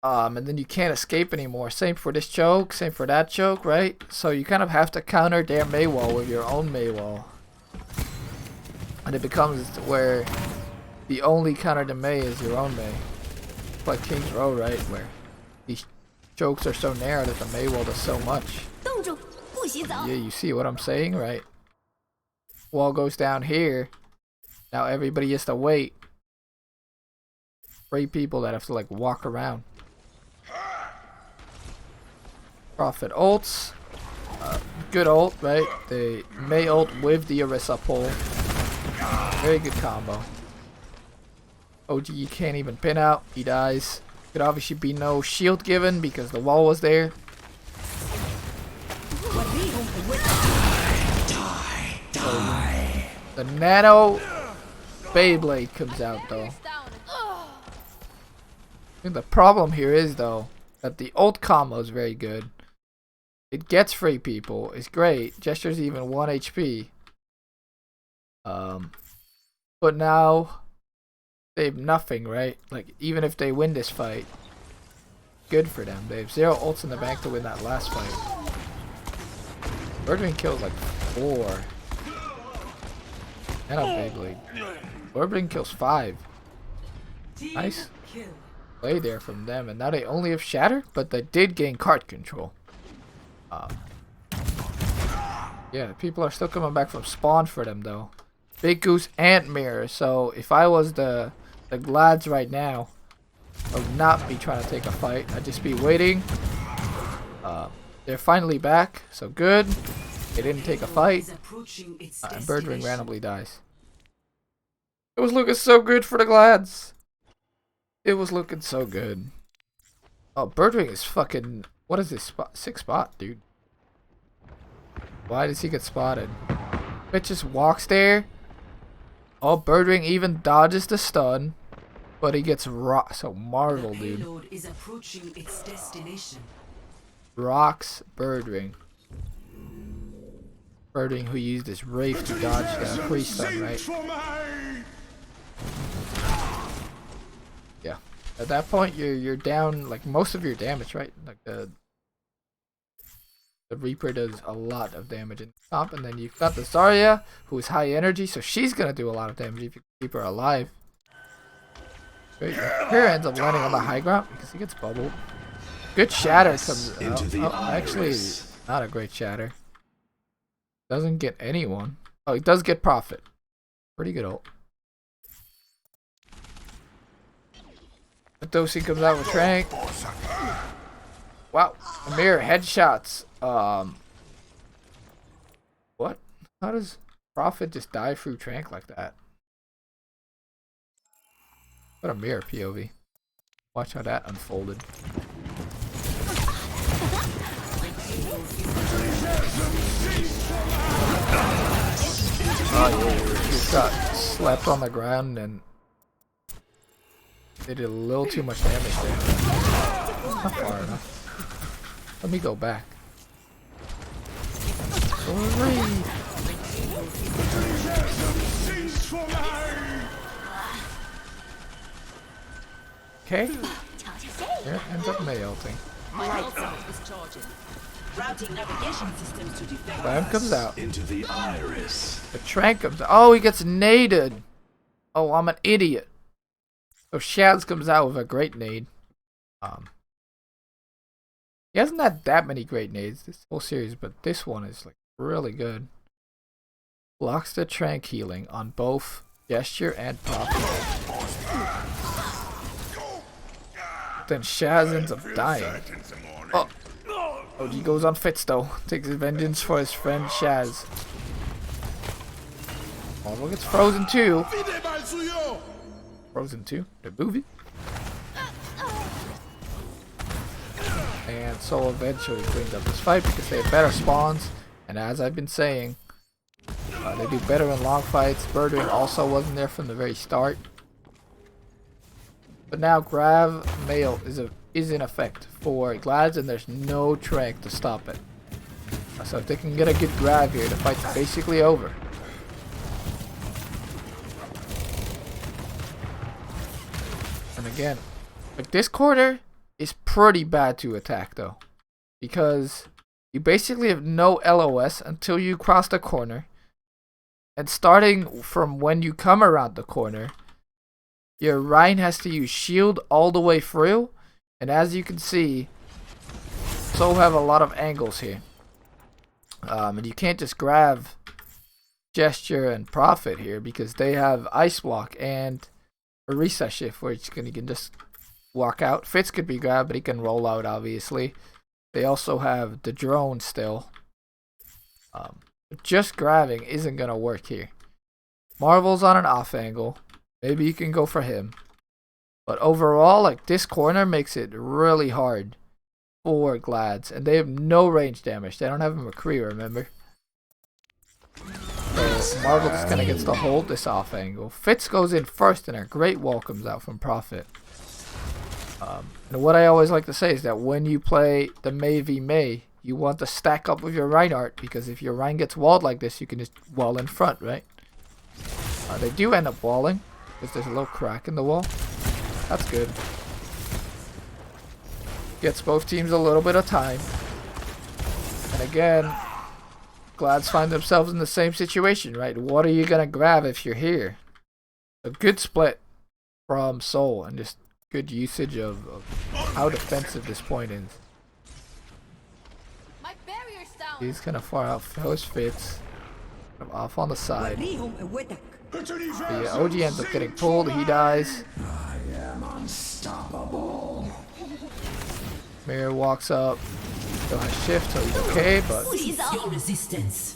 and then you can't escape anymore. Same for this choke, same for that choke, right? So you kind of have to counter their Mei wall with your own Mei wall. And it becomes where the only counter to Mei is your own Mei. It's like King's Row, right? Where these chokes are so narrow that the Mei wall does so much. Yeah, you see what I'm saying, right? Wall goes down here. Now everybody has to wait. 3 people that have to like walk around. Prophet ults. Good ult, right? The Mei ult with the Orisa pull. Very good combo. OG you can't even pin out. He dies. Could obviously be no shield given because the wall was there. Die. The nano Beyblade comes out though. And the problem here is though that the ult combo is very good. It gets free people. It's great. Gesture's even 1 HP. But now they have nothing, right? Like even if they win this fight, good for them. They have 0 ults in the bank to win that last fight. Birdwing kills like 4. And a Beyblade. Birdwing kills 5. Nice play there from them. And now they only have Shatter, but they did gain card control. Yeah, people are still coming back from spawn for them though. Big Goose and Mirror. So if I was the Glads right now, I would not be trying to take a fight. I'd just be waiting. They're finally back, so good. They didn't take a fight. And Birdwing randomly dies. It was looking so good for the Glads. It was looking so good. Oh, Birdwing is fucking... What is this spot? 6th spot, dude. Why does he get spotted? Bitch just walks there. Oh, Birdwing even dodges the stun. But he gets rocked. So Marvel, dude. Is approaching its destination. Rocks Birdwing. Birdwing who used his Wraith to dodge the pre-stun, right? Yeah. At that point, you're down like most of your damage, right? Like the Reaper does a lot of damage in the top, and then you've got the Zarya, who is high energy, so she's gonna do a lot of damage if you keep her alive. Great. Here ends up landing on the high ground because he gets bubbled. Good shatter comes out. Oh, actually, not a great shatter. Doesn't get anyone. Oh, he does get Prophet. Pretty good ult. Dosi comes out with Trank. Wow, Amir headshots. What? How does Prophet just die through Trank like that? What a mirror POV. Watch how that unfolded. Oh yeah, he got slapped on the ground and they did a little too much damage there. Not far enough. Let me go back. Okay. Here ends up Mei ulting. Routing navigation systems to defend. Bam comes out. Into the iris. The Trank comes out. Oh, he gets naded. Oh, I'm an idiot. So Shaz comes out with a great nade. He hasn't had that many great nades this whole series, but this one is like really good. Blocks the Trank healing on both Gesture and Prophet. Then Shaz ends up dying. Oh, OG goes on Fitz though. Takes his vengeance for his friend Shaz. Oh, look, it's Frozen 2. Frozen 2, the movie. And Soul eventually cleans up this fight because they have better spawns. And as I've been saying, They do better in long fights. Birdwing also wasn't there from the very start. But now Grav Mail is in effect for Glads, and there's no Trank to stop it. So if they can get a good grab here, the fight's basically over. And again, like this corner is pretty bad to attack though, because you basically have no LOS until you cross the corner, and starting from when you come around the corner, your Rhine has to use shield all the way through, and as you can see, Seoul have a lot of angles here. And you can't just grab Gesture and Prophet here because they have Ice Block and a Reset Shift where you can just walk out. Fitz could be grabbed, but he can roll out obviously. They also have the drone still. Just grabbing isn't going to work here. Marvel's on an off angle. Maybe you can go for him. But overall, like this corner makes it really hard for Glads. And they have no range damage. They don't have a McCree, remember? So Marvel just kind of gets to hold this off angle. Fitz goes in first and a great wall comes out from Prophet. And what I always like to say is that when you play the Mei v Mei, you want to stack up with your Reinhardt, because if your Rein gets walled like this, you can just wall in front, right? They do end up walling, because there's a little crack in the wall. That's good. Gets both teams a little bit of time. And again, Glads find themselves in the same situation, right? What are you going to grab if you're here? A good split from Seoul, and just good usage of how defensive this point is. My barrier's down. He's kind of far out. His Fitz off on the side. The OG ends up getting pulled. He dies. I am unstoppable. Mirror walks up. Still has shift, so he's okay, but Your resistance.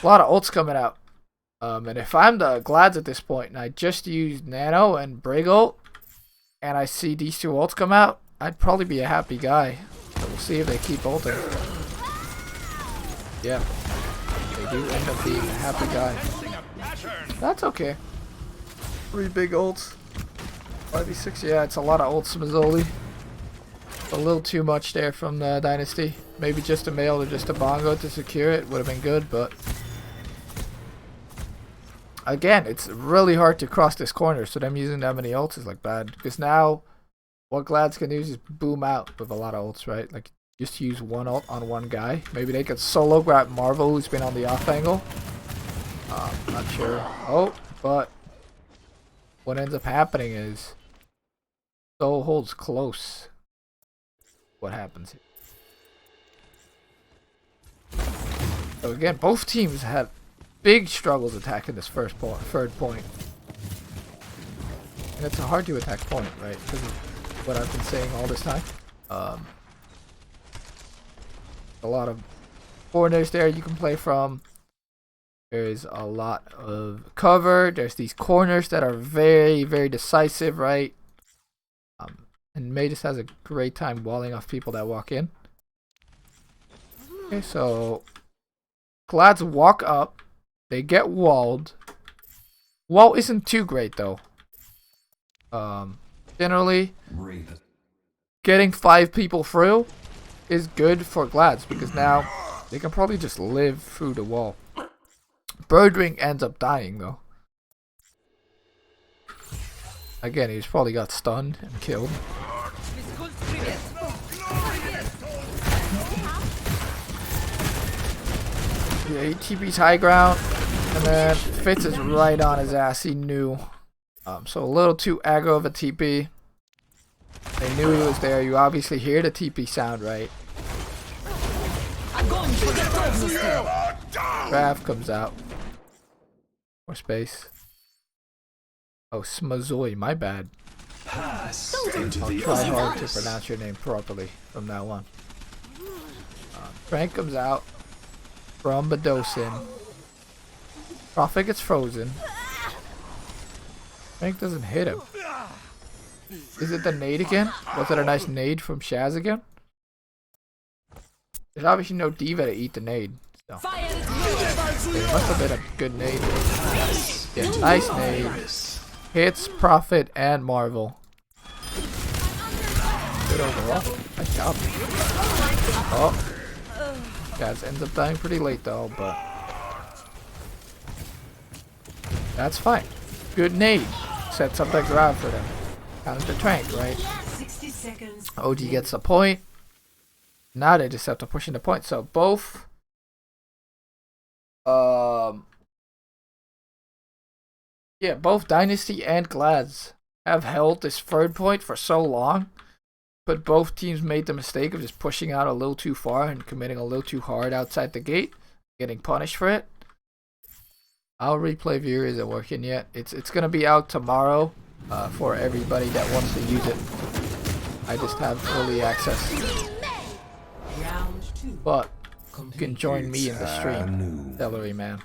a lot of ults coming out. And if I'm the Glads at this point and I just use Nano and Brig ult, and I see these two ults come out, I'd probably be a happy guy. But we'll see if they keep ulting. Yeah, they do end up being a happy guy. That's okay. 3 big ults. 5v6, yeah, it's a lot of ults, Mazzoli. A little too much there from the Dynasty. Maybe just a Mail or just a Bongo to secure it would have been good, but again, it's really hard to cross this corner, so them using that many ults is like bad. Because now, what Glads can do is just boom out with a lot of ults, right? Like, just use one ult on one guy. Maybe they could solo grab Marvel, who's been on the off angle. Not sure. Oh, but what ends up happening is Seoul holds close. What happens here? So again, both teams have big struggles attacking this third point. And it's a hard to attack point, right? Because of what I've been saying all this time. A lot of corners there you can play from. There's a lot of cover. There's these corners that are very, very decisive, right? And Mei just has a great time walling off people that walk in. Okay, so Glads walk up. They get walled. Wall isn't too great though. Generally, getting 5 people through is good for Glads because now they can probably just live through the wall. Birdwing ends up dying though. Again, he's probably got stunned and killed. Yeah, he TP's high ground, and then Fitz is right on his ass. He knew. So a little too aggro of a TP. They knew he was there. You obviously hear the TP sound, right? Grav comes out. More space. Oh, Smazoi, my bad. Pass I'll try hard to pronounce your name properly from now on. Frank comes out from Badosin. Prophet gets frozen. Frank doesn't hit him. Is it the nade again? Was it a nice nade from Shaz again? There's obviously no diva to eat the nade. So. It must have been a good nade. Yeah, nice nade. Hits, Prophet, and Marvel. Good overall. Nice job. Oh. Guys ends up dying pretty late though, but that's fine. Good nade. Sets up the grab for them. Counter tank, right? 60 seconds. OG gets the point. Now they just have to push in the point. So both yeah, both Dynasty and Glads have held this third point for so long, but both teams made the mistake of just pushing out a little too far and committing a little too hard outside the gate, getting punished for it. Our replay viewer isn't working yet. It's gonna be out tomorrow for everybody that wants to use it. I just have early access. Round 2. But you can join me in the stream, Celery Man.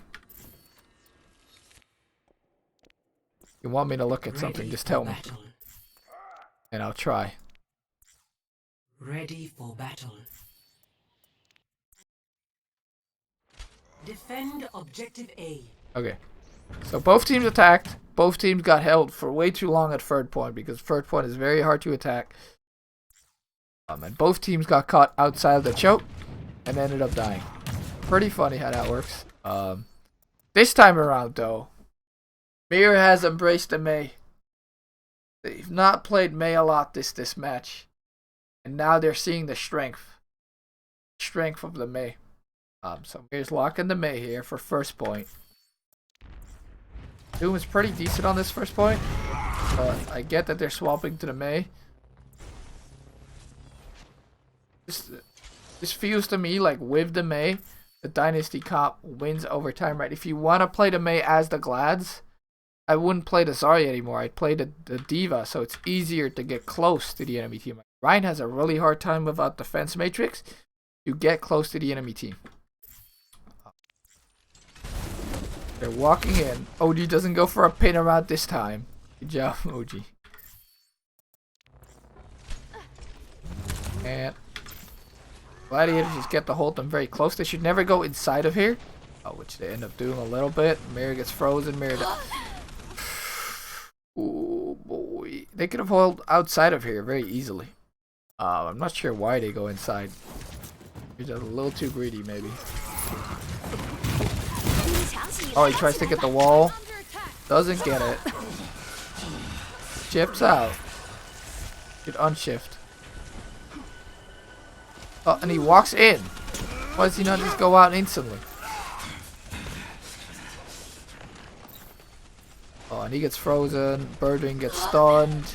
If you want me to look at something, just tell me, and I'll try. Ready for battle. Defend objective A. Okay, so both teams attacked. Both teams got held for way too long at third point because third point is very hard to attack. And both teams got caught outside of the choke and ended up dying. Pretty funny how that works. This time around though, Mirror has embraced the Mei. They've not played Mei a lot this match, and now they're seeing the strength of the Mei. So Mirror's locking the Mei here for first point. Doom is pretty decent on this first point, but I get that they're swapping to the Mei. This feels to me like with the Mei, the Dynasty comp wins over time, right? If you want to play the Mei as the Glads, I wouldn't play the Zarya anymore. I'd play the Diva, so it's easier to get close to the enemy team. Ryan has a really hard time without defense matrix to get close to the enemy team. They're walking in. OG doesn't go for a pin around this time. Good job, OG. And Gladiators just get to hold them very close. They should never go inside of here. Oh, which they end up doing a little bit. Mirror gets frozen. Mirror. Oh boy. They could have held outside of here very easily. I'm not sure why they go inside. They're just a little too greedy, maybe. Oh, he tries to get the wall. Doesn't get it. Chips out. Should unshift. Oh, and he walks in. Why does he not just go out instantly? Oh, and he gets frozen. Birdwing gets stunned.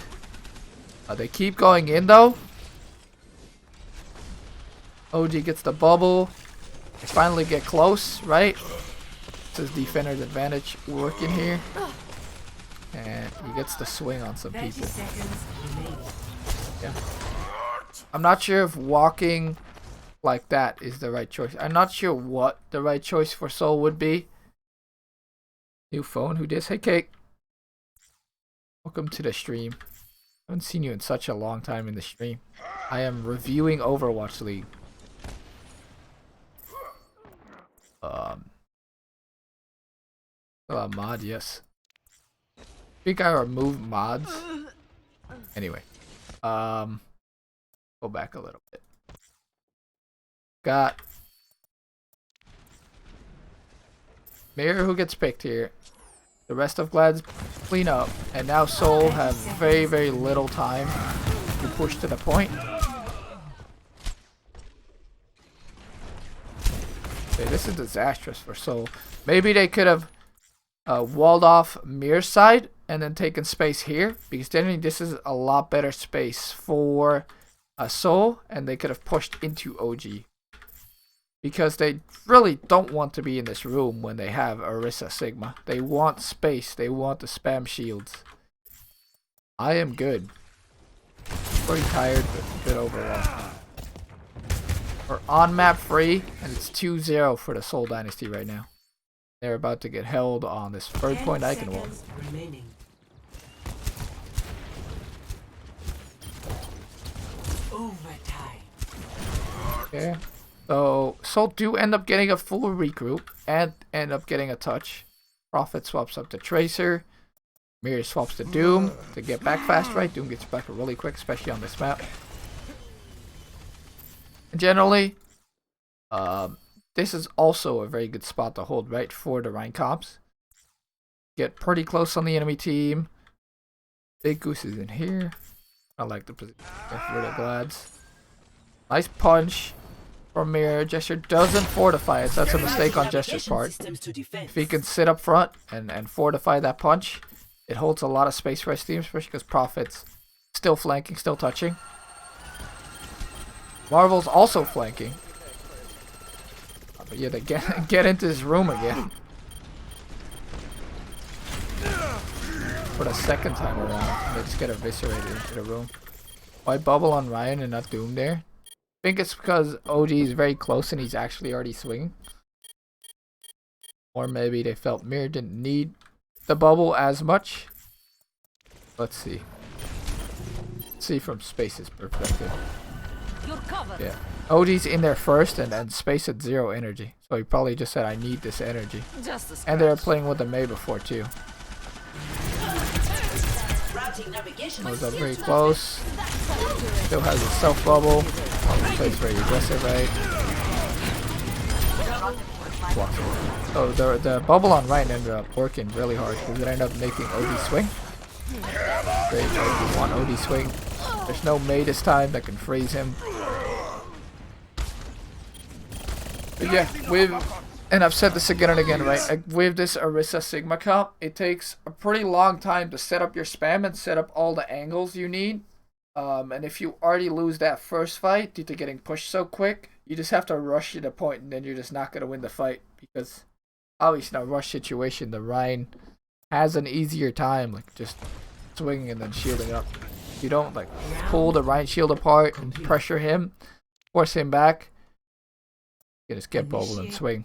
They keep going in though. OG gets the bubble. They finally get close, right? This is defender's advantage working here. And he gets the swing on some people. Yeah. I'm not sure if walking like that is the right choice. I'm not sure what the right choice for Seoul would be. New phone, who dis? Hey Cake. Welcome to the stream. I haven't seen you in such a long time in the stream. I am reviewing Overwatch League. Mod, yes. I think I removed mods. Anyway. Go back a little bit. Got Mirror who gets picked here. The rest of Glad's clean up. And now Seoul have very, very little time to push to the point. Okay, this is disastrous for Seoul. Maybe they could have walled off Mirror's side and then taken space here, because then this is a lot better space for Seoul, and they could have pushed into OG, because they really don't want to be in this room when they have Orisa Sigma. They want space. They want the spam shields. I am good. Pretty tired, but good overall. We're on map 3, and it's 2-0 for the Seoul Dynasty right now. They're about to get held on this third point icon wall. Okay. So Seoul do end up getting a full regroup. and end up getting a touch. Prophet swaps up to Tracer. Mirror swaps to Doom to get back fast, right? Doom gets back really quick, especially on this map. And generally, this is also a very good spot to hold, right, for the Rhine comps. Get pretty close on the enemy team. Big Goose is in here. I like the position for the Glads. Nice punch from Mirror. Gesture doesn't fortify it, so that's a mistake on Gesture's part. If he can sit up front and fortify that punch, it holds a lot of space for his team, especially because Prophet's still flanking, still touching. Marvel's also flanking. But yeah, they get into his room again. For the second time around, they just get eviscerated into the room. Why bubble on Ryan and not Doom there? I think it's because OG is very close and he's actually already swinging. Or maybe they felt Mirror didn't need the bubble as much. Let's see. Let's see from Space's perspective. You're covered. Yeah. OG's in there first and Space had 0 energy. So he probably just said, I need this energy. And they were playing with the Mei before too. Was up very close. Still has a self bubble. Plays very aggressive, right? So the bubble on Ryan ended up working really hard because it ended up making OD swing. Great, OD want OD swing. There's no Mei this time that can freeze him. But yeah, and I've said this again and again, right? Like with this Orisa Sigma comp, it takes a pretty long time to set up your spam and set up all the angles you need. And if you already lose that first fight due to getting pushed so quick, you just have to rush to the point and then you're just not going to win the fight. Because obviously in a rush situation, the Rhine has an easier time, like just swinging and then shielding up. You don't like pull the Rhine shield apart and pressure him, force him back. You just get bubble and swing.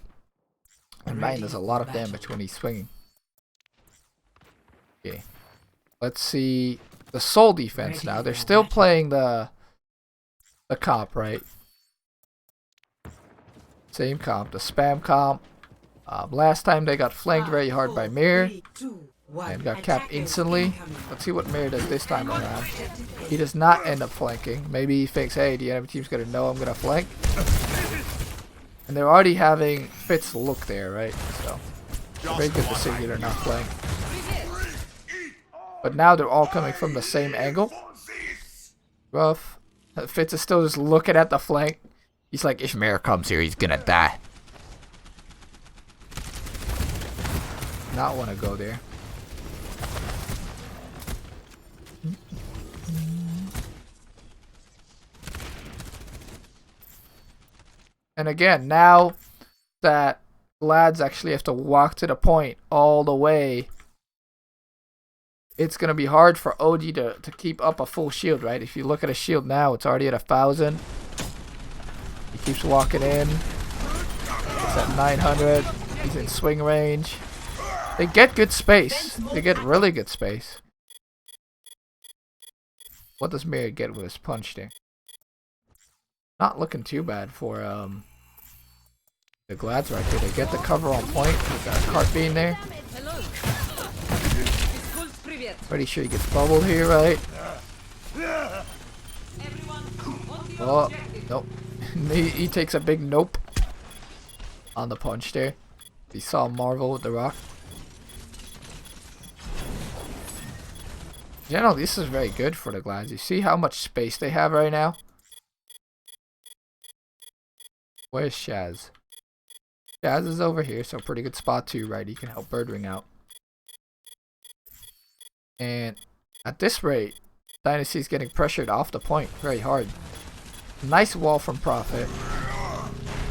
And Rhine does a lot of damage when he's swinging. Okay. Let's see the Seoul defense now. They're still playing the comp, right? Same comp, the spam comp. Last time they got flanked very hard by Mirror and got capped instantly. Let's see what Mirror does this time around. He does not end up flanking. Maybe he thinks, hey, the enemy team's gonna know I'm gonna flank. And they're already having Fitz look there, right? So, very good decision they're not playing. But now they're all coming from the same angle. Rough. Fitz is still just looking at the flank. He's like, if Mirror comes here, he's gonna die. Not want to go there. And again, now that Glads actually have to walk to the point all the way, it's going to be hard for OG to keep up a full shield, right? If you look at a shield now, it's already at 1,000. He keeps walking in. It's at 900. He's in swing range. They get good space. They get really good space. What does Mirror get with his punch there? Not looking too bad for the Glads right here. They get the cover on point with that cart being there. Pretty sure he gets bubbled here, right? Oh, nope. he takes a big nope on the punch there. He saw Marvel with the rock. Yeah, no, this is very good for the Glads. You see how much space they have right now? Where's Shaz? Shaz is over here, so pretty good spot too, right? He can help Birdwing out. And at this rate, Dynasty is getting pressured off the point very hard. Nice wall from Prophet.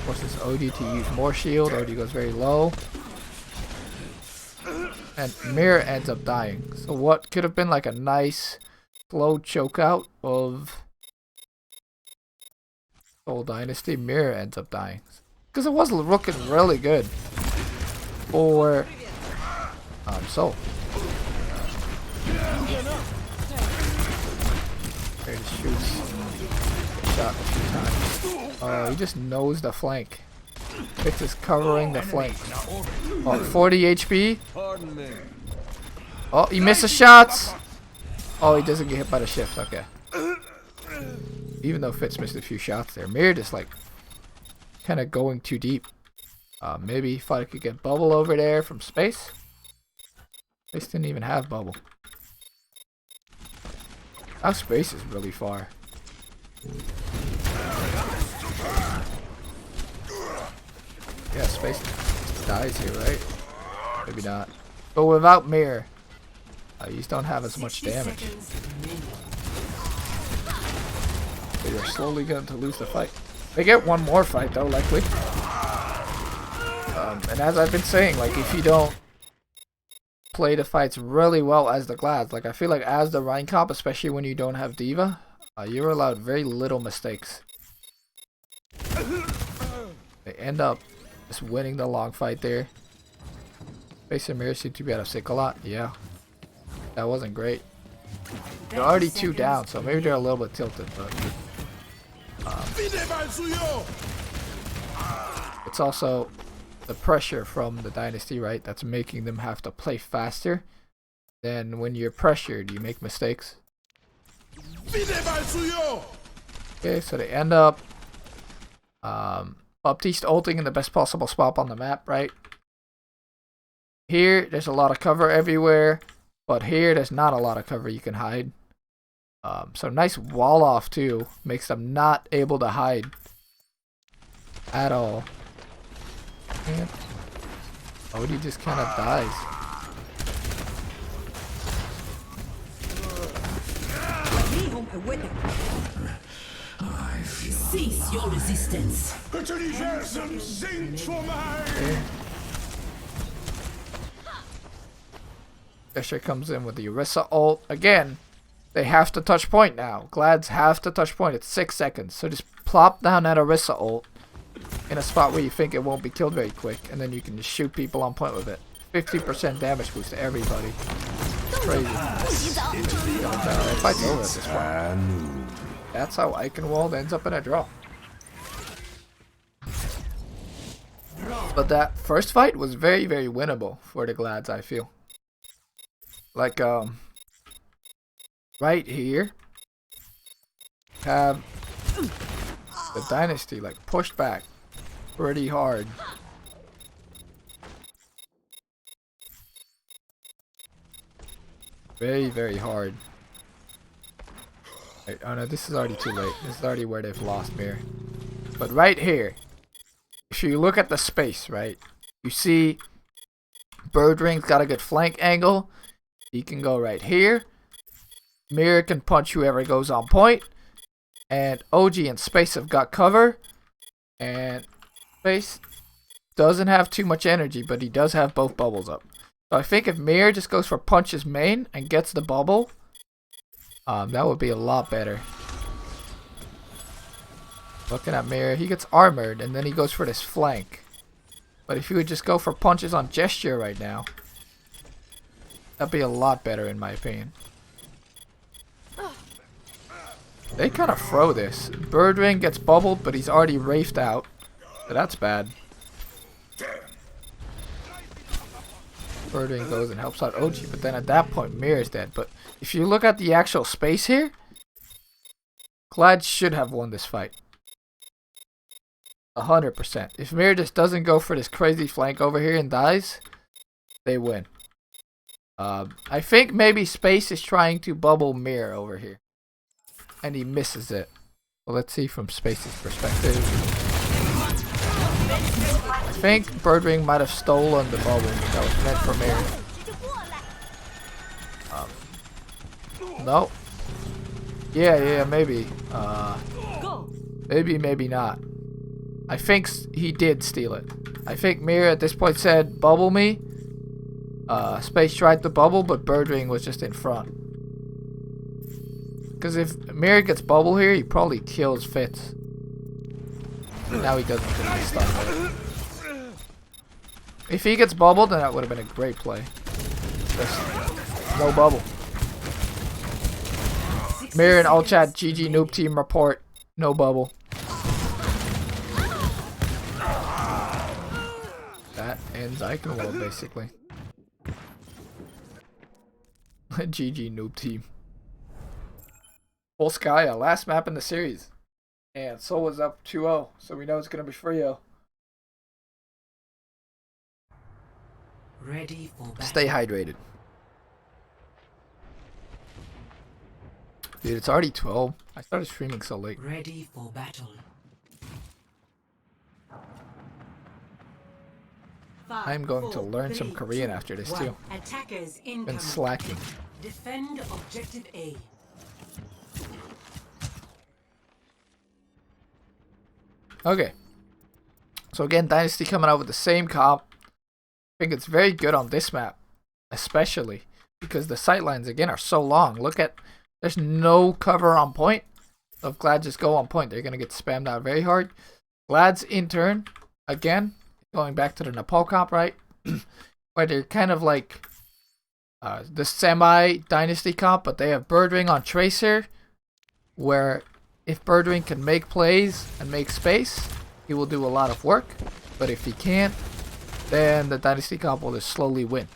Forces OD to use more shield. OD goes very low. And Mirror ends up dying. So what could have been like a nice slow choke out of Seoul Dynasty, Mirror ends up dying. Because it was looking really good for Seoul. There he shoots. Shot a few times. Oh, he just knows the flank. Fitz is covering the flank. Oh, 40 HP. Pardon me. Oh, he misses shots. Oh, he doesn't get hit by the shift. Okay. Even though Fitz missed a few shots there. Mir just like kind of going too deep. Maybe if I could get bubble over there from space. Space didn't even have bubble. Now space is really far. Yeah, space dies here, right? Maybe not. But without Mir, you just don't have as much damage. They are slowly going to lose the fight. They get one more fight though, likely. And as I've been saying, like if you don't play the fights really well as the Glads, like I feel like as the Rhine comp, especially when you don't have Diva, you're allowed very little mistakes. They end up just winning the long fight there. Face and Mirror seem to be out of sync a lot. Yeah, that wasn't great. They're already 2 down, so maybe they're a little bit tilted, but it's also the pressure from the Dynasty, right? That's making them have to play faster. Then when you're pressured, you make mistakes. Okay, so they end up Baptiste ulting in the best possible spot on the map, right? Here, there's a lot of cover everywhere, but here, there's not a lot of cover you can hide. So nice wall off too, makes them not able to hide at all. And Odie just kind of dies. Cease your resistance. Okay. Fisher comes in with the Orisa ult. Again, they have to touch point now. Glads have to touch point. It's 6 seconds. So just plop down that Orisa ult in a spot where you think it won't be killed very quick. And then you can just shoot people on point with it. 50% damage boost to everybody. Crazy. The fight's over at this point. That's how Eichenwald ends up in a draw. But that first fight was very, very winnable for the Glads, I feel. Like, right here, have the Dynasty, like, pushed back pretty hard. Very, very hard. Wait, oh no, this is already too late. This is already where they've lost Mir. But right here, if you look at the space, right, you see Birdring's got a good flank angle. He can go right here. Mir can punch whoever goes on point. And OG and Space have got cover. And Space doesn't have too much energy, but he does have both bubbles up. So I think if Mir just goes for punches main and gets the bubble, that would be a lot better. Looking at Mir, he gets armored and then he goes for this flank. But if he would just go for punches on gesture right now, that'd be a lot better in my opinion. They kind of throw this. Birdring gets bubbled, but he's already rafed out. So that's bad. Birdring goes and helps out OG, but then at that point Mir is dead. But if you look at the actual space here, Glad should have won this fight. 100%. If Mir just doesn't go for this crazy flank over here and dies, they win. I think maybe Space is trying to bubble Mir over here. And he misses it. Well, let's see from Space's perspective. I think Birdring might have stolen the bubble that was meant for Mir. No. Yeah, maybe. Maybe not. I think he did steal it. I think Mir at this point said, bubble me. Space tried to bubble, but Birdring was just in front. Because if Mir gets bubble here, he probably kills Fitz. Now he doesn't because he's stunned. If he gets bubbled, then that would have been a great play. Just no bubble. Mir and all chat, GG noob team report. No bubble. ends Eichenwald, basically. GG noob team. Polskaya, last map in the series. And Seoul was up 2-0, so we know it's going to be Frio. Ready for battle. Stay hydrated. Dude, it's already 12. I started streaming so late. Ready for battle. I'm going to learn some Korean after this too. Attackers Been incoming. slacking. Defend objective A. Okay. So again, Dynasty coming out with the same comp. I think it's very good on this map. Especially because the sightlines again are so long. Look at, there's no cover on point. So if Glad just go on point, they're going to get spammed out very hard. Glad's in turn, again, going back to the Nepal comp, right? Where they're kind of like the semi-Dynasty comp, but they have Birdwing on Tracer, where if Birdwing can make plays and make space, he will do a lot of work. But if he can't, then the Dynasty comp will just slowly win.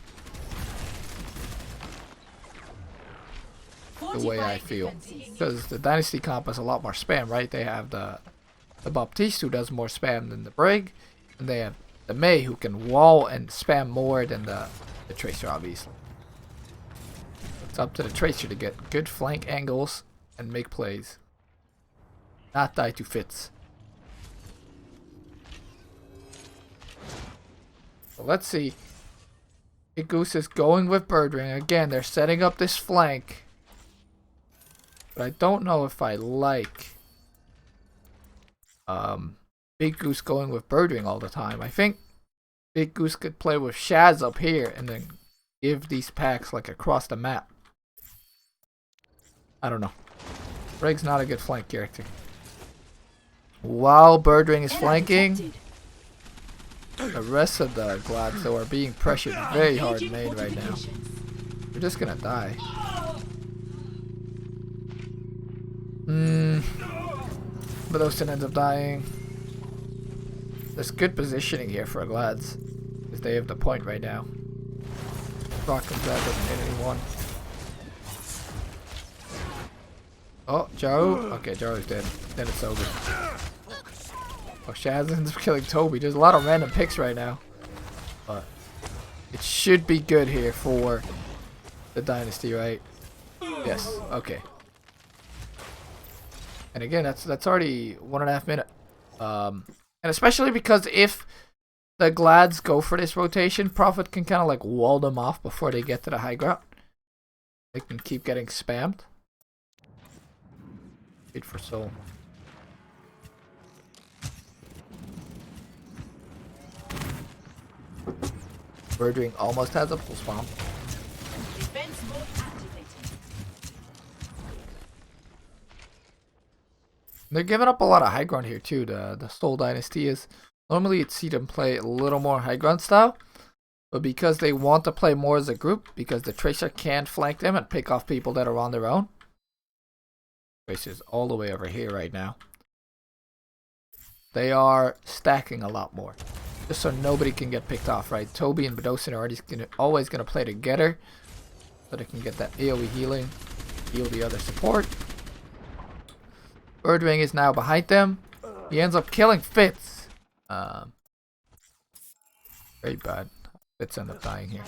The way I feel. Because the Dynasty comp has a lot more spam, right? They have the Baptiste who does more spam than the Brig. And they have the Mei who can wall and spam more than the Tracer, obviously. It's up to the Tracer to get good flank angles and make plays. Not die to fits. So let's see. Big Goose is going with Birdwing. Again, they're setting up this flank. But I don't know if I like Big Goose going with Birdwing all the time. I think Big Goose could play with Shaz up here and then give these packs like across the map. I don't know. Brig's not a good flank character. While Birdwing is flanking, the rest of the Glads though are being pressured very hard main right now. We're just gonna die. Bedosin ends up dying. There's good positioning here for Glads, because they have the point right now. Rock and Glad doesn't hit anyone. Oh, Jaro? Okay, Jaro's dead. Then it's over. Oh, Shaz ends up killing Toby. There's a lot of random picks right now. But it should be good here for the Dynasty, right? Yes, okay. And again, that's already 1.5 minutes. And especially because if the Glads go for this rotation, Prophet can kind of like wall them off before they get to the high ground. They can keep getting spammed. Wait for Seoul. Birdwing almost has a pulse bomb. Defense mode activated. They're giving up a lot of high ground here too. The Seoul Dynasty is normally you'd see them play a little more high ground style, but because they want to play more as a group, because the Tracer can't flank them and pick off people that are on their own. Tracer's all the way over here right now. They are stacking a lot more, just so nobody can get picked off, right? Toby and Bedosin are always gonna play together, so they can get that AoE healing, heal the other support. Birdwing is now behind them. He ends up killing Fitz. Very bad. Fitz ends up dying here.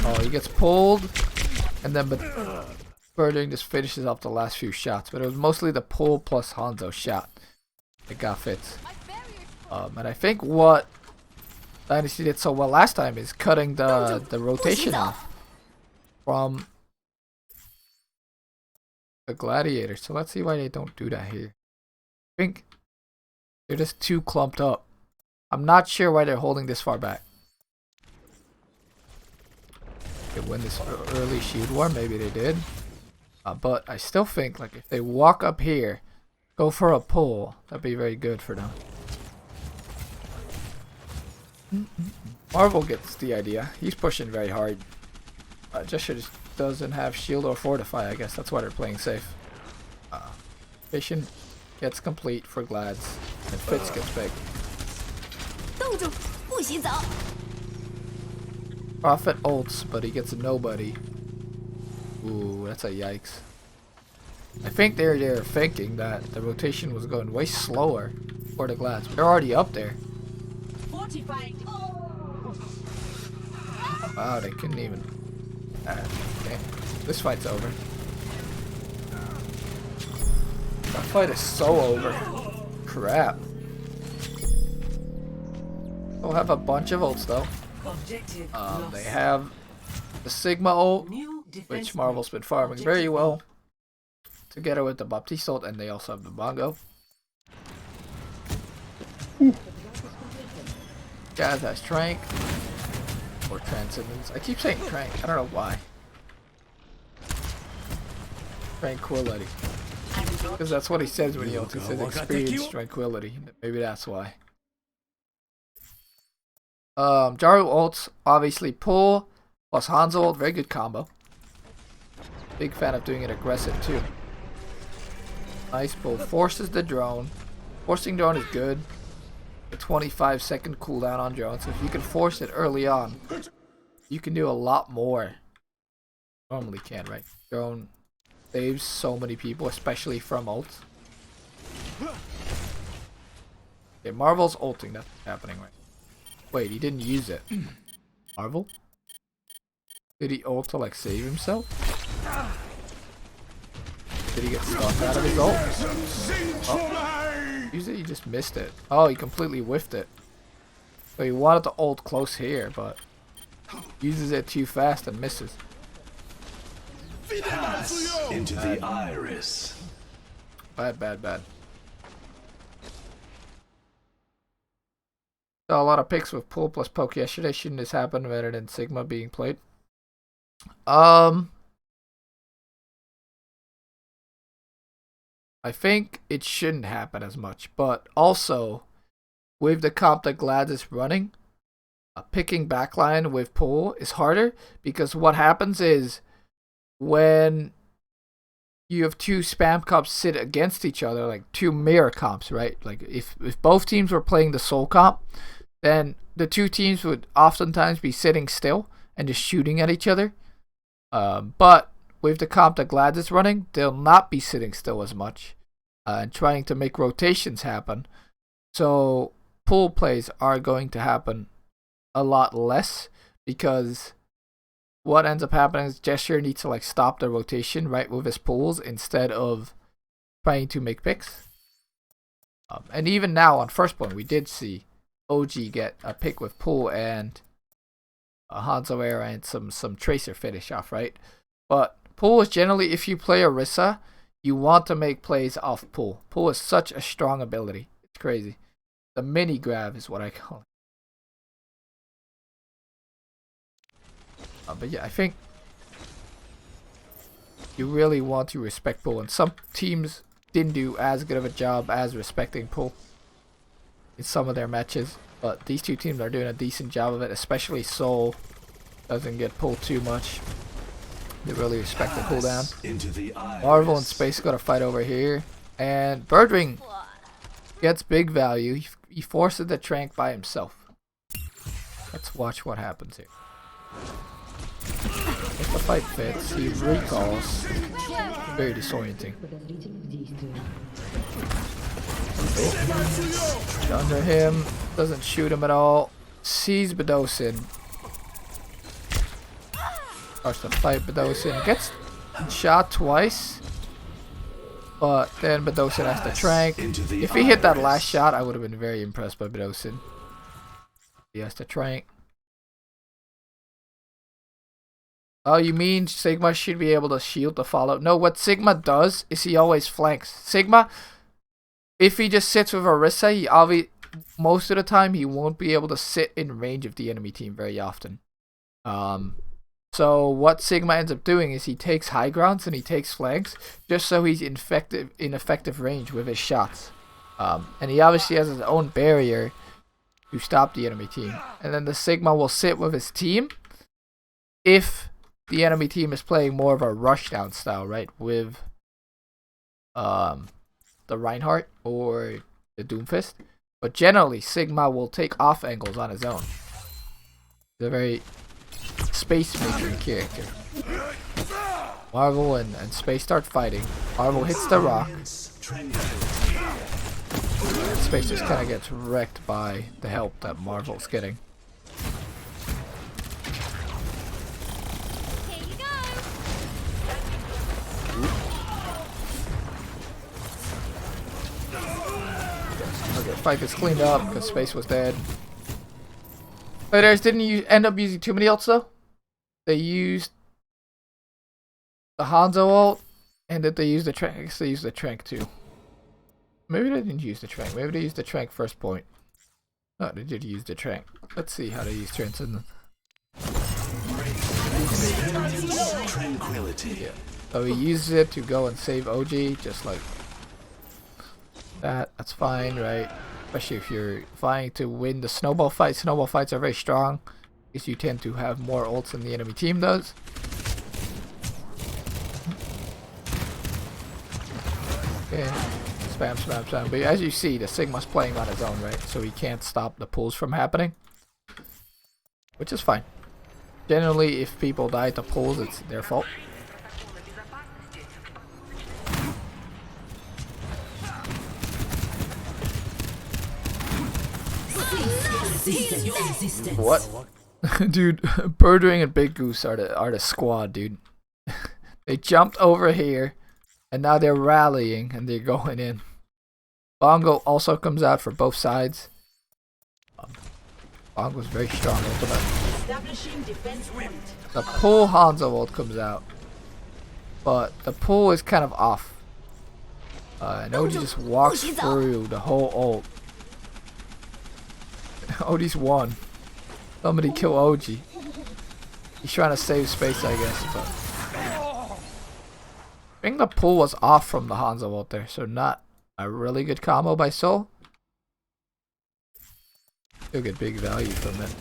Oh, he gets pulled, and then Birdwing just finishes off the last few shots. But it was mostly the pull plus Hanzo shot that got Fitz. And I think what Dynasty did so well last time is cutting the rotation off from the Gladiators. So let's see why they don't do that here. I think they're just too clumped up. I'm not sure why they're holding this far back. They win this early shield war, maybe they did. But I still think like if they walk up here, go for a pull, that'd be very good for them. Marvel gets the idea. He's pushing very hard. Gesture just doesn't have shield or fortify. I guess that's why they're playing safe. Vision gets complete for Glads, and Fitz gets big. 住，不洗澡。 Prophet ults, but he gets a nobody. Ooh, that's a yikes. I think they're thinking that the rotation was going way slower for the Glads. They're already up there. Fortified. Wow, they couldn't even. Okay. This fight's over. That fight is so over. Crap. They'll have a bunch of ults though. Objective They have the Sigma ult, New defense which Marvel's been farming very well, together with the Baptiste ult, and they also have the Bongo. Gaz has Trank or Transcendence. I keep saying Trank. I don't know why. Tranquility. Because that's what he says when he ults. He says experience tranquility. Maybe that's why. Jaru ults, obviously pull plus Hanzo ult, very good combo. Big fan of doing it aggressive too. Nice pull, forces the drone. Forcing drone is good. A 25-second cooldown on drone, so if you can force it early on, you can do a lot more. Normally can, right? Drone saves so many people, especially from ults. Okay, Marvel's ulting, that's happening right. Wait, he didn't use it. Marvel? Did he ult to like save himself? Did he get stuck out of his ult? Oh. Usually he just missed it. Oh, he completely whiffed it. So he wanted to ult close here, but uses it too fast and misses. Pass into the iris. Bad, bad, bad. Saw a lot of picks with pull plus poke yesterday. Shouldn't this happen rather than Sigma being played? I think it shouldn't happen as much, but also with the comp that Glads is running, picking backline with pull is harder because what happens is when you have two spam comps sit against each other, like two mirror comps, right? Like if both teams were playing the Soul comp, then the two teams would oftentimes be sitting still and just shooting at each other. But with the comp that Glads is running, they'll not be sitting still as much and trying to make rotations happen. So pull plays are going to happen a lot less because what ends up happening is Gesture needs to like stop the rotation right with his pulls instead of trying to make picks. And even now on first point we did see OG get a pick with pull and a Hanzo air and some tracer finish off, right? But pull is generally, if you play Orisa, you want to make plays off pull. Pull is such a strong ability. It's crazy. The mini grab is what I call it. But yeah, I think you really want to respect pull, and some teams didn't do as good of a job as respecting pull in some of their matches, but these two teams are doing a decent job of it, especially Seoul doesn't get pulled too much. They really respect the cooldown. Marvel and Space got a fight over here, and Birdwing gets big value. He forces the Trank by himself. Let's watch what happens here. If the fight fits, he recalls. Very disorienting. Under him, doesn't shoot him at all. Sees Bedosin. Starts to fight Bedosin. Gets shot twice. But then Bedosin has to Trank. If he hit that last shot, I would have been very impressed by Bedosin. He has to Trank. Oh, you mean Sigma should be able to shield the follow? No, what Sigma does is he always flanks. Sigma, if he just sits with Orisa, most of the time he won't be able to sit in range of the enemy team very often. So what Sigma ends up doing is he takes high grounds and he takes flanks just so he's in effective range with his shots. And he obviously has his own barrier to stop the enemy team. And then the Sigma will sit with his team if the enemy team is playing more of a rushdown style, right? With the Reinhardt or the Doomfist. But generally, Sigma will take off angles on his own. He's a very space-making character. Marvel and Space start fighting. Marvel hits the rock. And Space just kind of gets wrecked by the help that Marvel's getting. Here you go. Okay, fight gets cleaned up because Space was dead. Gladiators didn't end up using too many ults though. They used the Hanzo ult, and did they use the Trank? I guess they used the Trank too. Maybe they didn't use the Trank. Maybe they used the Trank first point. No, they did use the Trank. Let's see how they use Transcendent. Tranquility. Yeah. So he uses it to go and save OG, just like that. That's fine, right? Especially if you're vying to win the snowball fight. Snowball fights are very strong because you tend to have more ults than the enemy team does. Okay. Spam, spam, spam. But as you see, the Sigma's playing on his own, right? So he can't stop the pulls from happening. Which is fine. Generally, if people die to pulls, it's their fault. What? Dude, Birdwing and Big Goose are the squad, dude. They jumped over here, and now they're rallying, and they're going in. Bongo also comes out for both sides. Bongo's very strong. The pull Hanzo ult comes out, but the pull is kind of off. And OG just walks through the whole ult. OG's won. Somebody kill OG. He's trying to save Space, I guess, but I think the pull was off from the Hanzo ult there, so not a really good combo by Seoul. Still get big value from it.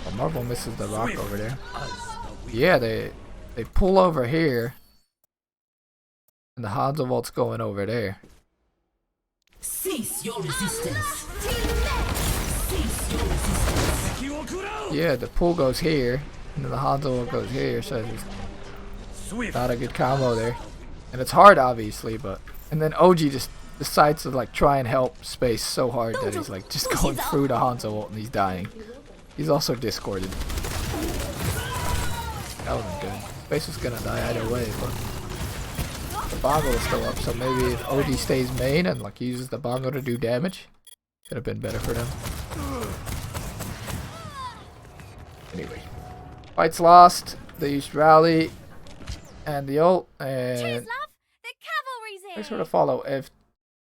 Oh, Marvel misses the rock over there. Yeah, they pull over here, and the Hanzo ult's going over there. Cease your resistance. Yeah, the pull goes here, and then the Hanzo ult goes here, so it's not a good combo there. And it's hard, obviously, but... And then OG just decides to, like, try and help Space so hard that he's, like, just going through the Hanzo ult and he's dying. He's also discorded. That wasn't good. Space was gonna die either way, but... The Bongo is still up, so maybe if OG stays main and, like, uses the Bongo to do damage, could have been better for them. Anyway. Fight's lost. They used Rally and the ult, and... Cheers, love. The cavalry's here. I sort of follow if...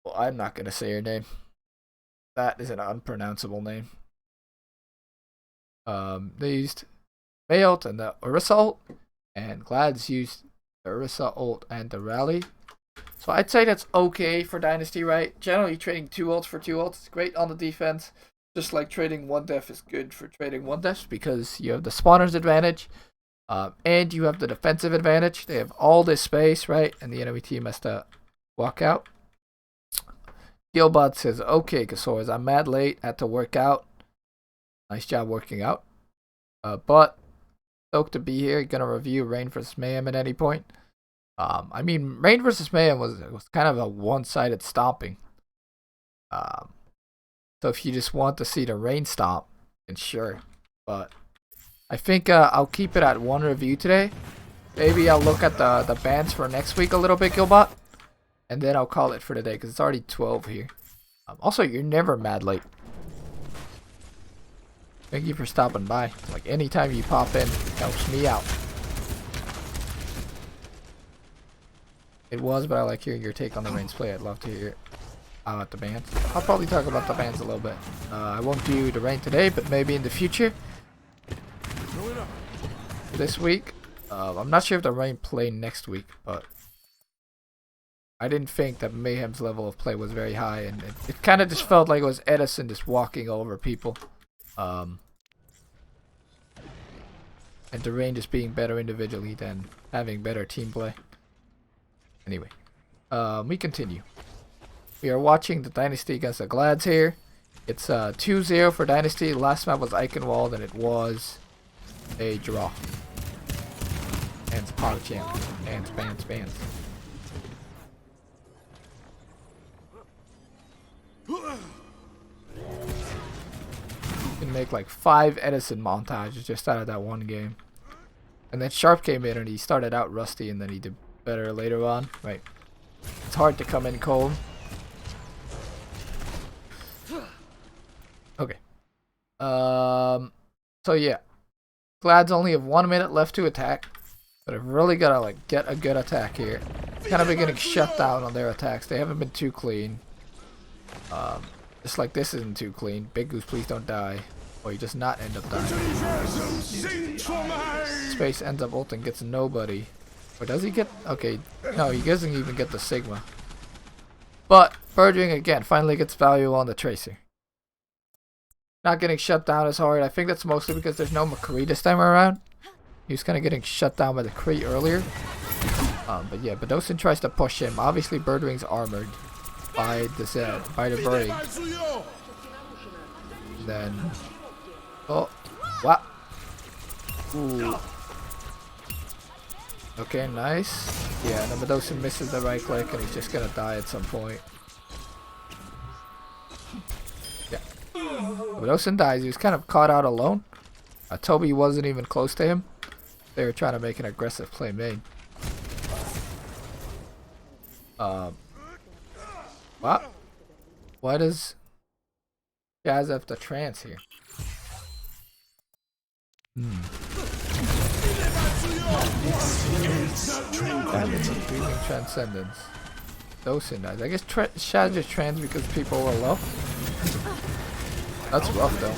Well, I'm not going to say her name. That is an unpronounceable name. They used Mei ult and the Orisa ult, and Glad's used the Orisa ult and the Rally. So I'd say that's okay for Dynasty, right? Generally, trading 2 ults for 2 ults is great on the defense. Just like trading 1 def is good for trading 1 def because you have the spawner's advantage. And you have the defensive advantage. They have all this space, right? And the enemy team has to walk out. Gilbot says, okay, Kasoras, I'm mad late. Had to work out. Nice job working out. But stoked to be here. Gonna review Rain vs. Mayhem at any point. I mean, Rain vs. Mayhem was kind of a one-sided stomping. So if you just want to see the Rain stomp, then sure. But I think I'll keep it at 1 review today. Maybe I'll look at the bans for next week a little bit, Gilbot. And then I'll call it for today because it's already 12 here. Also, you're never mad late. Thank you for stopping by. Like, anytime you pop in, helps me out. It was, but I like hearing your take on the Reigns play. I'd love to hear it about the bans. I'll probably talk about the bans a little bit. I won't do the Reign today, but maybe in the future. This week. I'm not sure if the Reign play next week, but I didn't think that Mayhem's level of play was very high, and it kind of just felt like it was Edison just walking over people. And the Reign just being better individually than having better team play. Anyway, we continue. We are watching the Dynasty against the Glads here. It's 2-0 for Dynasty. Last map was Eichenwald and it was a draw. And it's Power Champ. And spans. You can make like 5 Edison montages just out of that one game. And then Sharp came in and he started out rusty and then he did better later on. Right. It's hard to come in cold. Okay. So yeah. Glads only have 1 minute left to attack. But I've really got to like get a good attack here. Kind of been getting shut down on their attacks. They haven't been too clean. Just like this isn't too clean. Big Goose, please don't die. Or you just not end up dying. Space ends up ulting, gets nobody. Or does he get... Okay, no, he doesn't even get the Sigma. But Birdwing again finally gets value on the Tracer. Not getting shut down as hard. I think that's mostly because there's no McCree this time around. He was kind of getting shut down by the Kree earlier. But yeah, Bedosin tries to push him. Obviously Birdwing's armored by the Brig. Then... Oh, what? Ooh. Okay, nice. Yeah, and Bedosin misses the right click and he's just gonna die at some point. Yeah. Bedosin dies. He was kind of caught out alone. Toby wasn't even close to him. They were trying to make an aggressive play main. What? Why does Jazz have the trance here? Breathing Transcendence. Dosin dies. I guess Shaz just trans because people were low. That's rough though.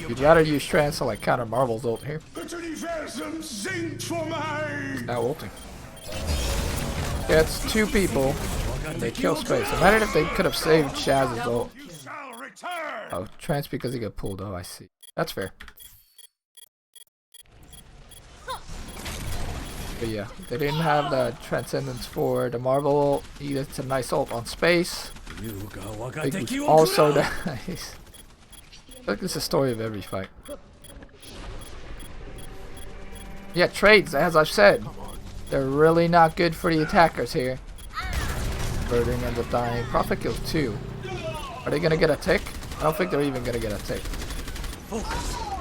You'd rather use trans to like counter Marvel's ult here. He's now ulting. Yeah, it's 2 people and they kill space. Imagine if they could have saved Shaz's ult. Oh, trans because he got pulled. Oh, I see. That's fair. But yeah, they didn't have the Transcendence for the Marvel ult. He gets a nice ult on space. Also nice. I feel like this is the story of every fight. Yeah, trades, as I've said. They're really not good for the attackers here. Birding ends up dying. Prophet kills 2. Are they gonna get a tick? I don't think they're even gonna get a tick.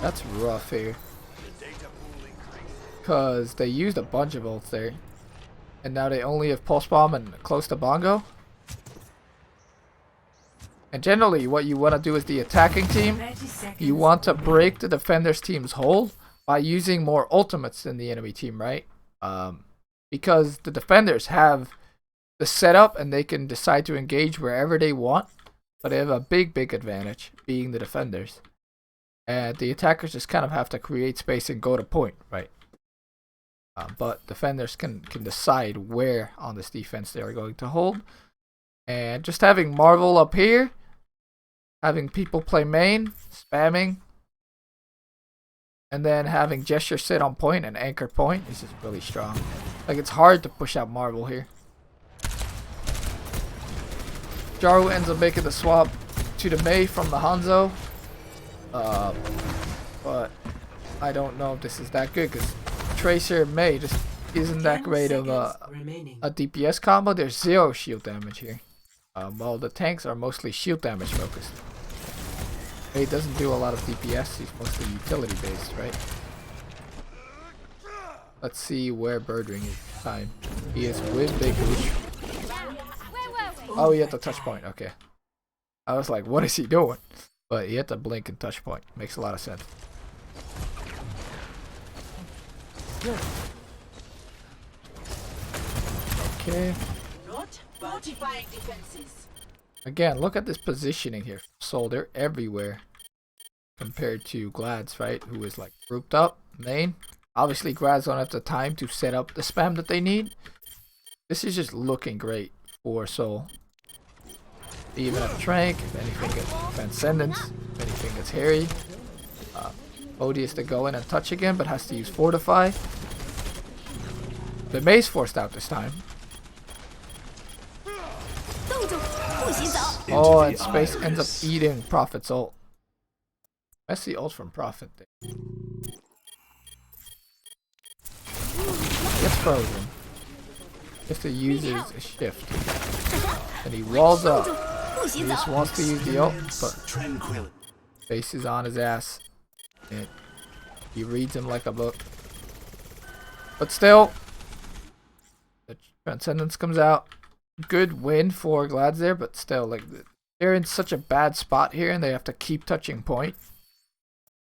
That's rough here. Because they used a bunch of ults there. And now they only have Pulse Bomb and close to Bongo. And generally what you want to do as the attacking team, you want to break the defender's team's hold by using more ultimates than the enemy team, right? Because the defenders have the setup and they can decide to engage wherever they want. But they have a big advantage being the defenders. And the attackers just kind of have to create space and go to point, right? But defenders can decide where on this defense they are going to hold. And just having Marvel up here, having people play main, spamming, and then having Gesture sit on point and anchor point is just really strong. Like, it's hard to push out Marvel here. Jaru ends up making the swap to the Mei from the Hanzo. But I don't know if this is that good because Tracer Mei just isn't that great of a DPS combo. There's 0 shield damage here. While the tanks are mostly shield damage focused. Mei doesn't do a lot of DPS, he's mostly utility based, right? Let's see where Birdwing is this time. He is with Big Gooch. Oh, he hit the touch point, okay. I was like, what is he doing? But he hit the blink and touch point. Makes a lot of sense. Okay. Again, look at this positioning here. So they're everywhere compared to Glads, right? Who is like grouped up, main. Obviously, Glads don't have the time to set up the spam that they need. This is just looking great for Seoul. They even have Trank, if anything gets Transcendence, if anything gets Harry. VOD is to go in and touch again, but has to use Fortify. The Mei's forced out this time. Oh, the and Space ends up iris. eating Prophet's ult. Messy ult from Prophet there. Gets frozen. Just to use his shift. And he walls up. He just wants to use the ult, but Tranquility. Space is on his ass. And he reads him like a book. But still, the Transcendence comes out. Good win for Glads there, but still, like, they're in such a bad spot here, and they have to keep touching point.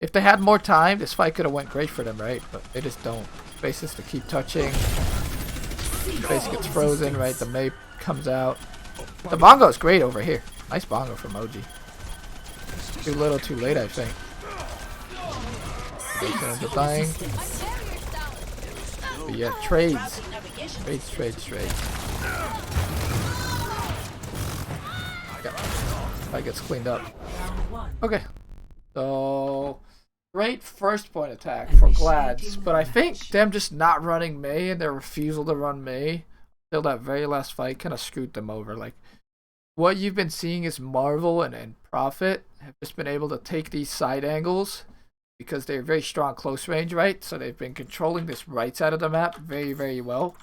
If they had more time, this fight could have went great for them, right? But they just don't. Space has to keep touching. Space gets frozen, right? The Mei comes out. The bongo is great over here. Nice bongo from OG. Too little, too late, I think. Space ends up dying. But yeah, trades. Trades. Yeah. That gets cleaned up. Okay. So, great first point attack for Glads. But I think them just not running Mei and their refusal to run Mei till that very last fight kind of screwed them over. Like, what you've been seeing is Marvel and Prophet have just been able to take these side angles because they're very strong close range, right? So they've been controlling this right side of the map very, very well.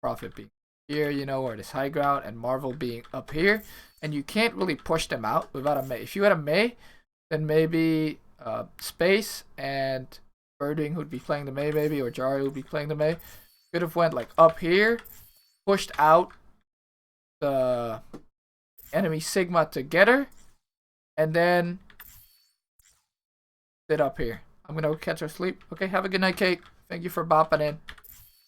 Prophet being here, you know, or this high ground, and Marvel being up here. And you can't really push them out without a Mei. If you had a Mei, then maybe Space and Birding, who'd be playing the Mei maybe, or Jari would be playing the Mei, could have went like up here, pushed out the enemy Sigma to get her, and then sit up here. I'm gonna go catch her sleep. Okay, have a good night, Kate. Thank you for bopping in.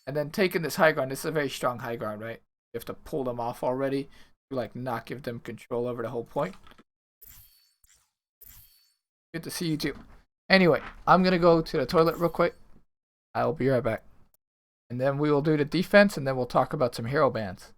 And then taking this high ground. This is a very strong high ground, right? You have to pull them off already to like not give them control over the whole point. Good to see you too. Anyway, I'm gonna go to the toilet real quick. I'll be right back. And then we will do the defense, and then we'll talk about some hero bans.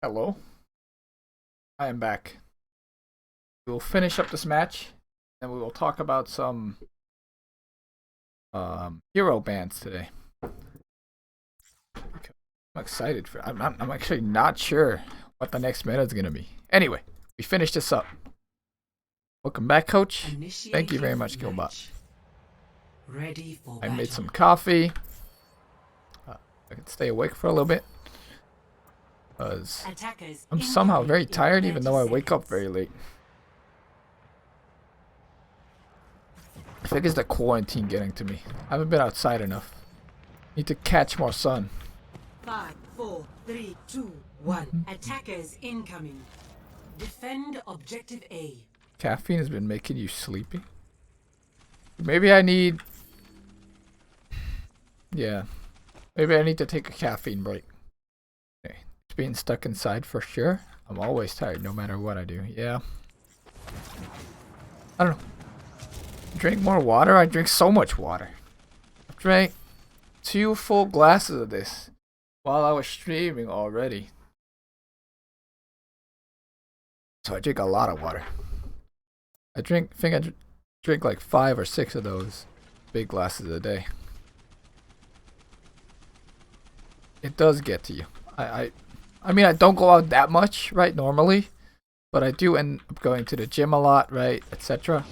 Hello. I am back. We will finish up this match, and we will talk about some hero bands today. I'm excited for. I'm actually not sure what the next meta is gonna be. Anyway, we finished this up. Welcome back, Coach. Thank you very much, Gilbot. Ready for I made battle. some coffee. I can stay awake for a little bit. Because Attackers I'm somehow very incoming in tired even though I 30 wake up seconds. very late. I think it's the quarantine getting to me. I haven't been outside enough. Need to catch more sun. 5, 4, 3, 2, 1. Attackers incoming. Defend objective A. Caffeine has been making you sleepy. Maybe I need... Yeah. Maybe I need to take a caffeine break. Okay. It's being stuck inside for sure. I'm always tired no matter what I do. Yeah. I don't know. Drink more water? I drink so much water. I drank 2 full glasses of this while I was streaming already. So I drink a lot of water. I think I drink like 5 or 6 of those big glasses a day. It does get to you. I mean, I don't go out that much, right, normally. But I do end up going to the gym a lot, right, etc.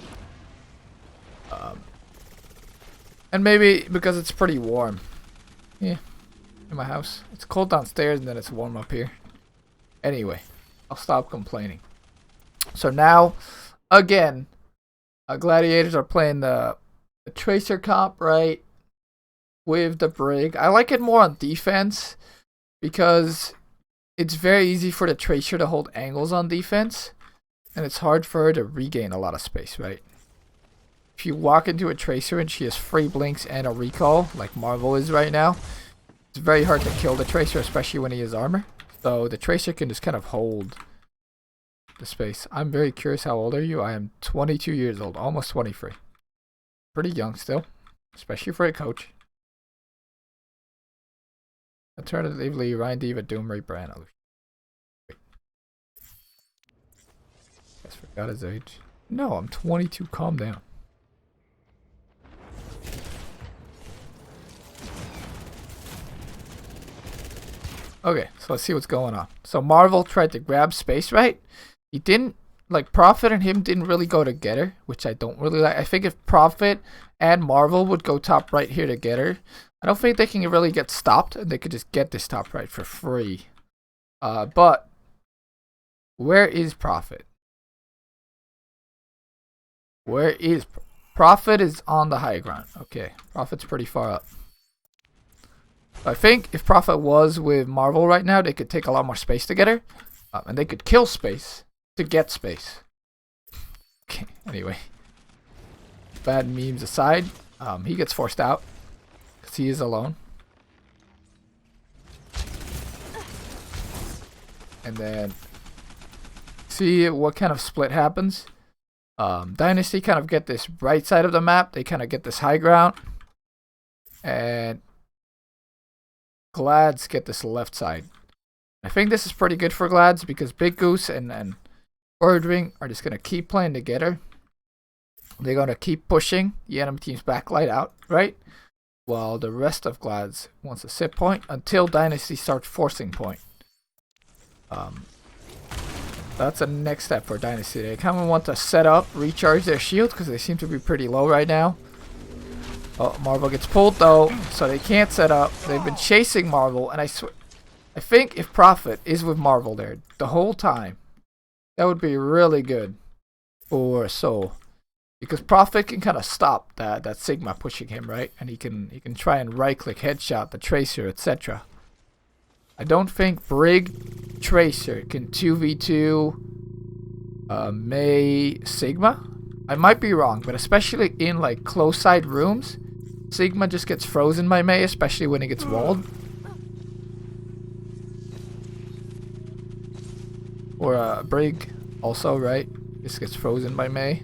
And maybe because it's pretty warm. Yeah, in my house. It's cold downstairs and then it's warm up here. Anyway, I'll stop complaining. So now, again, Gladiators are playing the Tracer comp, right? With the Brig. I like it more on defense because it's very easy for the Tracer to hold angles on defense. And it's hard for her to regain a lot of space, right? If you walk into a Tracer and she has free blinks and a recall, like Marvel is right now, it's very hard to kill the Tracer, especially when he has armor. So the Tracer can just kind of hold the space. I'm very curious, how old are you? I am 22 years old, almost 23. Pretty young still, especially for a coach. Alternatively, Ryan Diva, Doom Reaper, and Illusion. Guess forgot his age. No, I'm 22. Calm down. Okay, so let's see what's going on. So Marvel tried to grab space, right? He didn't, like, Prophet and him didn't really go together, which I don't really like. I think if Prophet and Marvel would go top right here together, I don't think they can really get stopped, and they could just get this top right for free. But where is Prophet? Where is Prophet? Is on the high ground. Okay, Prophet's pretty far up. I think if Prophet was with Marvel right now, they could take a lot more space together. And they could kill space to get space. Okay, anyway. Bad memes aside, he gets forced out. Because he is alone. And then, see what kind of split happens. Dynasty kind of get this right side of the map. They kind of get this high ground. And Glads get this left side. I think this is pretty good for Glads because Big Goose and Birdwing are just going to keep playing together. They're going to keep pushing the enemy team's backlight out, right? While the rest of Glads wants a sit point until Dynasty starts forcing point. That's the next step for Dynasty. They kind of want to set up, recharge their shields because they seem to be pretty low right now. Oh, Marvel gets pulled though, so they can't set up. They've been chasing Marvel, and I think if Prophet is with Marvel there the whole time, that would be really good for Seoul. Because Prophet can kind of stop that Sigma pushing him, right? And he can try and right-click headshot the Tracer, etc. I don't think Brig Tracer can 2v2 Mei Sigma. I might be wrong, but especially in like close side rooms, Sigma just gets frozen by Mei, especially when he gets walled. Or Brig also, right? Just gets frozen by Mei.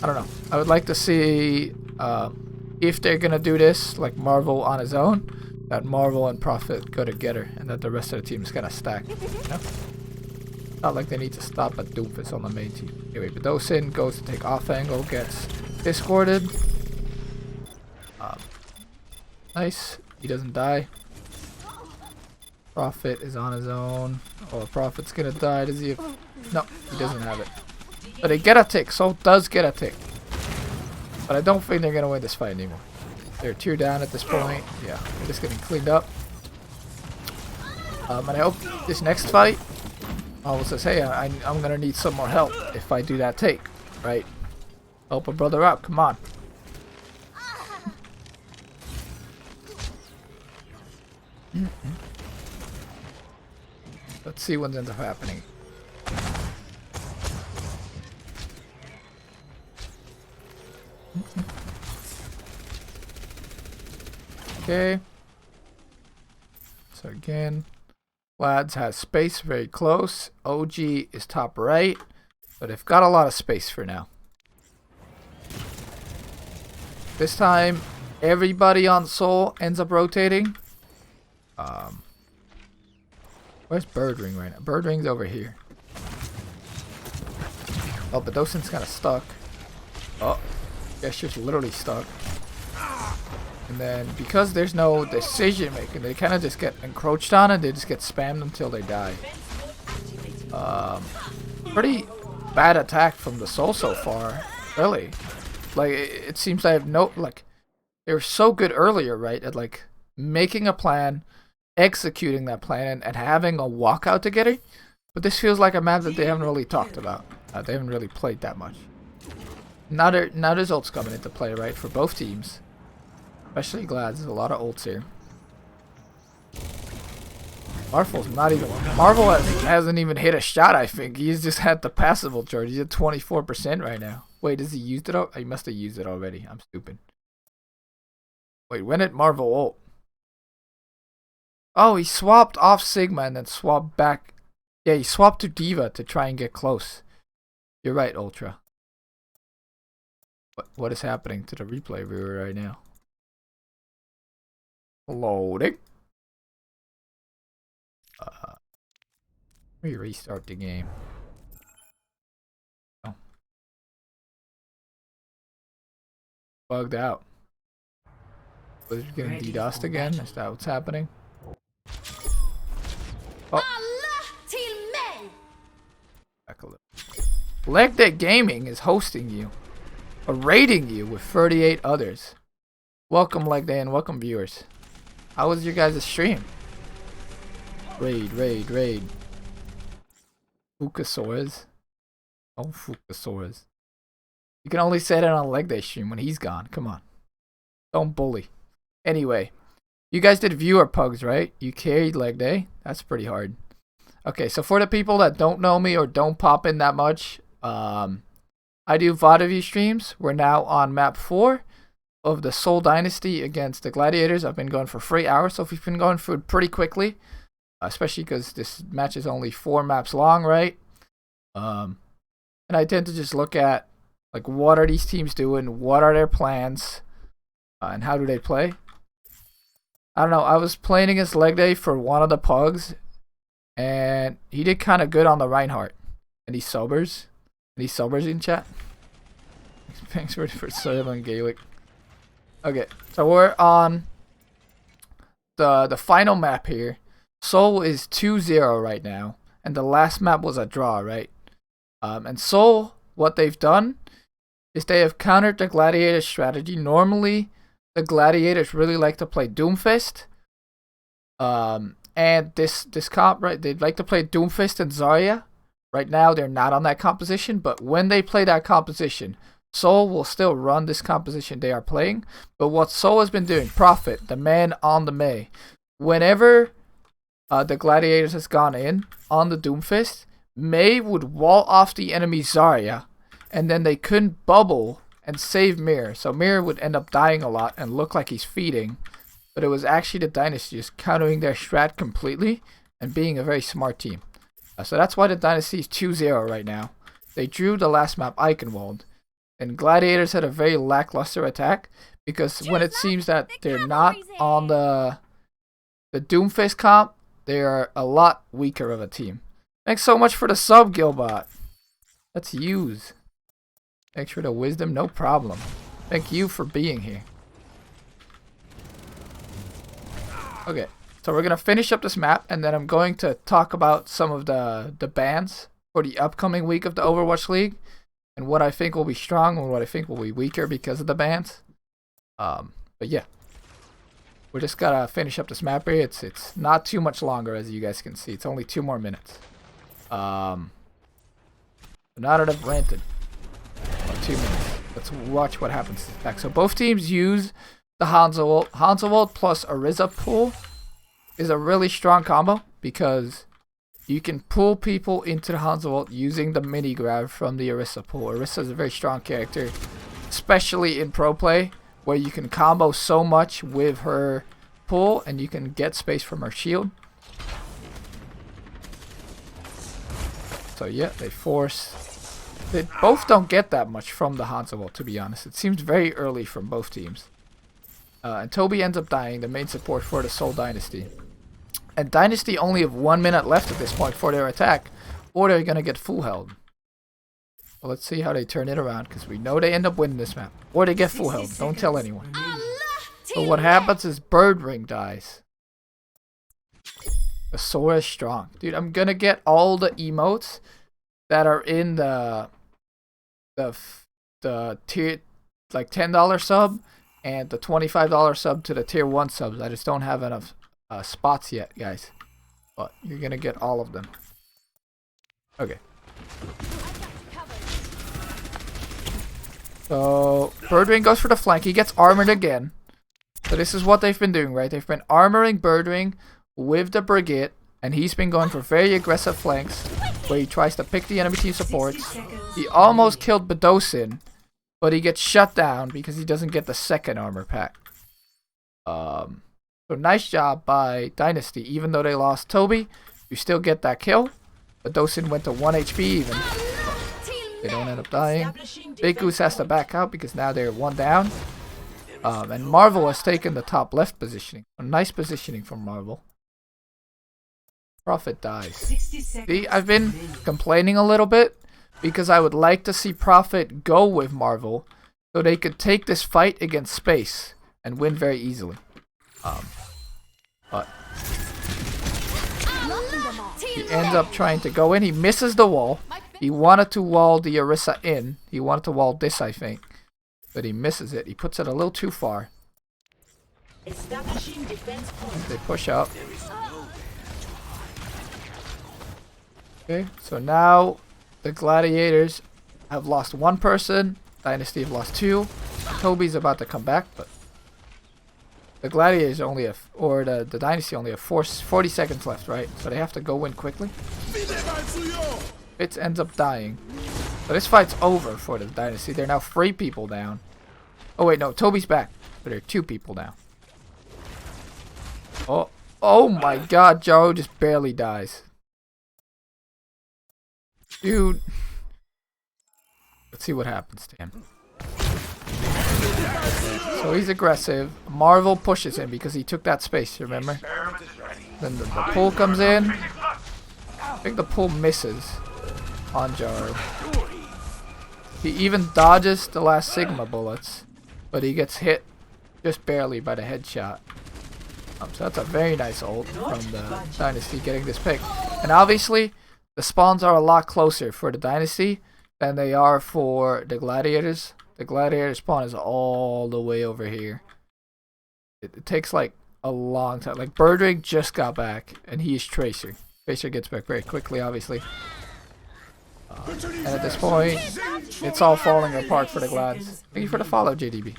I don't know. I would like to see if they're gonna do this like Marvel on his own, that Marvel and Prophet go together, and that the rest of the team is gonna stack. You know? Not like they need to stop at Doomfist on the main team. Anyway, Bedosin goes to take off angle, gets discorded. Nice. He doesn't die. Prophet is on his own. Oh, Prophet's gonna die. Does he have... No, he doesn't have it. But they get a tick. Soul does get a tick. But I don't think they're gonna win this fight anymore. They're 2 down at this point. Yeah, they're just getting cleaned up. And I hope this next fight, Marvel says, hey, I'm gonna need some more help if I do that take, right? Help a brother out. Come on. Let's see what ends up happening. Okay. So again, Lads has space very close. OG is top right, but they've got a lot of space for now. This time, everybody on Seoul ends up rotating. Where's Birdring right now? Birdring's over here. Oh, but Dosen's kind of stuck. Oh, Gesture's literally stuck. And then, because there's no decision making, they kind of just get encroached on and they just get spammed until they die. Pretty bad attack from the Soul so far, really. Like, it seems I have no, like, they were so good earlier, right, at like making a plan, executing that plan, and having a walkout together. But this feels like a map that they haven't really talked about. They haven't really played that much. Now there's ults coming into play, right, for both teams. Especially Glads. There's a lot of ults here. Marvel's not even... Marvel hasn't even hit a shot, I think. He's just had the passive ult charge. He's at 24% right now. Wait, has he used it? He must have used it already. I'm stupid. Wait, when did Marvel ult? Oh, he swapped off Sigma and then swapped back. Yeah, he swapped to Diva to try and get close. You're right, Ultra. What is happening to the replay viewer right now? Loading. Let me restart the game. Oh. Bugged out. Was it getting DDoSed again? Is that what's happening? Oh. Back a little. Leg Day Gaming is hosting you. Or rating you with 38 others. Welcome Leg Day and welcome viewers. How was your guys' stream? Raid. Fukasaurus. Oh, Fukasaurus. You can only say that on Leg Day stream when he's gone. Come on. Don't bully. Anyway. You guys did viewer pugs, right? You carried Leg Day. That's pretty hard. Okay, so for the people that don't know me or don't pop in that much, I do VOD streams. We're now on map 4 of the Seoul Dynasty against the Gladiators. I've been going for 3 hours, so we've been going through it pretty quickly. Especially because this match is only 4 maps long, right? And I tend to just look at, like, what are these teams doing? What are their plans? And how do they play? I don't know. I was playing against Leg Day for one of the pugs. And he did kind of good on the Reinhardt. And he sobers. And he sobers in chat. Thanks for serving Gaelic. Okay, so we're on the final map here. Seoul is 2-0 right now. And the last map was a draw, right? And Seoul, what they've done is they have countered the Gladiator strategy. Normally, the Gladiators really like to play Doomfist. And this comp, right, they'd like to play Doomfist and Zarya. Right now, they're not on that composition, but when they play that composition, Seoul will still run this composition they are playing. But what Seoul has been doing, Prophet, the man on the Mei, whenever the Gladiators has gone in on the Doomfist, Mei would wall off the enemy Zarya, and then they couldn't bubble and save Mir. So Mir would end up dying a lot and look like he's feeding. But it was actually the Dynasty just countering their strat completely and being a very smart team. So that's why the Dynasty is 2-0 right now. They drew the last map Eichenwald. And Gladiators had a very lackluster attack because when it seems that they're not on the the Doomfist comp, they are a lot weaker of a team. Thanks so much for the sub, Gilbot. Let's use. Thanks for the wisdom, no problem. Thank you for being here. Okay, so we're gonna finish up this map, and then I'm going to talk about some of the bans for the upcoming week of the Overwatch League, and what I think will be strong and what I think will be weaker because of the bans. But yeah, we just gotta finish up this map here. It's not too much longer, as you guys can see. It's only 2 more minutes. Now that I've ranted, about 2 minutes. Let's watch what happens back. So both teams use the Hanzo ult. Hanzo ult plus Orisa pull is a really strong combo because you can pull people into the Hanzo ult using the mini grab from the Orisa pull. Orisa is a very strong character, especially in pro play, where you can combo so much with her pull and you can get space from her shield. So yeah, they both don't get that much from the Hanzo ult, to be honest. It seems very early from both teams. And Toby ends up dying, the main support for the Seoul Dynasty. And Dynasty only have 1 minute left at this point for their attack, or they're gonna get full held. Well, let's see how they turn it around, because we know they end up winning this map. Or they get full held, don't tell anyone. So what happens is Bird Ring dies. The Sora is strong. Dude, I'm gonna get all the emotes that are in the tier, like $10 sub, and the $25 sub to the tier 1 subs. I just don't have enough spots yet, guys. But you're gonna get all of them. Okay. So Birdring goes for the flank. He gets armored again. So this is what they've been doing, right? They've been armoring Birdring with the Brigade, and he's been going for very aggressive flanks where he tries to pick the enemy team supports. He almost killed Bedosin, but he gets shut down because he doesn't get the second armor pack. So nice job by Dynasty. Even though they lost Toby, you still get that kill. Bedosin went to 1 HP even. They don't end up dying. Big Goose has to back out because now they're 1 down. And Marvel has taken the top left positioning. A nice positioning from Marvel. Prophet dies. See, I've been complaining a little bit because I would like to see Prophet go with Marvel so they could take this fight against Space and win very easily. But he ends up trying to go in. He misses the wall. He wanted to wall the Orisa in. He wanted to wall this, I think. But he misses it. He puts it a little too far. They push up. Okay, so now the Gladiators have lost 1 person. Dynasty have lost 2. Toby's about to come back, but the Gladiators only have, or the Dynasty only have 40 seconds left, right? So they have to go in quickly. Fitz ends up dying. So this fight's over for the Dynasty. They're now 3 people down. Oh wait, no, Toby's back. But they're 2 people down. Oh my god, Jaro just barely dies. Dude. Let's see what happens to him. So he's aggressive. Marvel pushes him because he took that space, remember? Then the pull comes in. I think the pull misses on Jaro. He even dodges the last Sigma bullets, but he gets hit just barely by the headshot. So that's a very nice ult from the Dynasty getting this pick. And obviously, the spawns are a lot closer for the Dynasty than they are for the Gladiators. The Gladiator spawn is all the way over here. It takes like a long time. Like Birdring just got back, and he's Tracer. Tracer gets back very quickly, obviously. And at this point, it's all falling apart for the Glads. Thank you for the follow, JDB.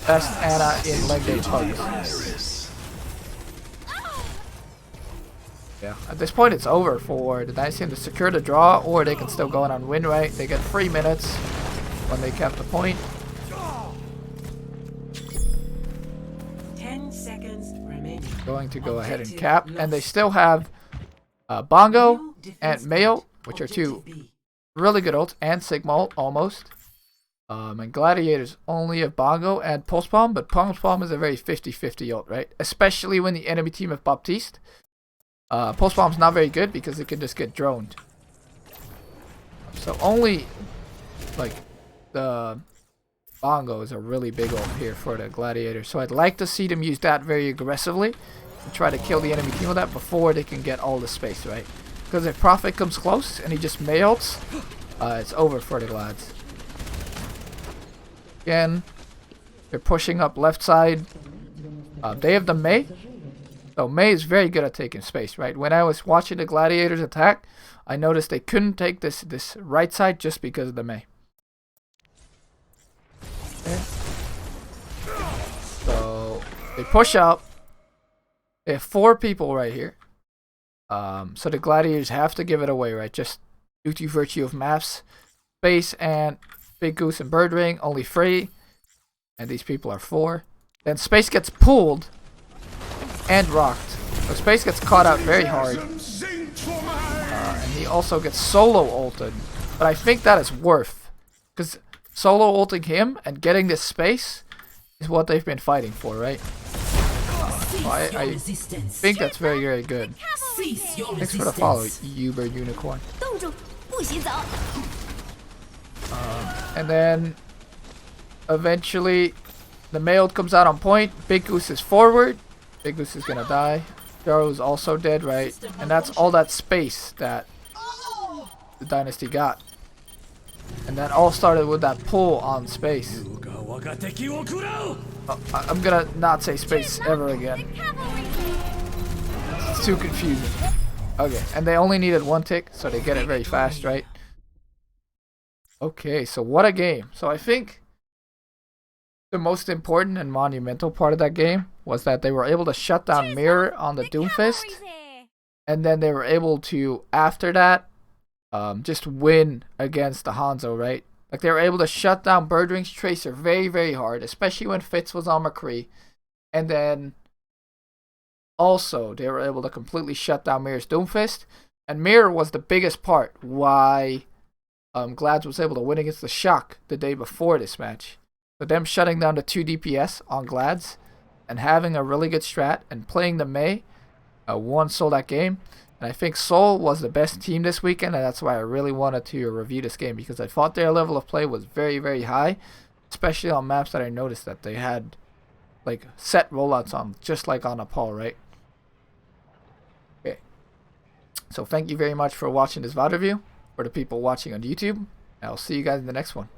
Best Ana in leg day pugs. Yeah, at this point it's over for the Dynasty to secure the draw, or they can still go on win rate. They get 3 minutes when they cap the point. 10 seconds remaining. Going to go ahead and cap, and they still have Bongo and Mayo, which are 2 really good ults, and Sigma ult almost. And Gladiators only have Bongo and Pulse Bomb, but Pulse Bomb is a very 50-50 ult, right? Especially when the enemy team have Baptiste. Pulse Bomb's not very good because it can just get droned. So only, like, the Bongo is a really big ult here for the Gladiators. So I'd like to see them use that very aggressively and try to kill the enemy team with that before they can get all the space, right? Because if Prophet comes close and he just Mei ults, it's over for the Glads. Again, they're pushing up left side. They have the Mei. So Mei is very good at taking space, right? When I was watching the Gladiators attack, I noticed they couldn't take this right side just because of the Mei. Okay. So they push out. They have 4 people right here. So the Gladiators have to give it away, right? Just due to virtue of maps, space, and Big Goose and Bird Ring, only 3. And these people are 4. Then Space gets pulled and rocked. So Space gets caught out very hard. And he also gets solo ulted. But I think that is worth. Because solo ulting him and getting this space is what they've been fighting for, right? So I think that's very, very good. Thanks for the follow, Uber Unicorn. And then eventually the Mei ult comes out on point. Big Goose is forward. Big Goose is gonna die. Jaro is also dead, right? And that's all that space that the Dynasty got. And that all started with that pull on Space. I'm gonna not say Space ever again. It's too confusing. Okay, and they only needed 1 tick, so they get it very fast, right? Okay, so what a game. So I think the most important and monumental part of that game was that they were able to shut down Mirror on the Doomfist. And then they were able to, after that, just win against the Hanzo, right? Like, they were able to shut down Birdwing's Tracer very, very hard, especially when Fitz was on McCree. And then also, they were able to completely shut down Mirror's Doomfist. And Mirror was the biggest part why Glads was able to win against the Shock the day before this match. But them shutting down the 2 DPS on Glads and having a really good strat and playing the Mei won Seoul that game. And I think Seoul was the best team this weekend, and that's why I really wanted to review this game, because I thought their level of play was very, very high, especially on maps that I noticed that they had like set rollouts on, just like on Nepal, right? Okay. So thank you very much for watching this VOD review. For the people watching on YouTube, I'll see you guys in the next one.